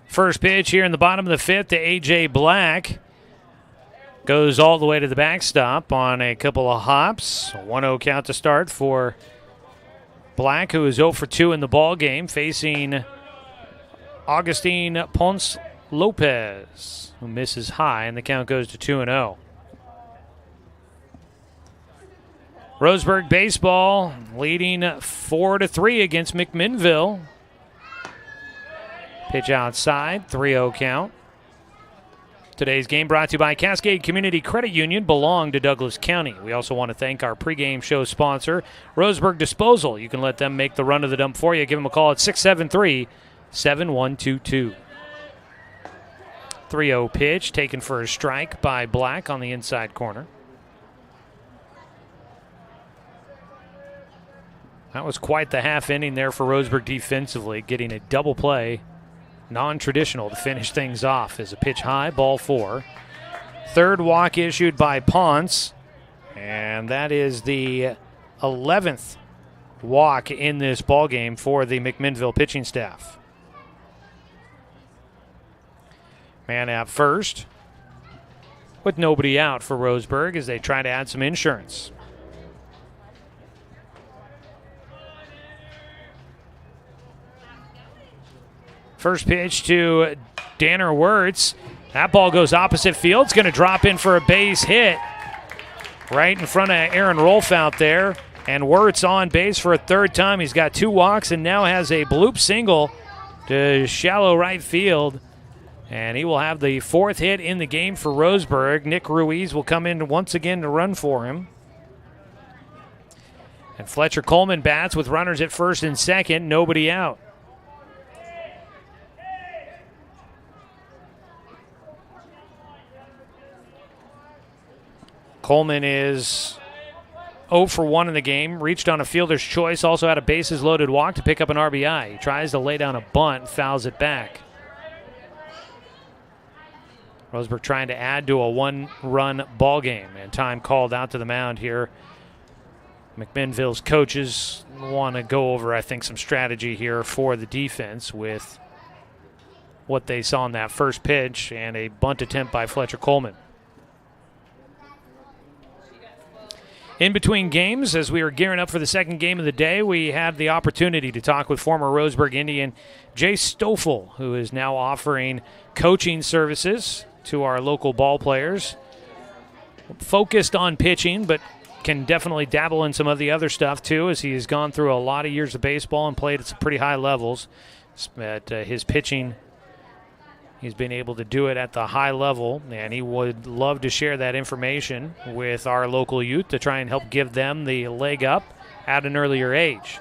First pitch here in the bottom of the fifth to A.J. Black. Goes all the way to the backstop on a couple of hops. A 1-0 count to start for Black, who is 0 for 2 in the ball game, facing Augustine Ponce Lopez, who misses high, and the count goes to 2-0. Roseburg Baseball leading 4-3 against McMinnville. Pitch outside, 3-0 count. Today's game brought to you by Cascade Community Credit Union, belong to Douglas County. We also want to thank our pregame show sponsor, Roseburg Disposal. You can let them make the run of the dump for you. Give them a call at 7-1-2-2. 3-0 pitch taken for a strike by Black on the inside corner. That was quite the half inning there for Roseburg defensively, getting a double play, non-traditional, to finish things off as a pitch high, ball 4. Third walk issued by Ponce, and that is the 11th walk in this ballgame for the McMinnville pitching staff. Man at first, with nobody out for Roseburg as they try to add some insurance. First pitch to Danner Wirtz. That ball goes opposite field. It's going to drop in for a base hit right in front of Aaron Rolfe out there. And Wirtz on base for a third time. He's got 2 walks and now has a bloop single to shallow right field. And he will have the 4th hit in the game for Roseburg. Nick Ruiz will come in once again to run for him. And Fletcher Coleman bats with runners at first and second, nobody out. Coleman is 0 for 1 in the game, reached on a fielder's choice, also had a bases loaded walk to pick up an RBI. He tries to lay down a bunt, fouls it back. Roseburg trying to add to a 1-run ball game, and time called out to the mound here. McMinnville's coaches want to go over, I think, some strategy here for the defense with what they saw in that first pitch and a bunt attempt by Fletcher Coleman. In between games, as we were gearing up for the second game of the day, we had the opportunity to talk with former Roseburg Indian Jay Stoffel, who is now offering coaching services to our local ball players. Focused on pitching, but can definitely dabble in some of the other stuff too, as he has gone through a lot of years of baseball and played at some pretty high levels. At his pitching, he's been able to do it at the high level, and he would love to share that information with our local youth to try and help give them the leg up at an earlier age.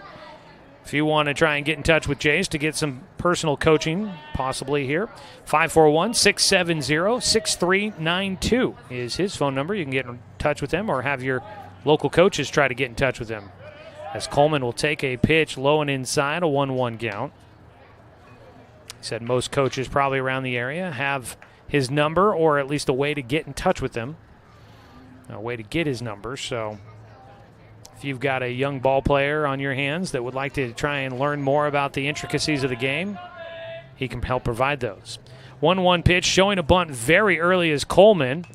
If you want to try and get in touch with Jace to get some personal coaching, possibly here, 541-670-6392 is his phone number. You can get in touch with him or have your local coaches try to get in touch with him. As Coleman will take a pitch low and inside, a 1-1 count. He said most coaches probably around the area have his number or at least a way to get in touch with him, a way to get his number. So if you've got a young ball player on your hands that would like to try and learn more about the intricacies of the game, he can help provide those. 1-1 pitch showing a bunt very early is Coleman,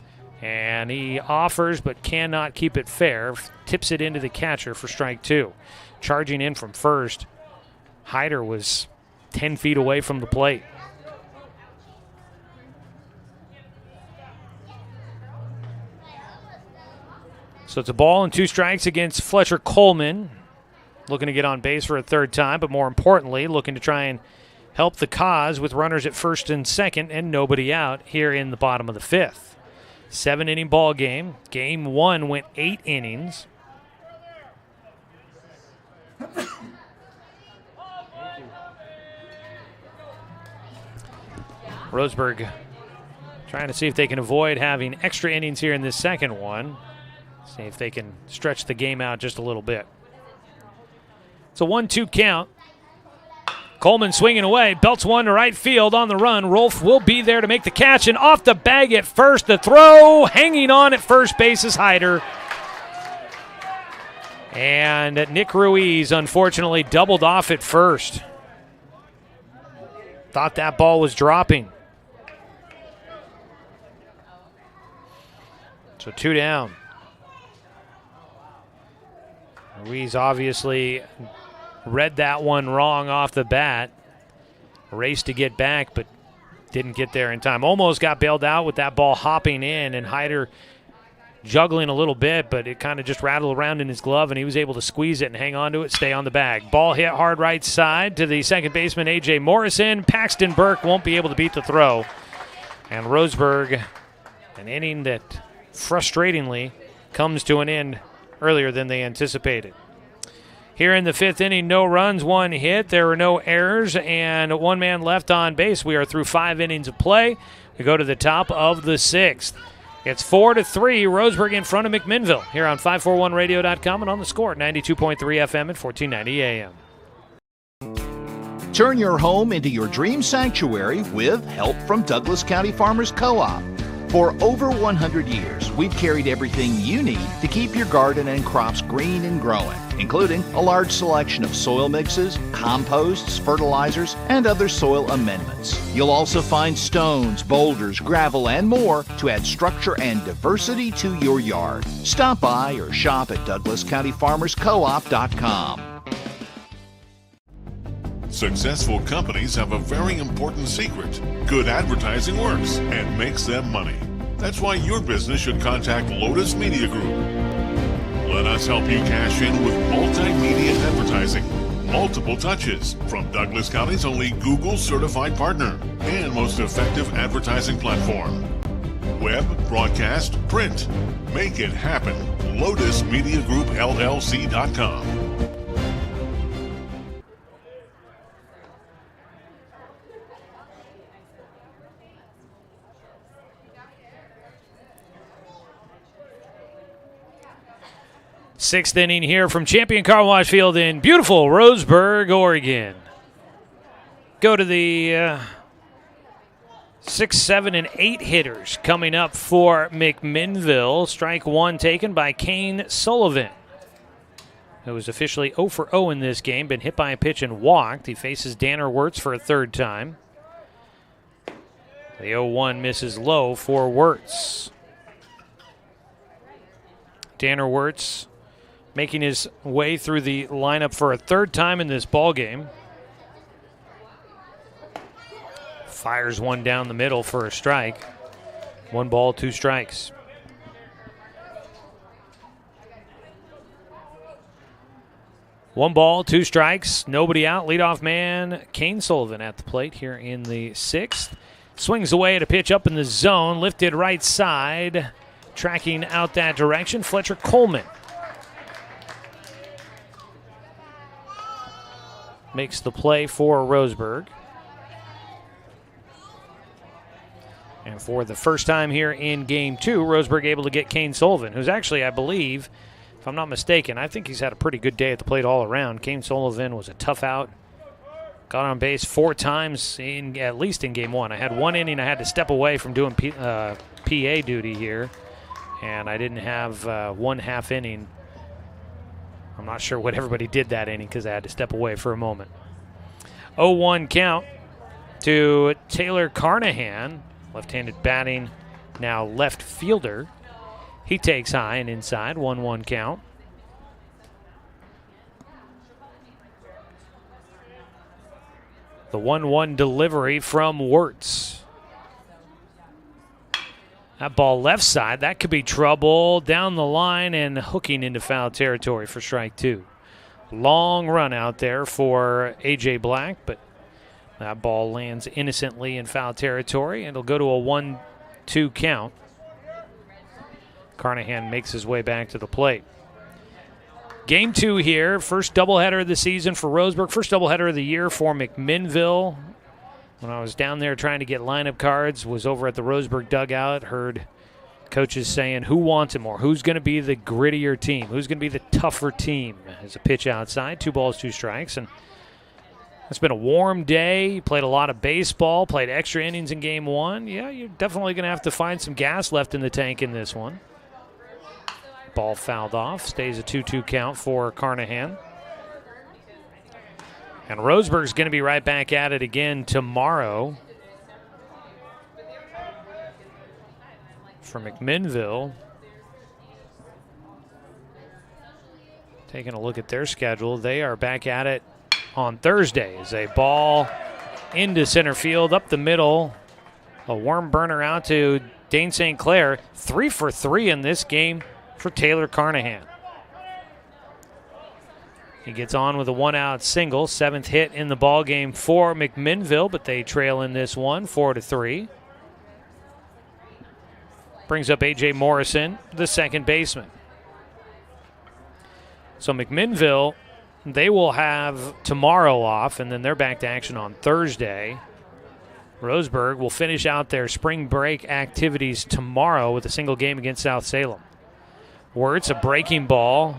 and he offers but cannot keep it fair. Tips it into the catcher for strike 2. Charging in from first, Hyder was 10 feet away from the plate. So it's a ball and 2 strikes against Fletcher Coleman. Looking to get on base for a third time, but more importantly, looking to try and help the cause with runners at first and second and nobody out here in the bottom of the 5th. 7-inning ball game. Game 1 went 8 innings. Roseburg trying to see if they can avoid having extra innings here in this second one. See if they can stretch the game out just a little bit. It's a 1-2 count. Coleman swinging away, belts one to right field on the run. Rolfe will be there to make the catch, and off the bag at first. The throw, hanging on at first base is Hyder. And Nick Ruiz, unfortunately, doubled off at first. Thought that ball was dropping. So 2 down. Ruiz obviously read that one wrong off the bat. Raced to get back, but didn't get there in time. Almost got bailed out with that ball hopping in, and Hyder juggling a little bit, but it kind of just rattled around in his glove, and he was able to squeeze it and hang on to it, stay on the bag. Ball hit hard right side to the second baseman, A.J. Morrison. Paxton Burke won't be able to beat the throw. And Roseburg, an inning that frustratingly comes to an end earlier than they anticipated. Here in the 5th inning, no runs, 1 hit. There were no errors, and 1 man left on base. We are through 5 innings of play. We go to the top of the 6th. It's 4-3, Roseburg in front of McMinnville here on 541radio.com and on the Score at 92.3 FM and 1490 AM. Turn your home into your dream sanctuary with help from Douglas County Farmers Co-op. For over 100 years, we've carried everything you need to keep your garden and crops green and growing, including a large selection of soil mixes, composts, fertilizers, and other soil amendments. You'll also find stones, boulders, gravel, and more to add structure and diversity to your yard. Stop by or shop at DouglasCountyFarmersCoop.com. Successful companies have a very important secret. Good advertising works and makes them money. That's why your business should contact Lotus Media Group. Let us help you cash in with multimedia advertising. Multiple touches from Douglas County's only Google certified partner and most effective advertising platform. Web, broadcast, print. Make it happen. LotusMediaGroupLLC.com. Sixth inning here from Champion Carwash Field in beautiful Roseburg, Oregon. Go to the 6, 7, and 8 hitters coming up for McMinnville. Strike 1 taken by Kane Sullivan, who was officially 0 for 0 in this game, been hit by a pitch and walked. He faces Danner Wirtz for a 3rd time. The 0-1 misses low for Wirtz. Danner Wirtz making his way through the lineup for a 3rd time in this ball game. Fires one down the middle for a strike. 1 ball, 2 strikes. One ball, 2 strikes, nobody out. Leadoff man Kane Sullivan at the plate here in the 6th. Swings away at a pitch up in the zone, lifted right side. Tracking out that direction, Fletcher Coleman. Makes the play for Roseburg. And for the first time here in Game 2, Roseburg able to get Kane Sullivan, who's actually, I believe, if I'm not mistaken, I think he's had a pretty good day at the plate all around. Kane Sullivan was a tough out. Got on base 4 times, at least in Game 1. I had 1 inning I had to step away from doing PA duty here, and I didn't have 1/2 inning. I'm not sure what everybody did that inning because I had to step away for a moment. 0-1 count to Taylor Carnahan, left-handed batting, now left fielder. He takes high and inside, 1-1 count. The 1-1 delivery from Wirtz. That ball left side, that could be trouble. Down the line and hooking into foul territory for strike 2. Long run out there for A.J. Black, but that ball lands innocently in foul territory, and it'll go to a 1-2 count. Carnahan makes his way back to the plate. Game 2 here, first doubleheader of the season for Roseburg, first doubleheader of the year for McMinnville. When I was down there trying to get lineup cards, was over at the Roseburg dugout, heard coaches saying who wants it more, who's going to be the grittier team, who's going to be the tougher team. As a pitch outside, 2 balls, 2 strikes, and it's been a warm day. Played a lot of baseball, played extra innings in Game 1. Yeah, you're definitely going to have to find some gas left in the tank in this one. Ball fouled off, stays a 2-2 count for Carnahan. And Roseburg's going to be right back at it again tomorrow. For McMinnville, taking a look at their schedule, they are back at it on Thursday as a ball into center field, up the middle. A worm burner out to Dane St. Clair. 3 for 3 in this game for Taylor Carnahan. He gets on with a 1-out single, 7th hit in the ball game for McMinnville, but they trail in this one, 4-3. Brings up A.J. Morrison, the second baseman. So McMinnville they will have tomorrow off, and then they're back to action on Thursday. Roseburg will finish out their spring break activities tomorrow with a single game against South Salem. Wirtz, a breaking ball.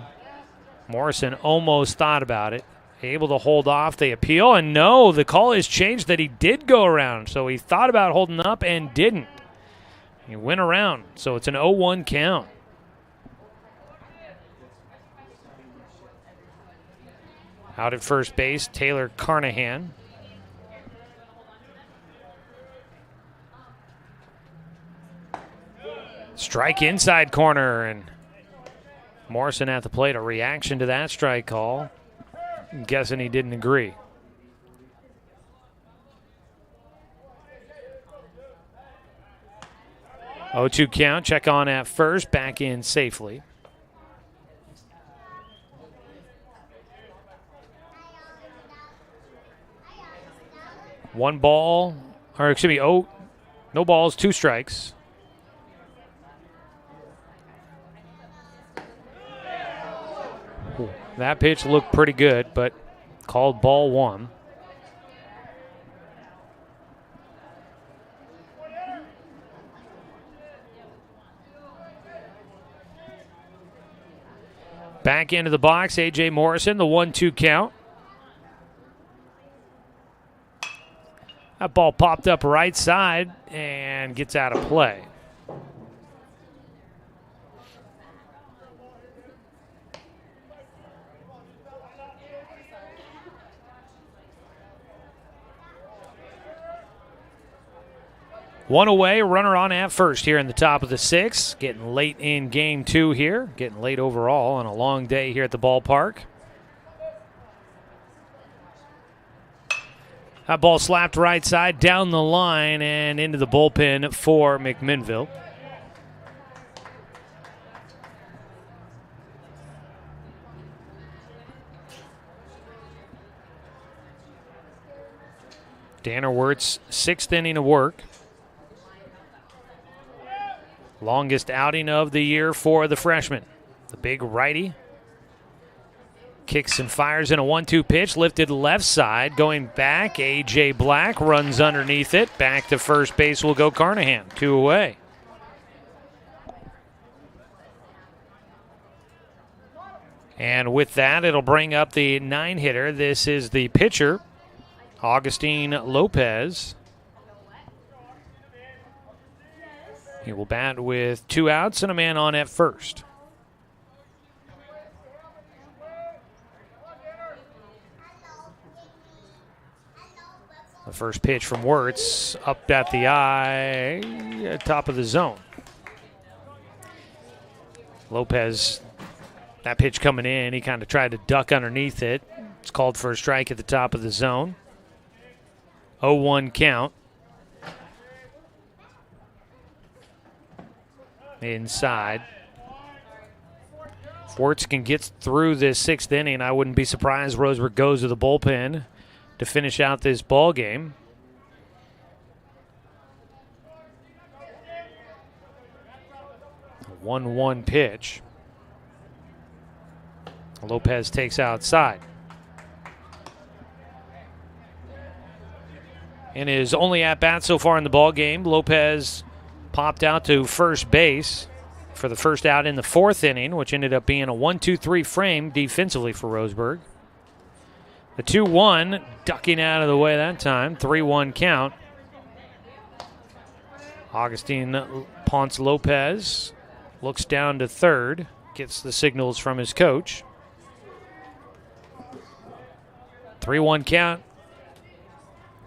Morrison almost thought about it. Able to hold off. They appeal, and no, the call is changed that he did go around. So he thought about holding up and didn't. He went around, so it's an 0-1 count. Out at first base, Taylor Carnahan. Strike inside corner, and Morrison at the plate. A reaction to that strike call. I'm guessing he didn't agree. Oh, 2 count. Check on at first. Back in safely. One ball, or excuse me, no balls, 2 strikes. That pitch looked pretty good, but called ball 1. Back into the box, A.J. Morrison, the 1-2 count. That ball popped up right side and gets out of play. One away, runner on at first here in the top of the 6th. Getting late in game 2 here. Getting late overall on a long day here at the ballpark. That ball slapped right side down the line and into the bullpen for McMinnville. Danner Wirtz, 6th inning of work. Longest outing of the year for the freshman. The big righty. Kicks and fires in a 1-2 pitch. Lifted left side. Going back. A.J. Black runs underneath it. Back to first base will go Carnahan. 2 away. And with that, it'll bring up the 9-hitter. This is the pitcher, Augustine Lopez. He will bat with 2 outs and a man on at first. The first pitch from Wirtz up at the eye, top of the zone. Lopez, that pitch coming in, he kind of tried to duck underneath it. It's called for a strike at the top of the zone. 0-1 count. Inside. If Wirtz can get through this 6th inning, I wouldn't be surprised Roseburg goes to the bullpen to finish out this ball game. A 1-1 pitch. Lopez takes outside. In his only at-bat so far in the ball game, Lopez popped out to first base for the first out in the 4th inning, which ended up being a 1-2-3 frame defensively for Roseburg. The 2-1, ducking out of the way that time. 3-1 count. Augustine Ponce Lopez looks down to third, gets the signals from his coach. 3-1 count.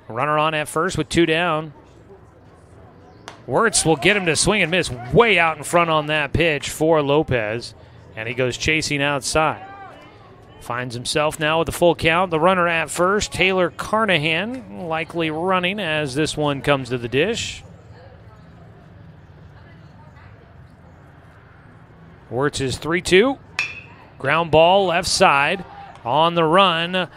Runner on at first with 2 down. Wirtz will get him to swing and miss way out in front on that pitch for Lopez, and he goes chasing outside. Finds himself now with a full count. The runner at first, Taylor Carnahan, likely running as this one comes to the dish. Wirtz is 3-2. Ground ball left side on the run.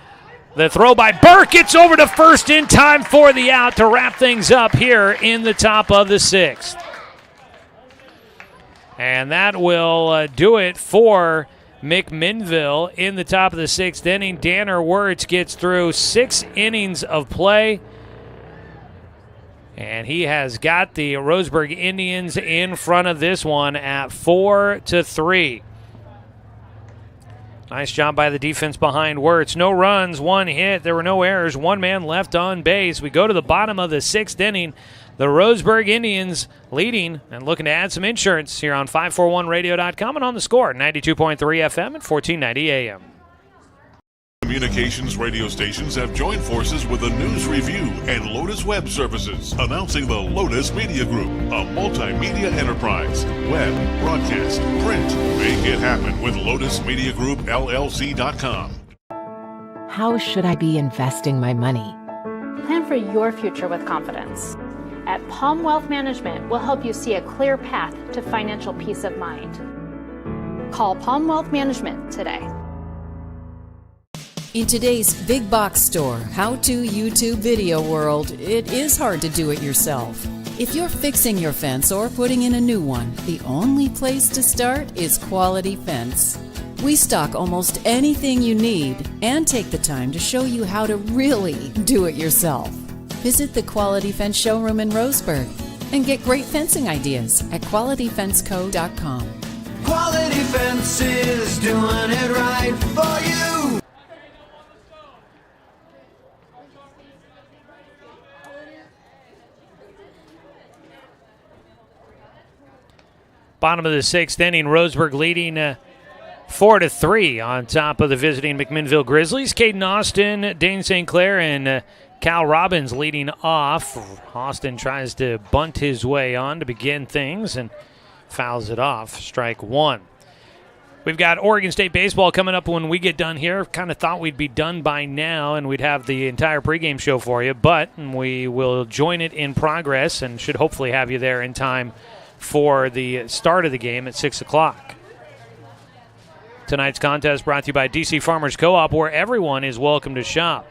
The throw by Burke gets over to first in time for the out to wrap things up here in the top of the 6th. And that will do it for McMinnville in the top of the 6th inning. Danner Wirtz gets through 6 innings of play, and he has got the Roseburg Indians in front of this one at 4-3. Nice job by the defense behind Wirtz. No runs, 1 hit. There were no errors. 1 man left on base. We go to the bottom of the 6th inning. The Roseburg Indians leading and looking to add some insurance here on 541radio.com and on the Score, 92.3 FM and 1490 AM. Communications radio stations have joined forces with the News Review and Lotus Web Services, announcing the Lotus Media Group, a multimedia enterprise. Web, broadcast, print. Make it happen with Lotus Media Group, LLC.com. How should I be investing my money? Plan for your future with confidence. At Palm Wealth Management, we'll help you see a clear path to financial peace of mind. Call Palm Wealth Management today. In today's big box store, how-to YouTube video world, it is hard to do it yourself. If you're fixing your fence or putting in a new one, the only place to start is Quality Fence. We stock almost anything you need and take the time to show you how to really do it yourself. Visit the Quality Fence showroom in Roseburg and get great fencing ideas at QualityFenceCo.com. Quality Fences, doing it right for you. Bottom of the 6th inning, Roseburg leading 4-3 on top of the visiting McMinnville Grizzlies. Caden Austin, Dane St. Clair, and Cal Robbins leading off. Austin tries to bunt his way on to begin things and fouls it off. Strike 1. We've got Oregon State baseball coming up when we get done here. Kind of thought we'd be done by now and we'd have the entire pregame show for you, but we will join it in progress and should hopefully have you there in time for the start of the game at 6 o'clock. Tonight's contest brought to you by DC Farmers Co-op, where everyone is welcome to shop.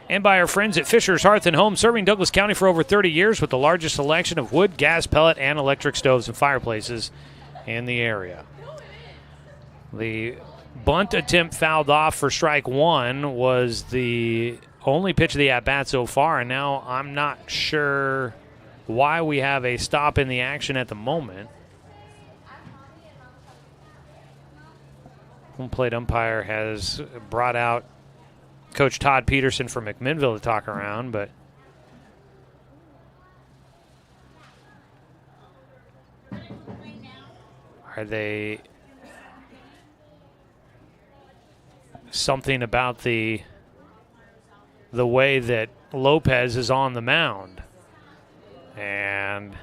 And by our friends at Fisher's Hearth and Home, serving Douglas County for over 30 years with the largest selection of wood, gas, pellet, and electric stoves and fireplaces in the area. The bunt attempt fouled off for strike 1 was the only pitch of the at-bat so far, and now I'm not sure why we have a stop in the action at the moment. Home plate umpire has brought out Coach Todd Peterson from McMinnville to talk around, but are they something about the way that Lopez is on the mound? And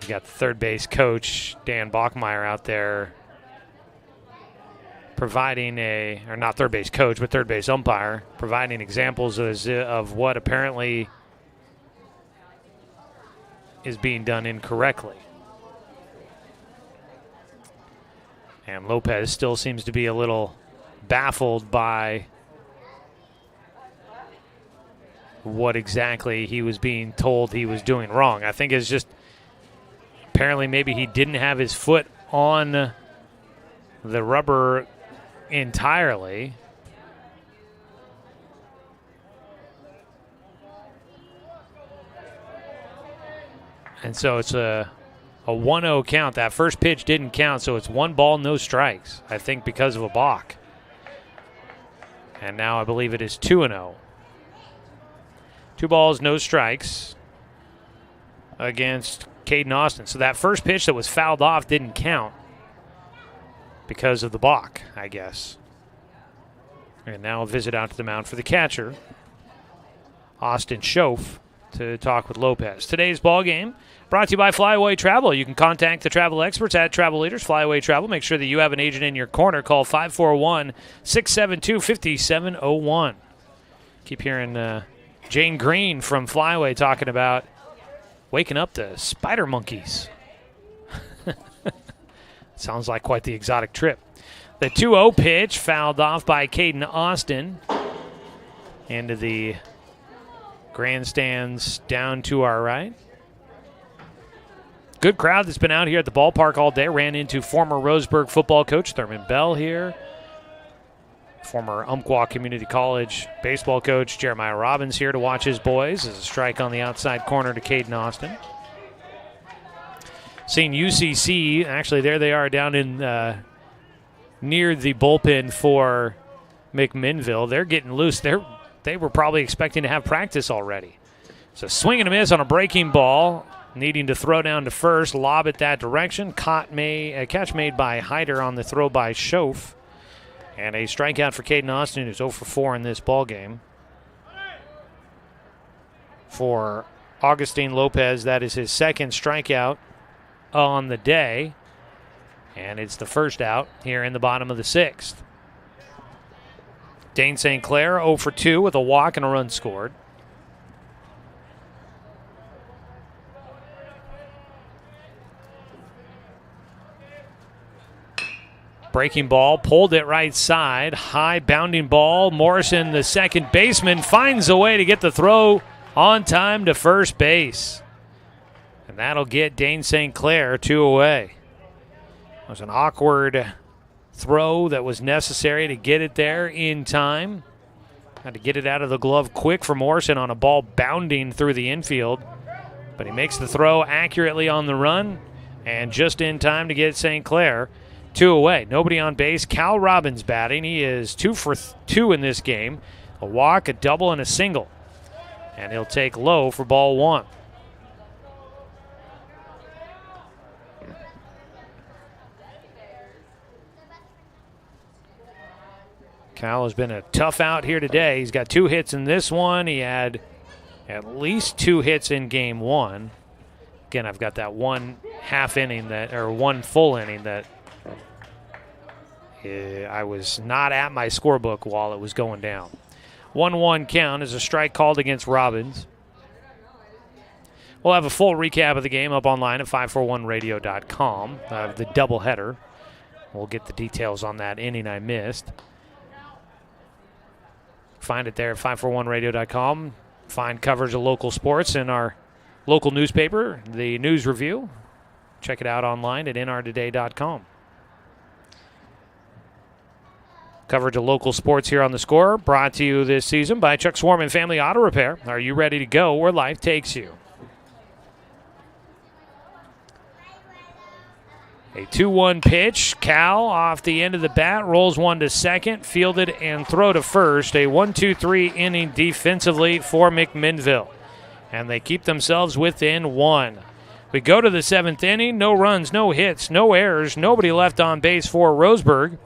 you got the third base coach, Dan Bachmeyer, out there providing or not third base coach, but third base umpire, providing examples of what apparently is being done incorrectly. And Lopez still seems to be a little baffled by what exactly he was being told he was doing wrong. I think it's just apparently maybe he didn't have his foot on the rubber entirely. And so it's a 1-0 count. That first pitch didn't count, so it's 1 ball, no strikes, I think because of a balk. And now I believe it is 2-0. 2 balls, no strikes against Caden Austin. So that first pitch that was fouled off didn't count because of the balk, I guess. And now a visit out to the mound for the catcher, Austin Schoaf, to talk with Lopez. Today's ball game brought to you by Flyaway Travel. You can contact the travel experts at Travel Leaders Flyaway Travel. Make sure that you have an agent in your corner. Call 541-672-5701. Keep hearing Jane Green from Flyaway talking about waking up the spider monkeys. Sounds like quite the exotic trip. The 2-0 pitch fouled off by Caden Austin into the grandstands down to our right. Good crowd that's been out here at the ballpark all day. Ran into former Roseburg football coach Thurman Bell here. Former Umpqua Community College baseball coach Jeremiah Robbins here to watch his boys. As a strike on the outside corner to Caden Austin. Seeing UCC, actually there they are down in near the bullpen for McMinnville. They're getting loose. They were probably expecting to have practice already. So swing and a miss on a breaking ball. Needing to throw down to first, lob it that direction. Catch made by Hyder on the throw by Schoaf. And a strikeout for Caden Austin, who's 0 for 4 in this ball game. For Augustine Lopez, that is his second strikeout on the day. And it's the first out here in the bottom of the 6th. Dane St. Clair 0 for 2 with a walk and a run scored. Breaking ball, pulled it right side. High bounding ball. Morrison, the second baseman, finds a way to get the throw on time to first base. And that'll get Dane St. Clair 2 away. It was an awkward throw that was necessary to get it there in time. Had to get it out of the glove quick for Morrison on a ball bounding through the infield. But he makes the throw accurately on the run and just in time to get St. Clair 2 away. Nobody on base. Cal Robbins batting. He is 2 for 2 in this game. A walk, a double, and a single. And he'll take low for ball 1. Cal has been a tough out here today. He's got 2 hits in this one. He had at least 2 hits in game 1. Again, I've got that 1 half inning or 1 full inning that I was not at my scorebook while it was going down. 1-1 count is a strike called against Robbins. We'll have a full recap of the game up online at 541radio.com. The doubleheader. We'll get the details on that inning I missed. Find it there at 541radio.com. Find coverage of local sports in our local newspaper, the News Review. Check it out online at nrtoday.com. Coverage of local sports here on The Score, brought to you this season by Chuck Swarman Family Auto Repair. Are you ready to go where life takes you? A 2-1 pitch. Cal off the end of the bat, rolls one to second, fielded and throw to first. A 1-2-3 inning defensively for McMinnville. And they keep themselves within 1. We go to the 7th inning. No runs, no hits, no errors, nobody left on base for Roseburg.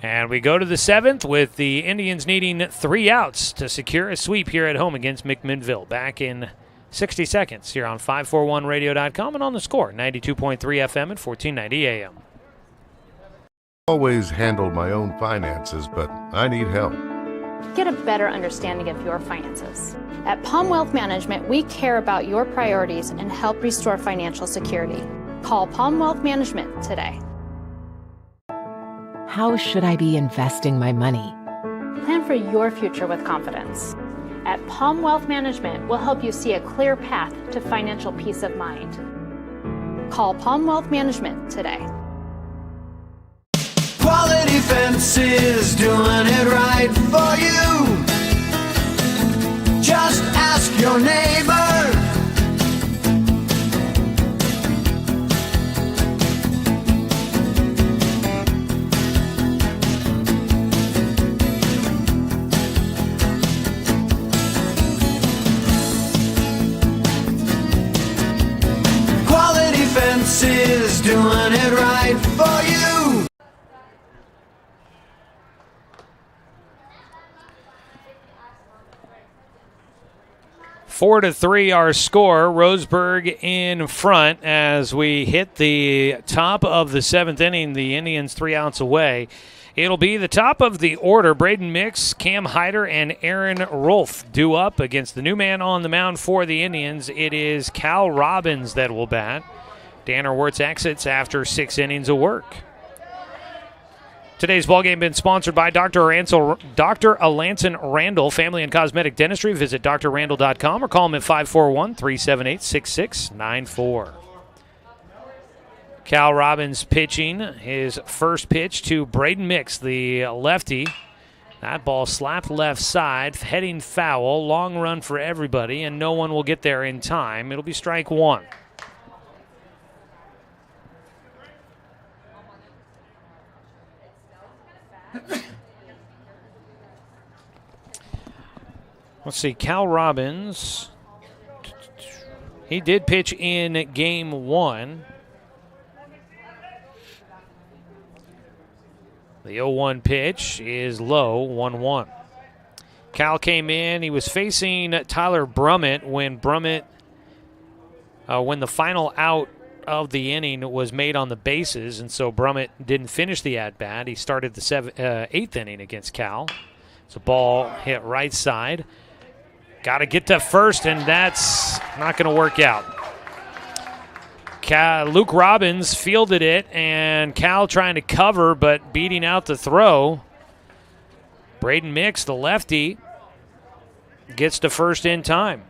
And we go to the 7th with the Indians needing 3 outs to secure a sweep here at home against McMinnville. Back in 60 seconds here on 541radio.com and on The Score, 92.3 FM and 1490 AM. Always handled my own finances, but I need help. Get a better understanding of your finances. At Palm Wealth Management, we care about your priorities and help restore financial security. Call Palm Wealth Management today. How should I be investing my money? Plan for your future with confidence. At Palm Wealth Management, we'll help you see a clear path to financial peace of mind. Call Palm Wealth Management today. Quality Fences, doing it right for you. Just ask your neighbor. Fences, doing it right for you. Four to 3 our score. Roseburg in front as we hit the top of the 7th inning. The Indians 3 outs away. It'll be the top of the order. Braden Mix, Cam Hyder, and Aaron Rolfe due up against the new man on the mound for the Indians. It is Cal Robbins that will bat. Danner Wirtz exits after 6 innings of work. Today's ballgame been sponsored by Dr. Alanson Randall Family and Cosmetic Dentistry. Visit drrandall.com or call him at 541-378-6694. Cal Robbins pitching his first pitch to Braden Mix, the lefty. That ball slapped left side, heading foul. Long run for everybody, and no one will get there in time. It'll be strike one. Let's see, Cal Robbins, he did pitch in game one. The 0-1 pitch is low, 1-1. Cal came in. He was facing Tyler Brummett when the final out of the inning was made on the bases, and so Brummett didn't finish the at-bat. He started the eighth inning against Cal. It's a ball hit right side. Got to get to first, and that's not going to work out. Luke Robbins fielded it, and Cal trying to cover but beating out the throw. Braden Mix, the lefty, gets to first in time.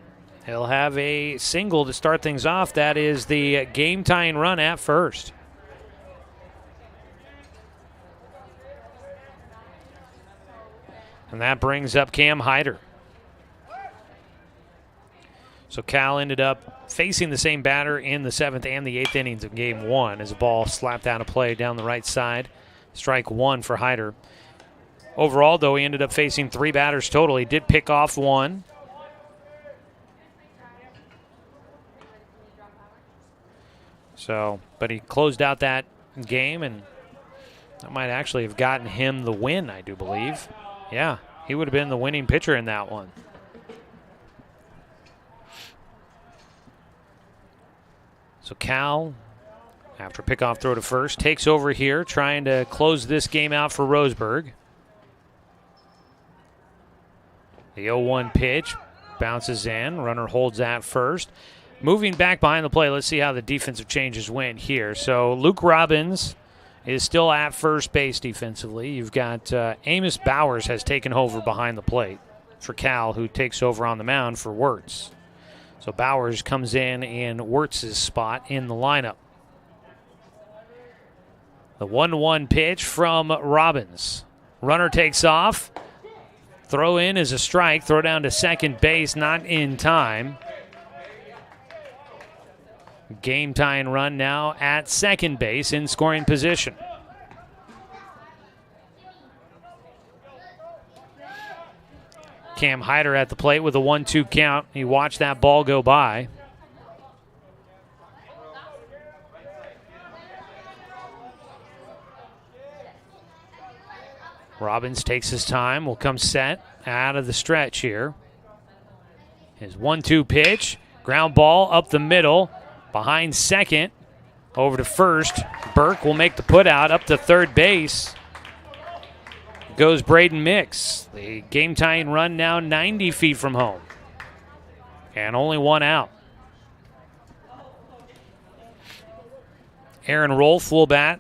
He'll have a single to start things off. That is the game-tying run at first. And that brings up Cam Hyder. So Cal ended up facing the same batter in the 7th and the 8th innings of game one as a ball slapped out of play down the right side. Strike one for Hyder. Overall, though, he ended up facing 3 batters total. He did pick off one. But he closed out that game, and that might actually have gotten him the win, I do believe. Yeah, he would have been the winning pitcher in that one. So Cal, after a pickoff throw to first, takes over here, trying to close this game out for Roseburg. The 0-1 pitch bounces in. Runner holds at first. Moving back behind the plate, let's see how the defensive changes went here. So Luke Robbins is still at first base defensively. You've got Amos Bowers has taken over behind the plate for Cal, who takes over on the mound for Wirtz. So Bowers comes in Wirtz's spot in the lineup. The 1-1 pitch from Robbins. Runner takes off. Throw in is a strike. Throw down to second base, not in time. Game tying run now at second base in scoring position. Cam Hyder at the plate with a 1-2 count. He watched that ball go by. Robbins takes his time, will come set out of the stretch here. His 1-2 pitch, ground ball up the middle, behind second, over to first. Burke will make the put out up to third base. Goes Braden Mix. The game-tying run now 90 feet from home. And only one out. Aaron Rolfe will bat.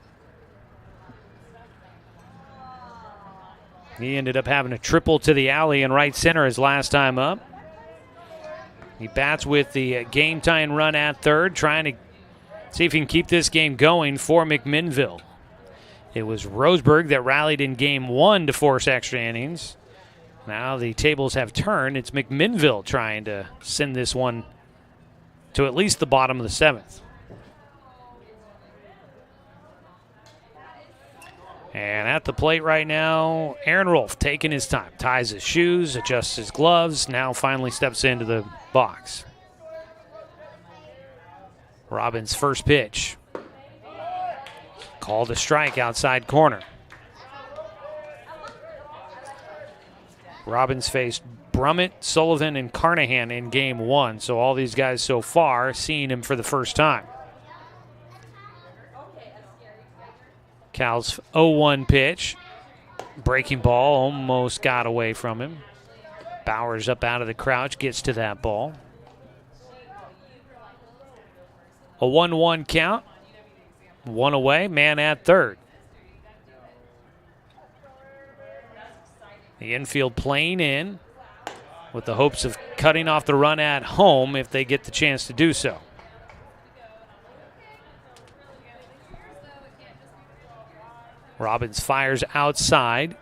He ended up having a triple to the alley in right center his last time up. He bats with the game-tying run at third, trying to see if he can keep this game going for McMinnville. It was Roseburg that rallied in game one to force extra innings. Now the tables have turned. It's McMinnville trying to send this one to at least the bottom of the 7th. And at the plate right now, Aaron Rolfe taking his time. Ties his shoes, adjusts his gloves, now finally steps into the box. Robbins' first pitch. Called a strike outside corner. Robbins faced Brummett, Sullivan, and Carnahan in game one. So all these guys so far seeing him for the first time. Cal's 0-1 pitch. Breaking ball almost got away from him. Bowers up out of the crouch, gets to that ball. A 1-1 count. One away, man at third. The infield playing in with the hopes of cutting off the run at home if they get the chance to do so. Robbins fires outside.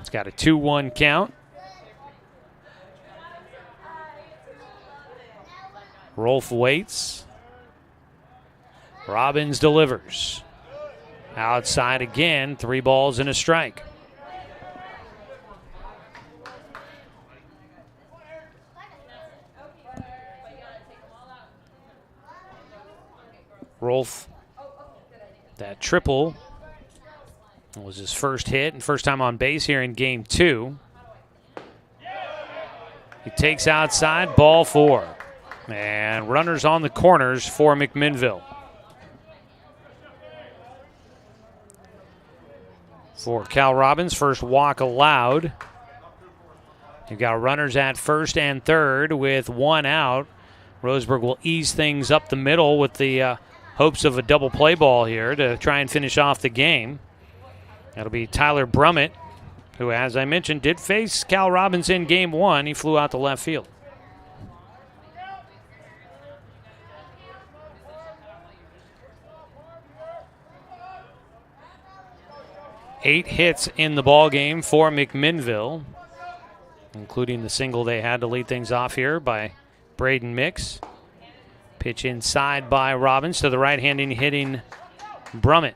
It's got a 2-1 count. Rolf waits. Robbins delivers. Outside again, 3 balls and a strike. Rolf, that triple was his first hit and first time on base here in game 2. He takes outside, ball 4. And runners on the corners for McMinnville. For Cal Robbins, first walk allowed. You've got runners at first and third with 1 out. Roseburg will ease things up the middle with the hopes of a double play ball here to try and finish off the game. That'll be Tyler Brummett, who, as I mentioned, did face Cal Robbins in game 1. He flew out to left field. Eight hits in the ball game for McMinnville, including the single they had to lead things off here by Braden Mix. Pitch inside by Robbins to the right-handed hitting Brummett.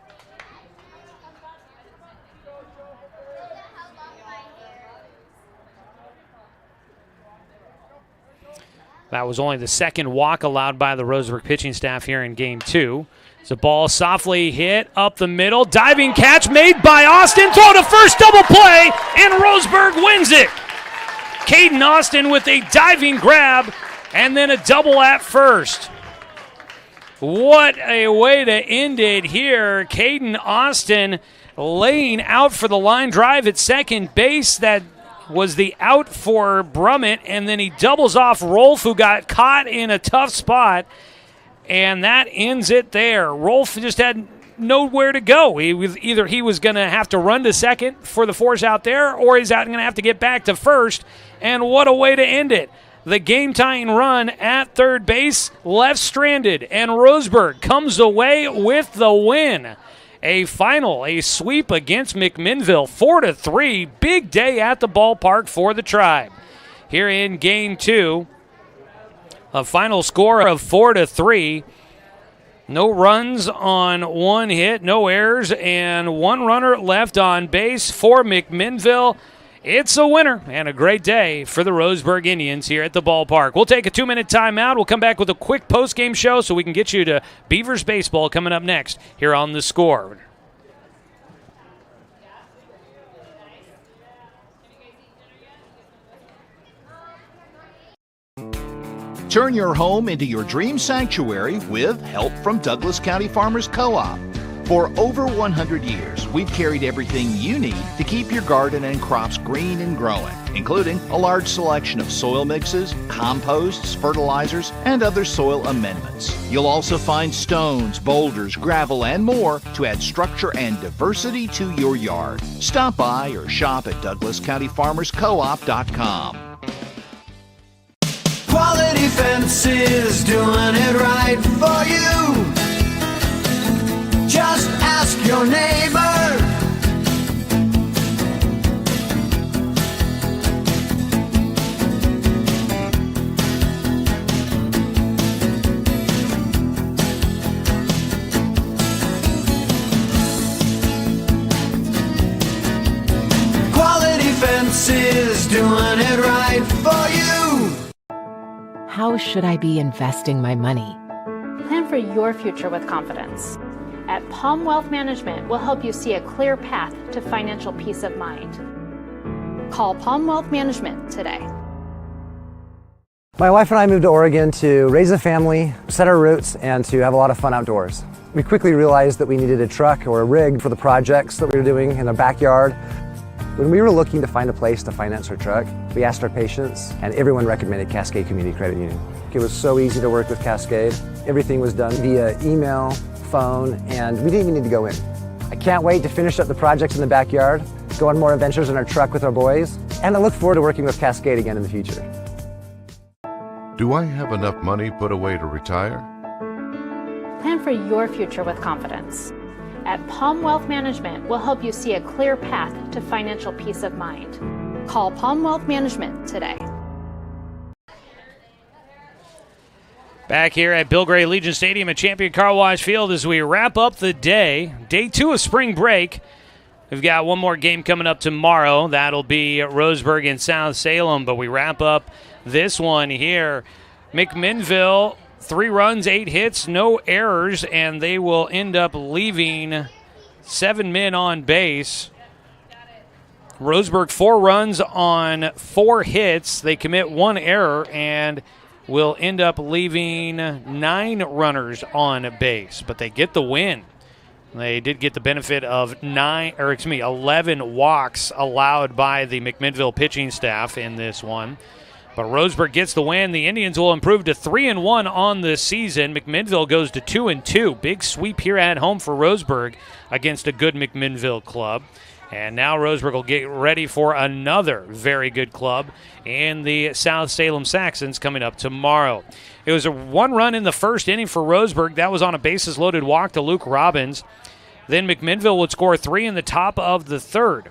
That was only the second walk allowed by the Roseburg pitching staff here in game 2. It's a ball softly hit up the middle. Diving catch made by Austin. Throw to first, double play, and Roseburg wins it. Caden Austin with a diving grab and then a double at first. What a way to end it here. Caden Austin laying out for the line drive at second base. That was the out for Brummett, and then he doubles off Rolf, who got caught in a tough spot, and that ends it there. Rolf just had nowhere to go. He was going to have to run to second for the force out there, or he's going to have to get back to first, and what a way to end it. The game-tying run at third base left stranded, and Roseburg comes away with the win. A sweep against McMinnville, 4-3. Big day at the ballpark for the Tribe. Here in game 2, a final score of 4-3. No runs on 1 hit, no errors, and 1 runner left on base for McMinnville. It's a winner and a great day for the Roseburg Indians here at the ballpark. We'll take a 2-minute timeout. We'll come back with a quick post-game show so we can get you to Beavers baseball coming up next here on The Score. Turn your home into your dream sanctuary with help from Douglas County Farmers Co-op. For over 100 years, we've carried everything you need to keep your garden and crops green and growing, including a large selection of soil mixes, composts, fertilizers, and other soil amendments. You'll also find stones, boulders, gravel, and more to add structure and diversity to your yard. Stop by or shop at DouglasCountyFarmersCoop.com. Quality Fences, doing it right for you. Just ask your neighbor. Quality Fences, doing it right for you. How should I be investing my money? Plan for your future with confidence. At Palm Wealth Management, we'll help you see a clear path to financial peace of mind. Call Palm Wealth Management today. My wife and I moved to Oregon to raise a family, set our roots, and to have a lot of fun outdoors. We quickly realized that we needed a truck or a rig for the projects that we were doing in the backyard. When we were looking to find a place to finance our truck, we asked our patients, and everyone recommended Cascade Community Credit Union. It was so easy to work with Cascade. Everything was done via email, phone, and we didn't even need to go in. I can't wait to finish up the projects in the backyard, go on more adventures in our truck with our boys, and I look forward to working with Cascade again in the future. Do I have enough money put away to retire? Plan for your future with confidence. At Palm Wealth Management, we'll help you see a clear path to financial peace of mind. Call Palm Wealth Management today. Back here at Bill Gray Legion Stadium at Champion Carwash Field as we wrap up the day 2 of spring break. We've got one more game coming up tomorrow. That'll be Roseburg and South Salem, but we wrap up this one here. McMinnville, 3 runs, 8 hits, no errors, and they will end up leaving 7 men on base. Roseburg, 4 runs on 4 hits. They commit 1 error and will end up leaving 9 runners on base, but they get the win. They did get the benefit of 11 walks allowed by the McMinnville pitching staff in this one. But Roseburg gets the win. The Indians will improve to 3-1 on the season. McMinnville goes to 2-2. Big sweep here at home for Roseburg against a good McMinnville club. And now Roseburg will get ready for another very good club in the South Salem Saxons coming up tomorrow. It was a 1 run in the first inning for Roseburg. That was on a bases-loaded walk to Luke Robbins. Then McMinnville would score 3 in the top of the third.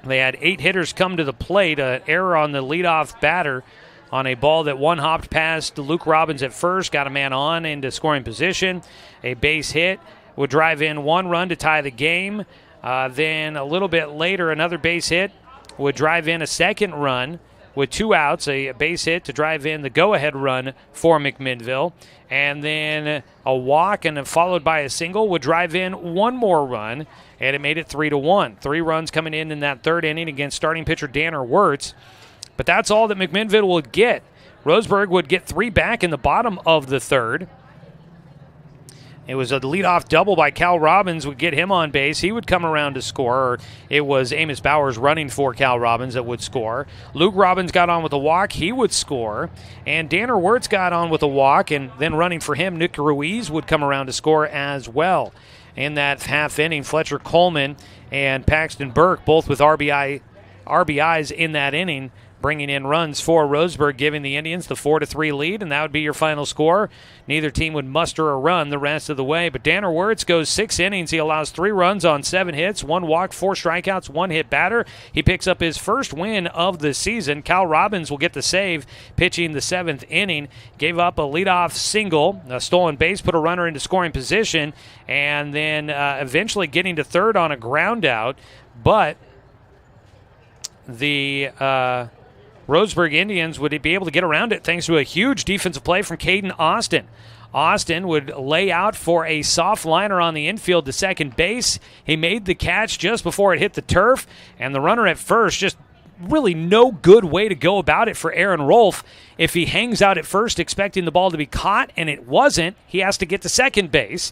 They had 8 hitters come to the plate. An error on the leadoff batter on a ball that one-hopped past Luke Robbins at first, got a man on into scoring position. A base hit would drive in 1 run to tie the game. Then a little bit later, another base hit would drive in a second run with 2 outs, a base hit to drive in the go-ahead run for McMinnville. And then a walk and then followed by a single would drive in 1 more run, and it made it 3-1. 3 runs coming in that third inning against starting pitcher Danner Wirtz. But that's all that McMinnville would get. Roseburg would get 3 back in the bottom of the third. It was a leadoff double by Cal Robbins would get him on base. He would come around to score. Or it was Amos Bowers running for Cal Robbins that would score. Luke Robbins got on with a walk. He would score. And Danner Wirtz got on with a walk. And then running for him, Nick Ruiz would come around to score as well. In that half inning, Fletcher Coleman and Paxton Burke, both with RBIs in that inning, bringing in runs for Roseburg, giving the Indians the 4-3 lead, and that would be your final score. Neither team would muster a run the rest of the way, but Danner Wirtz goes 6 innings. He allows 3 runs on 7 hits, 1 walk, 4 strikeouts, 1 hit batter. He picks up his first win of the season. Cal Robbins will get the save, pitching the 7th inning. Gave up a leadoff single, a stolen base, put a runner into scoring position, and then eventually getting to third on a ground out, but the Roseburg Indians would be able to get around it thanks to a huge defensive play from Caden Austin. Austin would lay out for a soft liner on the infield to second base. He made the catch just before it hit the turf, and the runner at first, just really no good way to go about it for Aaron Rolfe. If he hangs out at first expecting the ball to be caught, and it wasn't, he has to get to second base.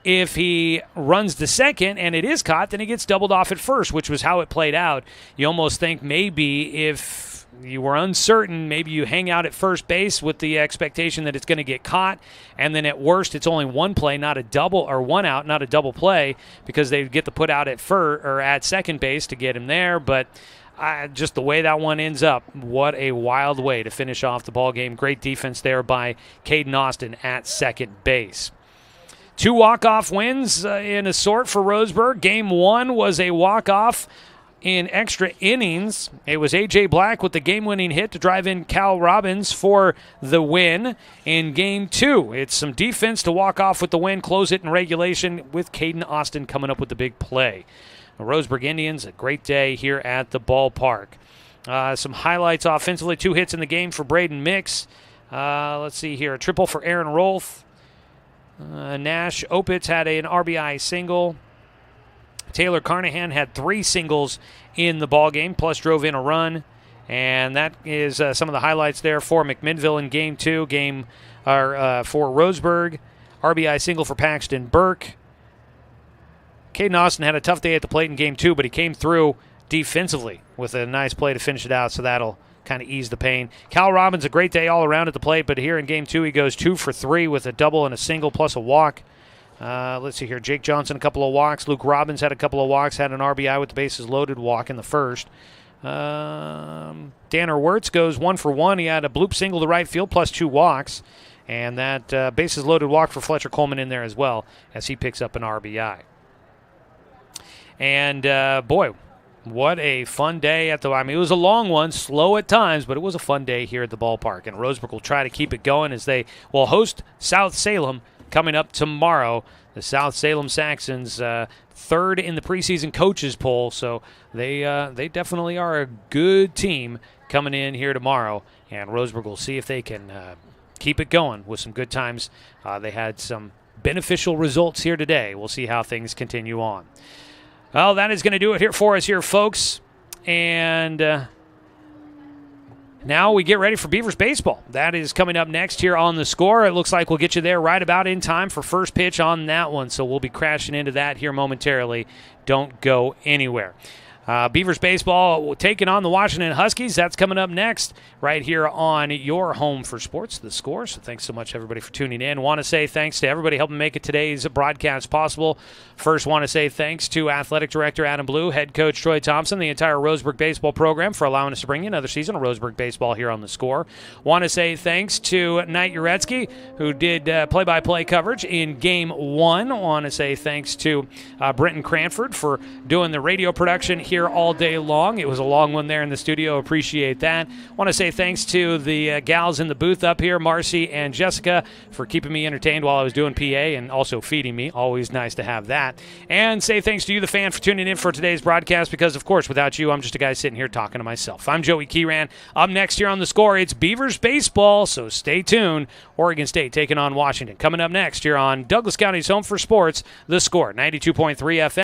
If he runs to second and it is caught, then he gets doubled off at first, which was how it played out. You almost think maybe if you were uncertain, maybe you hang out at first base with the expectation that it's going to get caught, and then at worst it's only 1 play, not a double, or 1 out, not a double play, because they get the put out at at second base to get him there. But just the way that one ends up, what a wild way to finish off the ball game. Great defense there by Caden Austin at second base. 2 walk-off wins in a sort for Roseburg. Game 1 was a walk-off in extra innings. It was A.J. Black with the game-winning hit to drive in Cal Robbins for the win. In Game 2, it's some defense to walk off with the win, close it in regulation with Caden Austin coming up with the big play. The Roseburg Indians, a great day here at the ballpark. Some highlights offensively. 2 hits in the game for Braden Mix. Let's see here. A triple for Aaron Rolfe. Nash Opitz had an RBI single. Taylor Carnahan had 3 singles in the ballgame, plus drove in a run. And that is some of the highlights there for McMinnville in Game 2. For Roseburg, RBI single for Paxton Burke. Caden Austin had a tough day at the plate in Game 2, but he came through defensively with a nice play to finish it out, so that'll kind of ease the pain. Cal Robbins, a great day all around at the plate, but here in Game 2 he goes 2 for 3 with a double and a single plus a walk. Let's see here. Jake Johnson, a couple of walks. Luke Robbins had a couple of walks, had an RBI with the bases loaded walk in the first. Danner Wirtz goes 1 for 1. He had a bloop single to right field plus 2 walks. And that bases loaded walk for Fletcher Coleman in there as well as he picks up an RBI. And, boy, what a fun day it was a long one, slow at times, but it was a fun day here at the ballpark. And Roseburg will try to keep it going as they will host South Salem coming up tomorrow. The South Salem Saxons, third in the preseason coaches poll, so they definitely are a good team coming in here tomorrow. And Roseburg will see if they can keep it going with some good times. They had some beneficial results here today. We'll see how things continue on. Well, that is going to do it here for us here, folks. And now we get ready for Beavers baseball. That is coming up next here on The Score. It looks like we'll get you there right about in time for first pitch on that one. So we'll be crashing into that here momentarily. Don't go anywhere. Beavers baseball taking on the Washington Huskies. That's coming up next right here on your home for sports, The Score. So thanks so much, everybody, for tuning in. Want to say thanks to everybody helping make it today's broadcast possible. First, want to say thanks to Athletic Director Adam Blue, Head Coach Troy Thompson, the entire Roseburg baseball program for allowing us to bring you another season of Roseburg baseball here on The Score. Want to say thanks to Knight Jarecki, who did play-by-play coverage in Game 1. Want to say thanks to Brenton Cranford for doing the radio production here all day long. It was a long one there in the studio. Appreciate that. Want to say thanks to the gals in the booth up here, Marcy and Jessica, for keeping me entertained while I was doing PA and also feeding me. Always nice to have that. And say thanks to you, the fan, for tuning in for today's broadcast because, of course, without you, I'm just a guy sitting here talking to myself. I'm Joey Keeran. Up next here on The Score, it's Beavers baseball, so stay tuned. Oregon State taking on Washington. Coming up next here on Douglas County's Home for Sports, The Score, 92.3 FM.